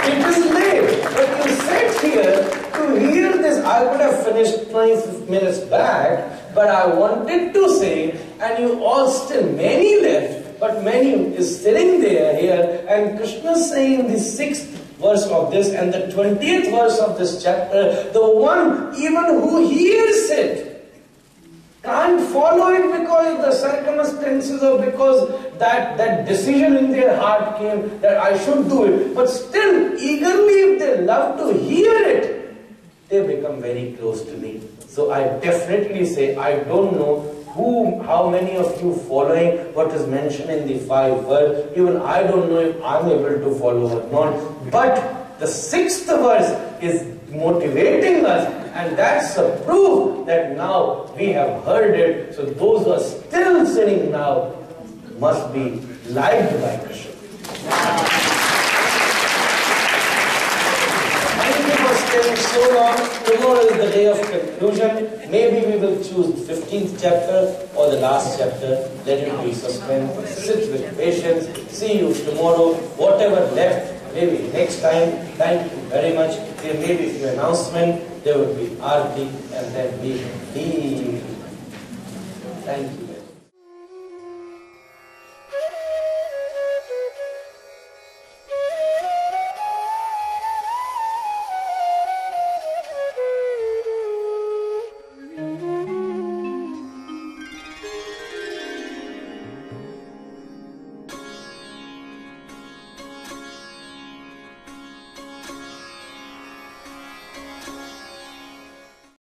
It is late, but you sit here to hear this. I could have finished 20 minutes back, but I wanted to say, and you all still, many left, but many is sitting there here, and Krishna is saying in the 6th verse of this and the 20th verse of this chapter, the one even who hears it can't follow it because of the circumstances or because that decision in their heart came that I should do it. But still, eagerly, if they love to hear it, they become very close to me. So I definitely say, I don't know how many of you following what is mentioned in the 5 verse. Even I don't know if I'm able to follow or not. But the 6th verse is motivating us, and that's a proof that now we have heard it. So those who are still sitting now must be liked by Krishna. Thank you for staying so long. Tomorrow is the day of conclusion. Maybe we will choose the 15th chapter or the last chapter. Let it be suspense. Sit with patience. See you tomorrow. Whatever left, maybe next time. Thank you very much. There may be a few announcements. There will be Aarti and then we leave. Thank you.